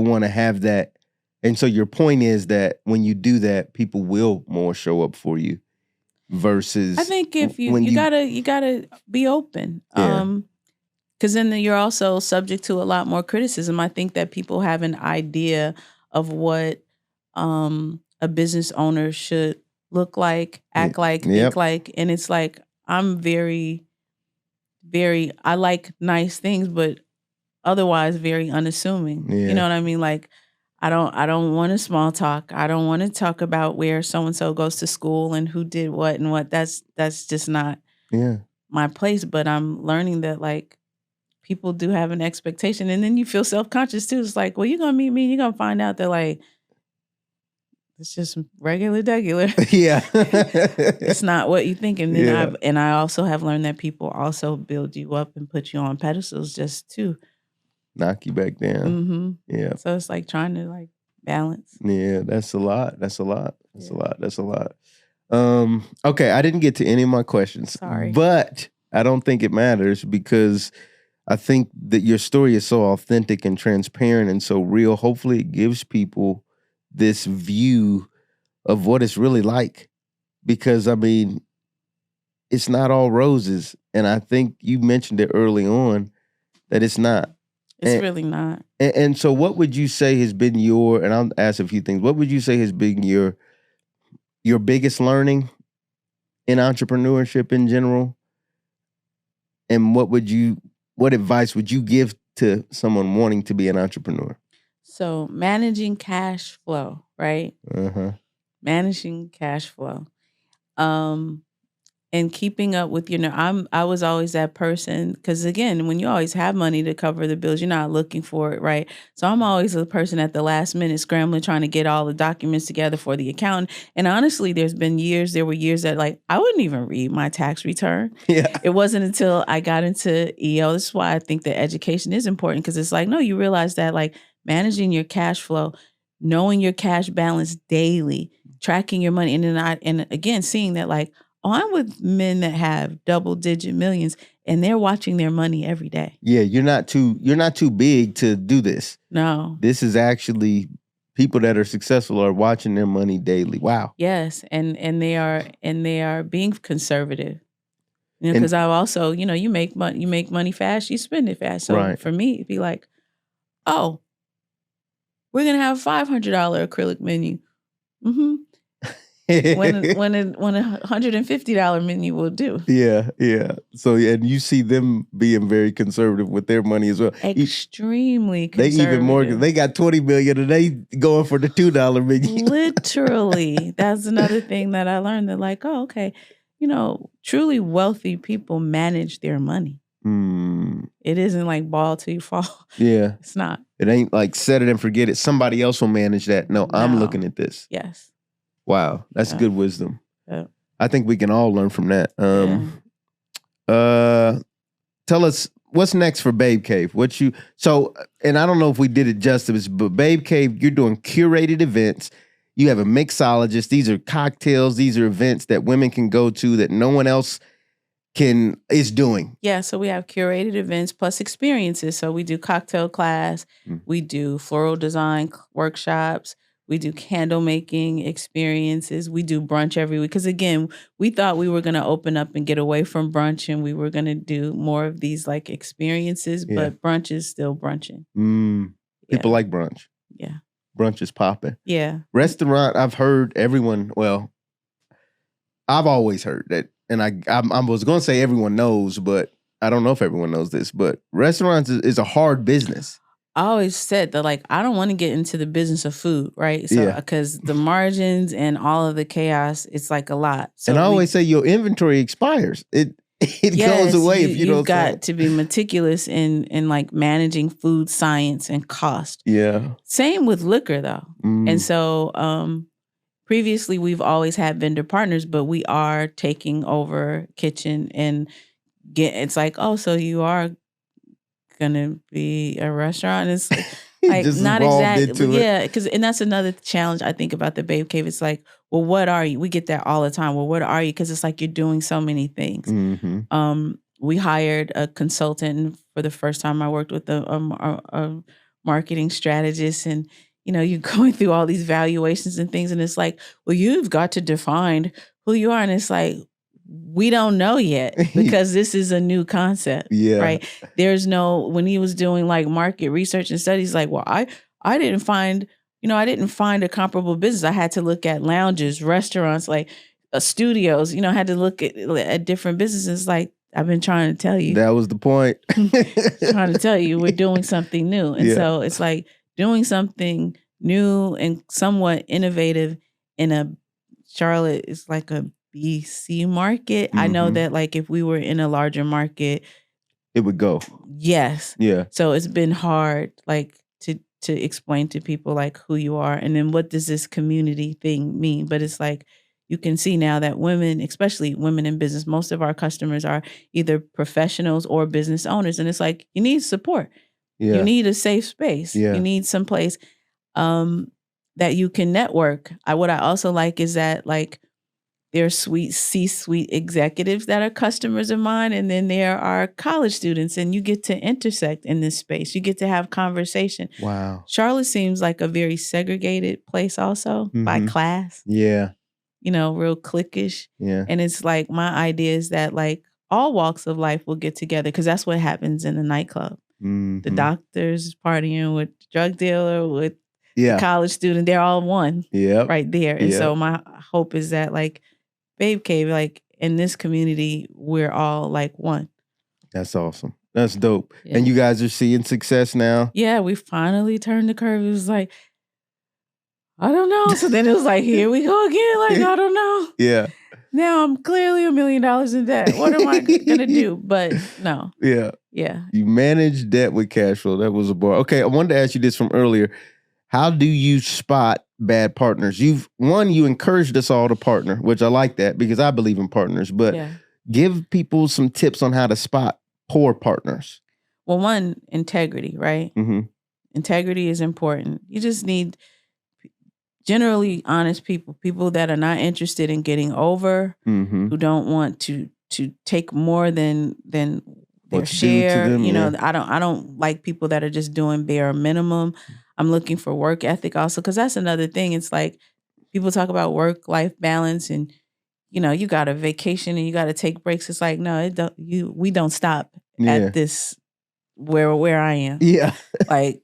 want to have that. And so your point is that when you do that, people will more show up for you versus. I think if you gotta be open. Yeah. Because then you're also subject to a lot more criticism. I think that people have an idea of what a business owner should look like, act like, think like. And it's like, I'm very, very, I like nice things, but otherwise very unassuming. Yeah. You know what I mean? Like, I don't want to small talk. I don't want to talk about where so-and-so goes to school and who did what and what. That's just not my place. But I'm learning that, like, people do have an expectation, and then you feel self-conscious too. It's like, well, you're gonna meet me and you're gonna find out that, like, it's just regular. Yeah. It's not what you think. And then I also have learned that people also build you up and put you on pedestals just to knock you back down. Mm-hmm. Yeah. So it's like trying to, like, balance. Yeah, that's a lot. Okay, I didn't get to any of my questions. Sorry. But I don't think it matters because I think that your story is so authentic and transparent and so real. Hopefully it gives people this view of what it's really like. Because, I mean, it's not all roses. And I think you mentioned it early on that it's not. It's really not. And so what would you say has been and I'll ask a few things, what would you say has been your biggest learning in entrepreneurship in general? And what advice would you give to someone wanting to be an entrepreneur? So managing cash flow, right? Uh-huh. Managing cash flow. And keeping up with, I was always that person, because again, when you always have money to cover the bills, you're not looking for it, right? So I'm always the person at the last minute scrambling, trying to get all the documents together for the accountant. And honestly, there were years that, like, I wouldn't even read my tax return. Yeah. It wasn't until I got into EO. This is why I think that education is important, because it's like, no, you realize that, like, managing your cash flow, knowing your cash balance daily, tracking your money, and again, seeing that, like, oh, I'm with men that have double-digit millions, and they're watching their money every day. Yeah, you're not too big to do this. No. This is actually people that are successful are watching their money daily. Wow. Yes, and they are being conservative. Because I also, you make money fast, you spend it fast. So for me, it'd be like, oh, we're gonna have a $500 acrylic menu. Mm-hmm. when a $150 menu will do. Yeah. So, and you see them being very conservative with their money as well. Extremely conservative. They even more. They got $20 million and they going for the $2 menu. Literally, that's another thing that I learned. That, like, oh, okay, truly wealthy people manage their money. It isn't like ball till you fall. Yeah, it's not. It ain't like set it and forget it. Somebody else will manage that. No, I'm looking at this. Yes. Wow, that's good wisdom. Yeah. I think we can all learn from that. Tell us what's next for Babe Cave. And I don't know if we did it justice, but Babe Cave, you're doing curated events. You have a mixologist. These are cocktails. These are events that women can go to that no one else is doing. Yeah, so we have curated events plus experiences. So we do cocktail class, we do floral design workshops, we do candle making experiences. We do brunch every week. Because again, we thought we were going to open up and get away from brunch, and we were going to do more of these, like, experiences. Yeah. But brunch is still brunching. People like brunch. Yeah. Brunch is popping. Yeah. Restaurant, I've heard everyone, well, I've always heard that. And I was going to say everyone knows, but I don't know if everyone knows this. But restaurants is a hard business. I always said that, like, I don't want to get into the business of food, right? So, Yeah. because the margins and all of the chaos, it's like a lot. So And I always say your inventory expires. It goes away if you you've don't sell got it. to be meticulous in like managing food science and cost. Yeah. Same with liquor though. Mm. And so previously we've always had vendor partners, but we are taking over kitchen and it's like, oh, so you are gonna be a restaurant? It's like Just not evolved exactly, into it. yeah, and that's another challenge I think about the Babe Cave. It's like, well, what are you? We get that all the time. Well, what are you? Because it's like you're doing so many things. Mm-hmm. We hired a consultant for the first time. I worked with a marketing strategist, and you're going through all these valuations and things, and it's like, well, you've got to define who you are, and it's like, we don't know yet because this is a new concept, Yeah. right? There's no, when he was doing like market research and studies, like, well, I didn't find, I didn't find a comparable business. I had to look at lounges, restaurants, like studios, I had to look at different businesses. Like, I've been trying to tell you. That was the point. Trying to tell you, we're doing something new. And Yeah. so it's like doing something new and somewhat innovative in a Charlotte is like a BC market. I know Mhm. that like if we were in a larger market, It would go. yes. Yeah. So it's been hard like to explain to people like who you are and then what does this community thing mean. But it's like you can see now that women, especially women in business, most of our customers are either professionals or business owners. And it's like you need support. Yeah. You need a safe space. Yeah. You need some place that you can network. What I also like is that like there are C-suite executives that are customers of mine, and then there are college students, and you get to intersect in this space. You get to have conversation. Wow. Charlotte seems like a very segregated place also by Mhm. class, Yeah. real cliquish. Yeah. And it's like my idea is that like all walks of life will get together because that's what happens in the nightclub. Mhm. The doctors partying with the drug dealer, with the Yeah. college student, they're all one Yep. right there. And Yep. so my hope is that like Babe Cave, like in this community, we're all like one. That's awesome. That's dope. Yeah. And you guys are seeing success now? Yeah, we finally turned the curve. It was like, I don't know. So then it was like, here we go again. Like, I don't know. Yeah. Now I'm clearly $1 million in debt. What am I gonna do? But no. Yeah. Yeah. You manage debt with cash flow. That was a bar. Okay, I wanted to ask you this from earlier. How do you spot bad partners? You encouraged us all to partner, which I like that because I believe in partners, but Yeah. give people some tips on how to spot poor partners. Well, one, integrity, right? Mm-hmm. Integrity is important. You just need generally honest people that are not interested in getting over, Mm-hmm. who don't want to take more than their What's due to share. them, yeah. I don't like people that are just doing bare minimum. I'm looking for work ethic also, because that's another thing. It's like people talk about work-life balance and you got a vacation and you got to take breaks. It's like, no, we don't stop at this where I am. Yeah. Like,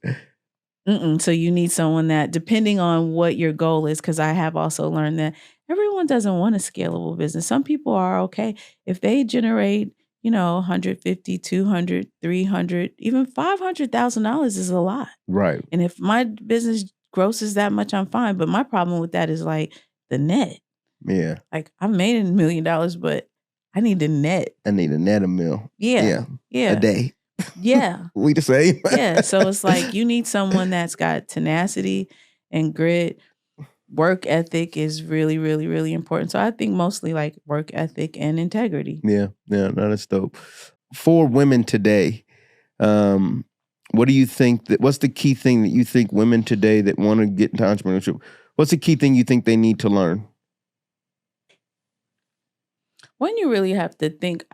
so you need someone that, depending on what your goal is, because I have also learned that everyone doesn't want a scalable business. Some people are okay if they generate, $150, $200, $300, even $500,000 is a lot. Right. And if my business grosses that much, I'm fine. But my problem with that is like the net. Yeah. Like I made $1 million, but I need the net. I need a net a mil. Yeah. A day. Yeah. We the same. Yeah. So it's like you need someone that's got tenacity and grit. Work ethic is really, really, really important. So I think mostly like work ethic and integrity. Yeah. Yeah. No, that's dope. For women today, what do you think what's the key thing that you think women today that want to get into entrepreneurship, what's the key thing you think they need to learn? When you really have to think,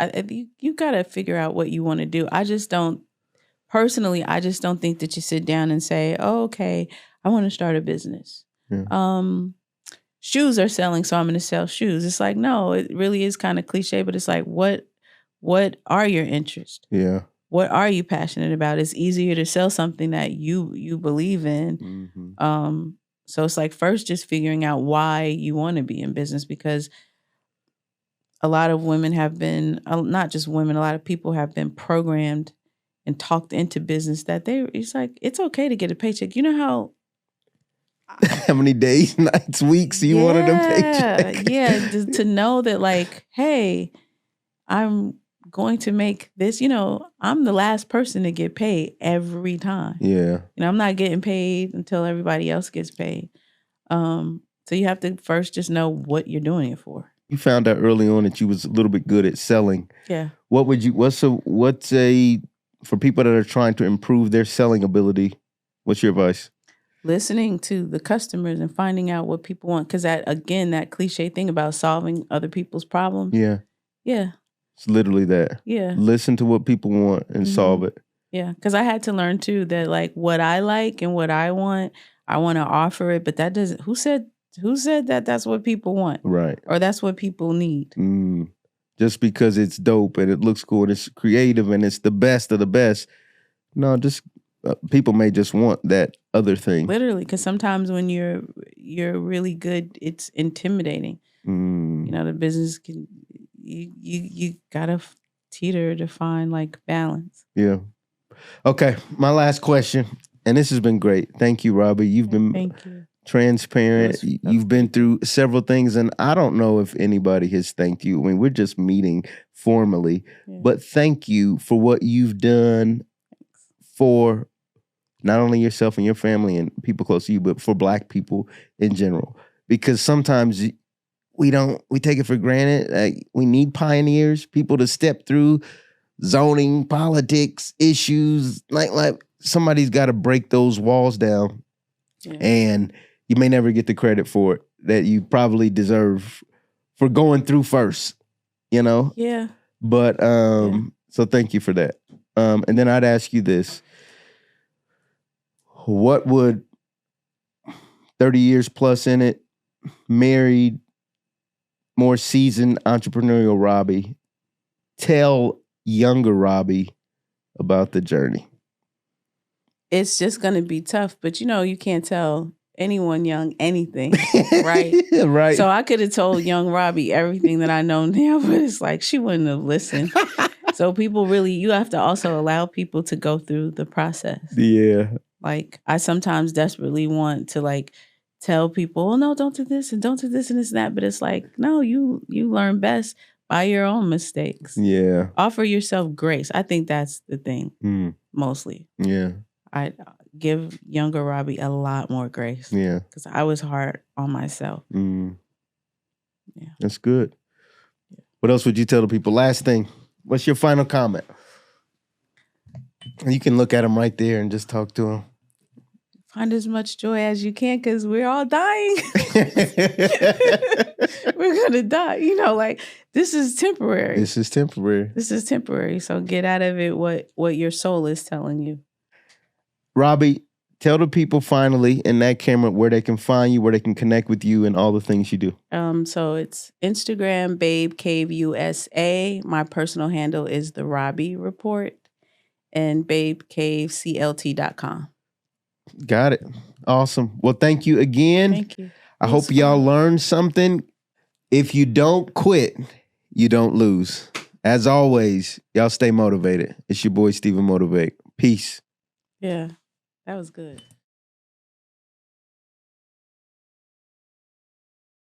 you got to figure out what you want to do. I just don't think that you sit down and say, oh, okay, I want to start a business. Yeah. Shoes are selling, so I'm going to sell shoes. It's like, no, it really is kind of cliche, but it's like, what are your interests? Yeah. What are you passionate about? It's easier to sell something that you believe in. Mm-hmm. So it's like first just figuring out why you want to be in business, because a lot of women have been, not just women, a lot of people have been programmed and talked into business that it's like, it's okay to get a paycheck. You know how How many days, nights, weeks you wanted them paycheck? Yeah, to know that like, hey, I'm going to make this, I'm the last person to get paid every time. Yeah. I'm not getting paid until everybody else gets paid. So you have to first just know what you're doing it for. You found out early on that you was a little bit good at selling. Yeah. For people that are trying to improve their selling ability, what's your advice? Listening to the customers and finding out what people want. Because that cliche thing about solving other people's problems. Yeah. Yeah. It's literally that. Yeah. Listen to what people want and solve it. Yeah. Because I had to learn too that like what I like and what I want to offer it. But that doesn't, who said that that's what people want? Right. Or that's what people need? Just because it's dope and it looks cool and it's creative and it's the best of the best. No, just people may just want that other thing. Literally, because sometimes when you're really good, it's intimidating. The business can you gotta teeter to find like balance. Yeah. Okay, my last question, and this has been great. Thank you, Robbie. You've been transparent. You've been through several things, and I don't know if anybody has thanked you. I mean, we're just meeting formally, but thank you for what you've done for not only yourself and your family and people close to you, but for Black people in general. Because sometimes we take it for granted. Like, we need pioneers, people to step through zoning, politics, issues. Like somebody's got to break those walls down. Yeah. And you may never get the credit for it that you probably deserve for going through first, Yeah. But so thank you for that. And then I'd ask you this. What would 30 years plus in it, married, more seasoned entrepreneurial Robbie tell younger Robbie about the journey? It's just going to be tough, but you can't tell anyone young anything, right? Right. So I could have told young Robbie everything that I know now, but it's like she wouldn't have listened. So you have to also allow people to go through the process. Yeah. Like, I sometimes desperately want to like tell people, oh no, don't do this and don't do this and this and that. But it's like, no, you learn best by your own mistakes. Yeah. Offer yourself grace. I think that's the thing, mostly. Yeah. I give younger Robbie a lot more grace. Yeah. Because I was hard on myself. Yeah. That's good. Yeah. What else would you tell the people? Last thing. What's your final comment? You can look at them right there and just talk to them. Find as much joy as you can because we're all dying. We're going to die. Like, this is temporary. This is temporary. So get out of it what your soul is telling you. Robbie, tell the people finally in that camera where they can find you, where they can connect with you and all the things you do. So it's Instagram, Babe Cave USA. My personal handle is The Robbie Report, and babecaveclt.com. Got it. Awesome. Well, thank you again. Thank you. I hope y'all learned something. If you don't quit, you don't lose. As always, y'all stay motivated. It's your boy, StephenMotivate. Peace. Yeah, that was good.